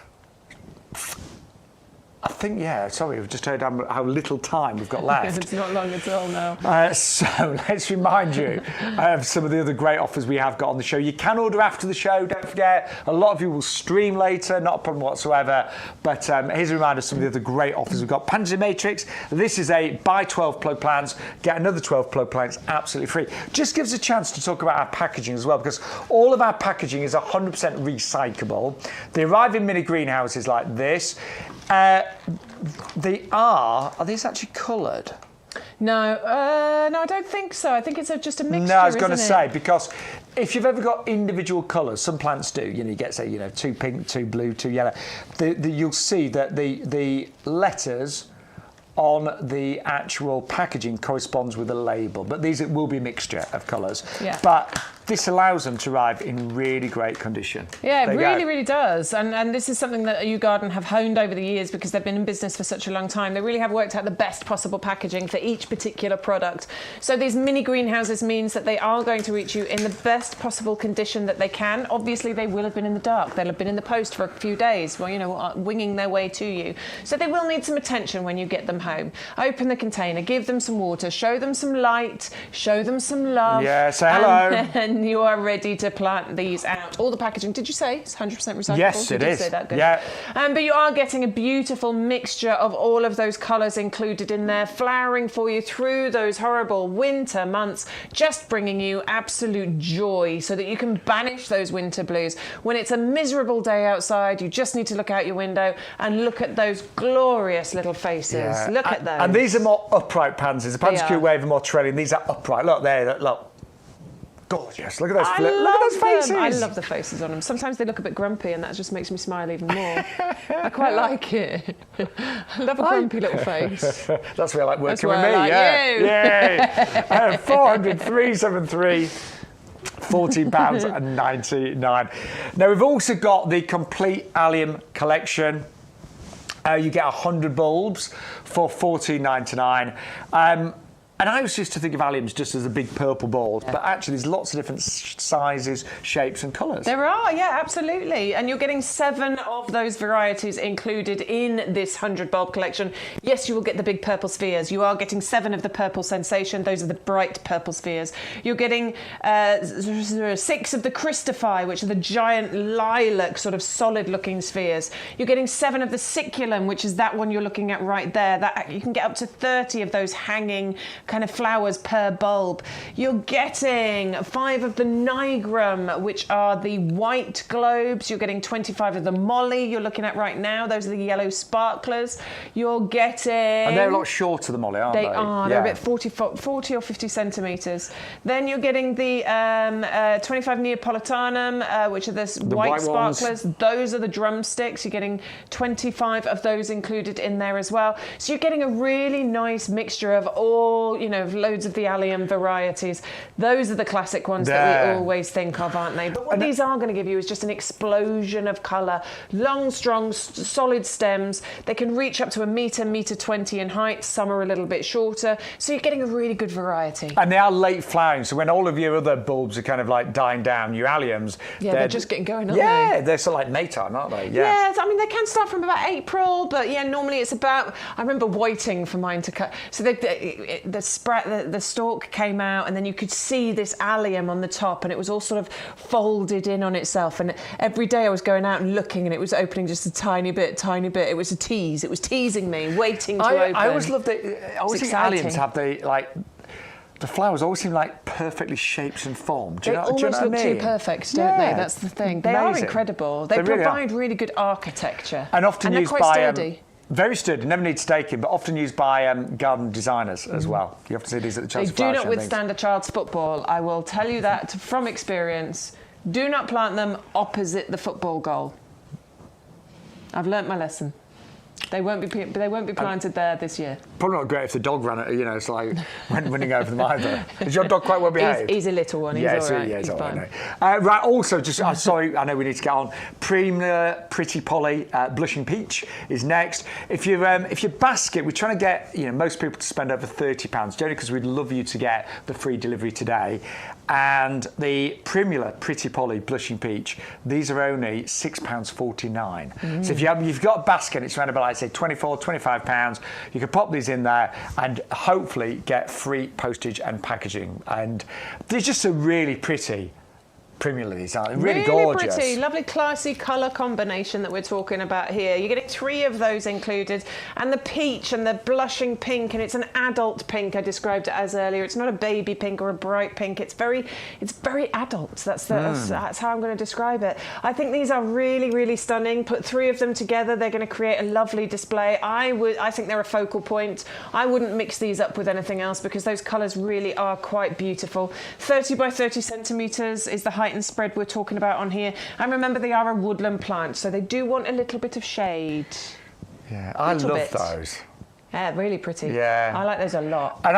I think, sorry, we've just heard how little time we've got left. It's not long at all now. So let's remind you of some of the other great offers we have got on the show. You can order after the show, don't forget. A lot of you will stream later, not a problem whatsoever. But here's a reminder of some of the other great offers we've got. Pansy Matrix, this is a buy 12 plug plants, get another 12 plug plants absolutely free. Just gives a chance to talk about our packaging as well, because all of our packaging is 100% recyclable. They arrive in mini greenhouses like this. Are these actually coloured? No, I don't think so. I think it's just a mixture. No, I was going to say, because if you've ever got individual colours, some plants do. You get, say, two pink, two blue, two yellow. You'll see that the letters on the actual packaging corresponds with the label, but these will be a mixture of colours. Yeah. But this allows them to arrive in really great condition. Yeah, it really does. And this is something that YouGarden have honed over the years because they've been in business for such a long time. They really have worked out the best possible packaging for each particular product. So these mini greenhouses means that they are going to reach you in the best possible condition that they can. Obviously, they will have been in the dark. They'll have been in the post for a few days, winging their way to you. So they will need some attention when you get them home. Open the container, give them some water, show them some light, show them some love. Yeah, say hello. And you are ready to plant these out. All the packaging, did you say it's 100% recyclable? Yes, it is. Say that? Good. Yeah. But you are getting a beautiful mixture of all of those colours included in there, flowering for you through those horrible winter months, just bringing you absolute joy so that you can banish those winter blues. When it's a miserable day outside, you just need to look out your window and look at those glorious little faces. Yeah. Look at those. And these are more upright pansies. The Pansy Cool Wave are more trailing. These are upright. Look there, look. Gorgeous. Look at those faces. I love the faces on them. Sometimes they look a bit grumpy and that just makes me smile even more. I quite like it. I love a grumpy little face. That's where I like working with me. Like Yay. 400 373 £14.99. Now we've also got the complete allium collection. You get 100 bulbs for $14.99. And I always used to think of alliums just as a big purple ball, but actually there's lots of different sizes, shapes and colours. There are, yeah, absolutely. And you're getting 7 of those varieties included in this 100 bulb collection. Yes, you will get the big purple spheres. You are getting 7 of the purple sensation. Those are the bright purple spheres. You're getting 6 of the Christophy, which are the giant lilac sort of solid looking spheres. You're getting 7 of the Siculum, which is that one you're looking at right there. That you can get up to 30 of those hanging kind of flowers per bulb. You're getting 5 of the Nigrum, which are the white globes. You're getting 25 of the Molly you're looking at right now. Those are the yellow sparklers. You're getting... And they're a lot shorter, the Molly, aren't they? They are. They're about 40 or 50 centimetres. Then you're getting the 25 Neapolitanum, which are the white sparklers. Ones. Those are the drumsticks. You're getting 25 of those included in there as well. So you're getting a really nice mixture of all loads of the allium varieties. Those are the classic ones that we always think of, aren't they? But what these are going to give you is just an explosion of colour. Long, strong, solid stems. They can reach up to 1 metre, 1.20 metre in height. Some are a little bit shorter. So you're getting a really good variety. And they are late flowering. So when all of your other bulbs are kind of like dying down, your alliums... Yeah, they're just getting going, aren't they? Yeah, they're sort of like May time, aren't they? Yeah, I mean, they can start from about April, but yeah, normally it's about... I remember waiting for mine to cut. So the stalk came out, and then you could see this allium on the top, and it was all sort of folded in on itself. And every day I was going out and looking, and it was opening just a tiny bit. It was a tease. It was teasing me, waiting to open. I always loved it. I always think alliums have the flowers always seem like perfectly shaped and formed. They almost look too perfect, don't they? That's the thing. They are incredible. They provide really good architecture. And often used quite sturdy. Very sturdy, never need staking, but often used by garden designers as well. You have to see these at the Chelsea Flower Show. They do not withstand a child's football. I will tell you that from experience. Do not plant them opposite the football goal. I've learnt my lesson. They won't be planted there this year. Probably not great if the dog ran it. It's like winning over them either. Is your dog quite well behaved? He's a little one. He's all right. Yeah, he's all right. Right. Also, just sorry, I know we need to get on. Primrose, Pretty Polly, Blushing Peach is next. If your basket, we're trying to get most people to spend over £30, generally because we'd love you to get the free delivery today. And the Primrose, Pretty Polly, Blushing Peach, these are only £6.49. So if you've got a basket, it's around about, like, say, £24, £25. You can pop these in there and hopefully get free postage and packaging. And they're just a really pretty Primrose, aren't they? Really gorgeous. Pretty, lovely, classy colour combination that we're talking about here. You're getting 3 of those included, and the peach and the blushing pink, and it's an adult pink. I described it as earlier. It's not a baby pink or a bright pink. It's very adult. That's how I'm going to describe it. I think these are really, really stunning. Put 3 of them together, they're going to create a lovely display. I think they're a focal point. I wouldn't mix these up with anything else because those colours really are quite beautiful. 30 by 30 centimetres is the height and spread we're talking about on here. And remember, they are a woodland plant, so they do want a little bit of shade. Yeah, I love those. Yeah, really pretty. Yeah. I like those a lot. And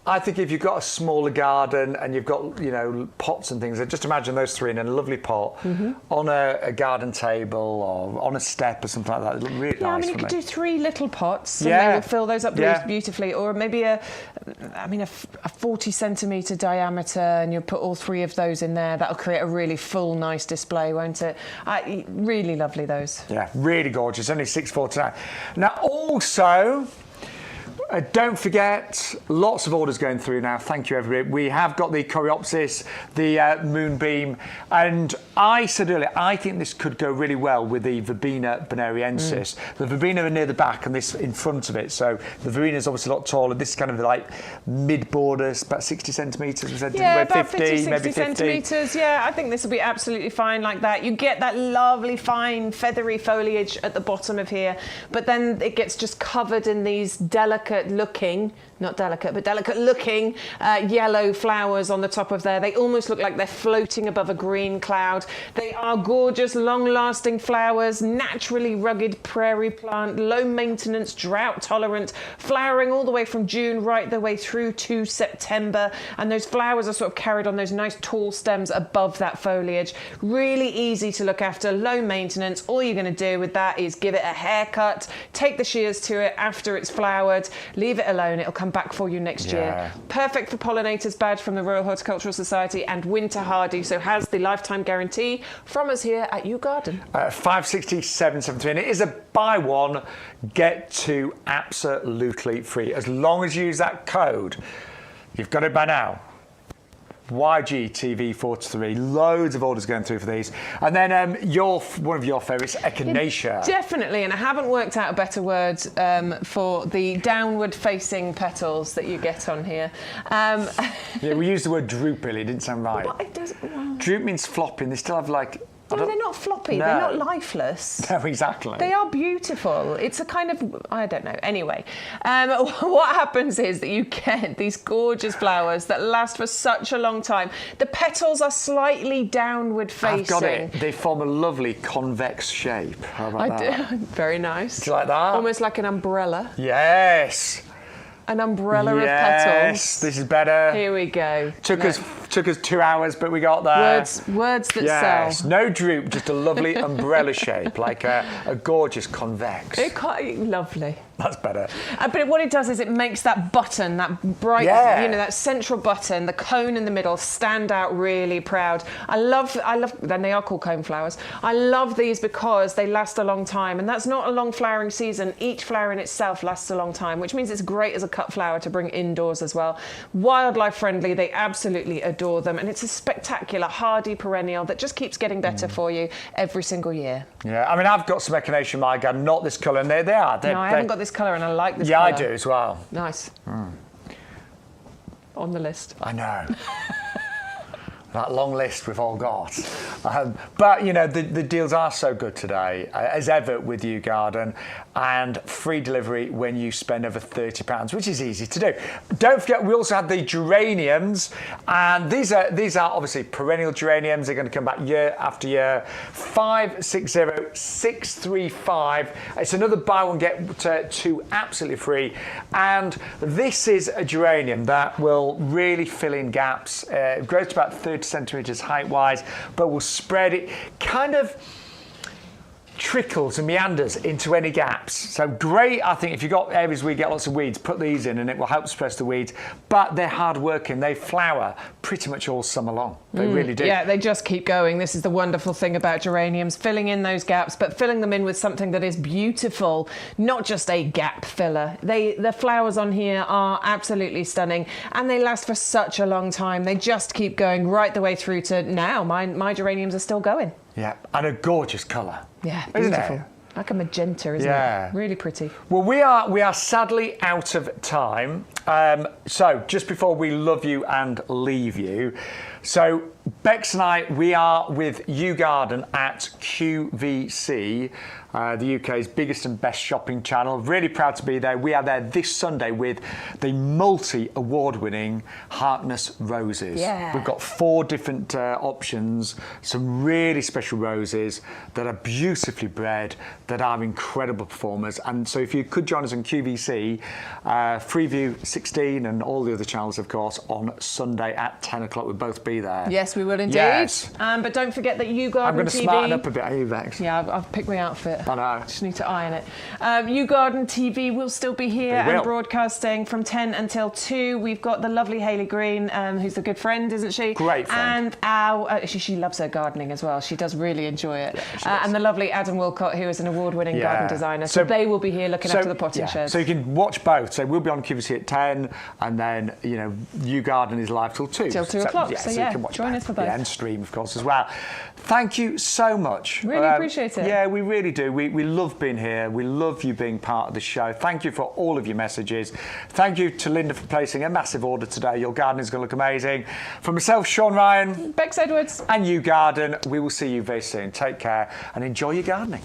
I think if you've got a smaller garden and you've got, pots and things, just imagine those 3 in a lovely pot on a garden table or on a step or something like that. It look really nice. Yeah, I mean, you could do 3 little pots and they would fill those up beautifully. Or maybe a 40 centimetre diameter, and you put all 3 of those in there. That'll create a really full, nice display, won't it? Really lovely, those. Yeah, really gorgeous. Only £6.49. Now, also... don't forget, lots of orders going through now. Thank you, everybody. We have got the Coreopsis, the Moonbeam, and I said earlier, I think this could go really well with the Verbena bonariensis. The Verbena are near the back and this in front of it. So the Verbena is obviously a lot taller. This is kind of like mid-borders, about 60 centimetres. We said, about 50, maybe 50 centimetres. Yeah, I think this will be absolutely fine like that. You get that lovely, fine, feathery foliage at the bottom of here, but then it gets just covered in these delicate looking yellow flowers on the top of there. They almost look like they're floating above a green cloud. They are gorgeous, long-lasting flowers, naturally rugged prairie plant, low maintenance, drought tolerant, flowering all the way from June right the way through to September. And those flowers are sort of carried on those nice tall stems above that foliage. Really easy to look after, low maintenance. All you're going to do with that is give it a haircut, take the shears to it after it's flowered, leave it alone. It'll come back for you next year. Perfect for pollinators badge from the Royal Horticultural Society, and winter hardy, so has the lifetime guarantee from us here at YouGarden. 567.73, and it is a buy one, get 2 absolutely free. As long as you use that code, you've got it by now. YGTV43, loads of orders going through for these. And then one of your favourites, Echinacea. Definitely, and I haven't worked out a better word for the downward facing petals that you get on here. Yeah, we used the word droop, really, it didn't sound right. Droop means flopping, they still have like... No, they're not floppy. No. They're not lifeless. No, exactly. They are beautiful. It's a kind of, I don't know. Anyway, what happens is that you get these gorgeous flowers that last for such a long time. The petals are slightly downward facing. I've got it. They form a lovely convex shape. How about that? Very nice. Do you like that? Almost like an umbrella. Yes. An umbrella of petals. Yes, this is better. Here we go. Took us 2 hours, but we got there. Words that yes, sell. No droop, just a lovely umbrella shape, like a gorgeous convex. Lovely. That's better. But what it does is it makes that button, that bright, that central button, the cone in the middle, stand out really proud. I love, then they are called coneflowers. I love these because they last a long time, and that's not a long flowering season. Each flower in itself lasts a long time, which means it's great as a cut flower to bring indoors as well. Wildlife friendly, they absolutely adore them, and it's a spectacular hardy perennial that just keeps getting better for you every single year. Yeah, I mean, I've got some echinacea in my garden, not this colour, and they are. No, I haven't got this colour, and I like this colour. Yeah, I do as well. Nice. On the list. I know. That long list we've all got. But, you know, the deals are so good today, as ever with YouGarden, and free delivery when you spend over £30, which is easy to do. Don't forget, we also had the geraniums, and these are obviously perennial geraniums. They're going to come back year after year. 560635. It's another buy one, get two absolutely free. And this is a geranium that will really fill in gaps. It grows to about 30 centimetres height-wise, but will spread it, kind of trickles and meanders into any gaps. So great, I think, if you've got areas where you get lots of weeds, put these in and it will help suppress the weeds. But they're hard working. They flower pretty much all summer long. They really do. Yeah, they just keep going. This is the wonderful thing about geraniums, filling in those gaps, but filling them in with something that is beautiful, not just a gap filler. The flowers on here are absolutely stunning, and they last for such a long time. They just keep going right the way through to now. My geraniums are still going. Yeah, and a gorgeous colour. Yeah, beautiful. Like a magenta, isn't it? Really pretty. Well, we are sadly out of time. So just before we love you and leave you, so Bex and I, we are with YouGarden at QVC, the UK's biggest and best shopping channel. Really proud to be there. We are there this Sunday with the multi-award-winning Harkness roses. Yeah. We've got 4 different options, some really special roses that are beautifully bred, that are incredible performers. And so if you could join us on QVC, Freeview 16 and all the other channels, of course, on Sunday at 10 o'clock, we'll both be there. Yes, we will indeed. Yes. But don't forget that YouGarden TV... I'm going to smarten up a bit, are you, Vex? Yeah, I've picked my outfit. I know. Just need to iron it. YouGarden TV will still be here and broadcasting from 10 until 2. We've got the lovely Hayley Green, who's a good friend, isn't she? Great friend. And she loves her gardening as well. She does really enjoy it. Yeah, and the lovely Adam Wilcott, who is an award-winning garden designer. So they will be here looking after the potting sheds. So you can watch both. So we'll be on QVC at 10, and then, you know, YouGarden is live till 2. Till 2 o'clock. So you can watch join us for both. Yeah, and stream, of course, as well. Thank you so much. Really appreciate it. Yeah, we really do. We love being here. We love you being part of the show. Thank you for all of your messages. Thank you to Linda for placing a massive order today. Your garden is going to look amazing. For myself, Shaun Ryan. Bex Edwards. And YouGarden, we will see you very soon. Take care and enjoy your gardening.